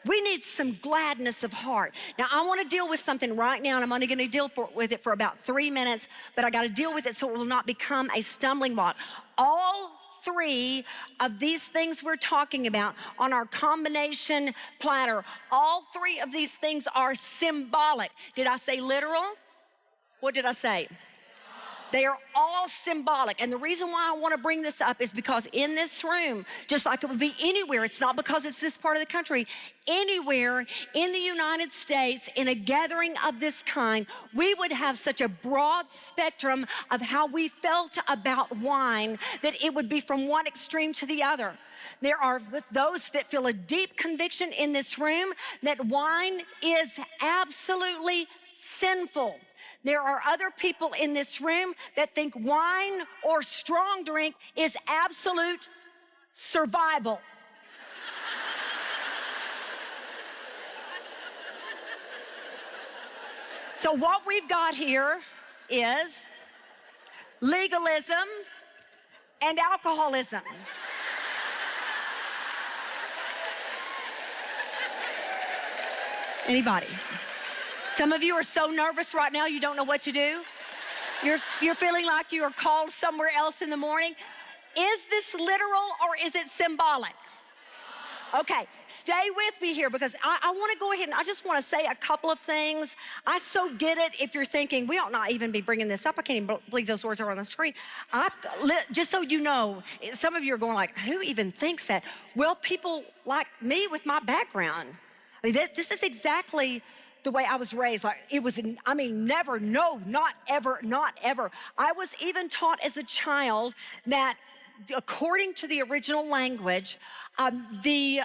We need some gladness of heart. Now, I want to deal with something right now, and I'm only going to deal with it for about 3 minutes, but I got to deal with it so it will not become a stumbling block. All 3 of these things we're talking about on our combination platter, all 3 of these things are symbolic. Did I say literal? What did I say? They are all symbolic. And the reason why I want to bring this up is because in this room, just like it would be anywhere, it's not because it's this part of the country, anywhere in the United States, in a gathering of this kind, we would have such a broad spectrum of how we felt about wine that it would be from one extreme to the other. There are those that feel a deep conviction in this room that wine is absolutely sinful. There are other people in this room that think wine or strong drink is absolute survival. So what we've got here is legalism and alcoholism. Anybody? Some of you are so nervous right now you don't know what to do. You're feeling like you are called somewhere else in the morning. Is this literal or is it symbolic? Okay, stay with me here because I want to go ahead and I just want to say a couple of things. I so get it if you're thinking, we ought not even be bringing this up. I can't even believe those words are on the screen. Just so you know, some of you are going like, who even thinks that? Well, people like me with my background. This is exactly the way I was raised. Like it was, never, no, not ever, not ever. I was even taught as a child that according to the original language, the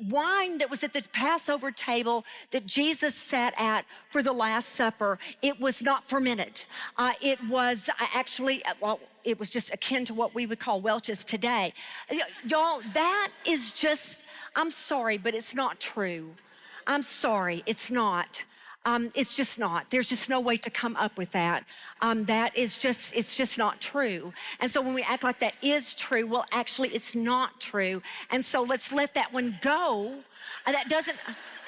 wine that was at the Passover table that Jesus sat at for the Last Supper, it was not fermented. It was actually, it was just akin to what we would call Welch's today. Y'all, that is just, I'm sorry, but it's not true. I'm sorry, it's not. It's just not. There's just no way to come up with that. It's just not true. And so when we act like that is true, well, actually it's not true. And so let's let that one go.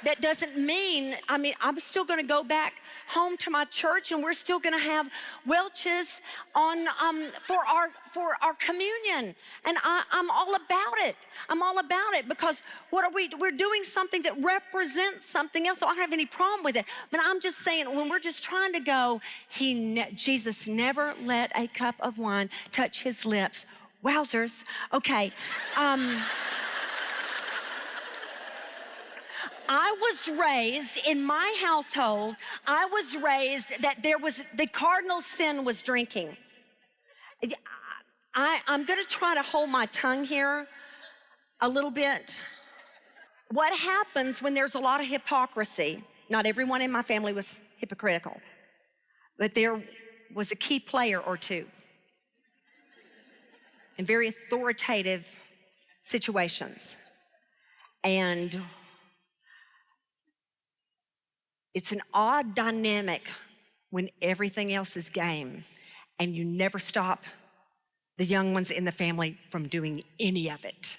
That doesn't mean, I'm still gonna go back home to my church and we're still gonna have Welch's on, for our communion. And I'm all about it. I'm all about it because we're doing something that represents something else. So I don't have any problem with it. But I'm just saying, when we're just trying to go, Jesus never let a cup of wine touch his lips. Wowzers. Okay. I was raised in my household, I was raised that the cardinal sin was drinking. I'm gonna try to hold my tongue here a little bit. What happens when there's a lot of hypocrisy? Not everyone in my family was hypocritical, but there was a key player or two in very authoritative situations. And it's an odd dynamic when everything else is game and you never stop the young ones in the family from doing any of it.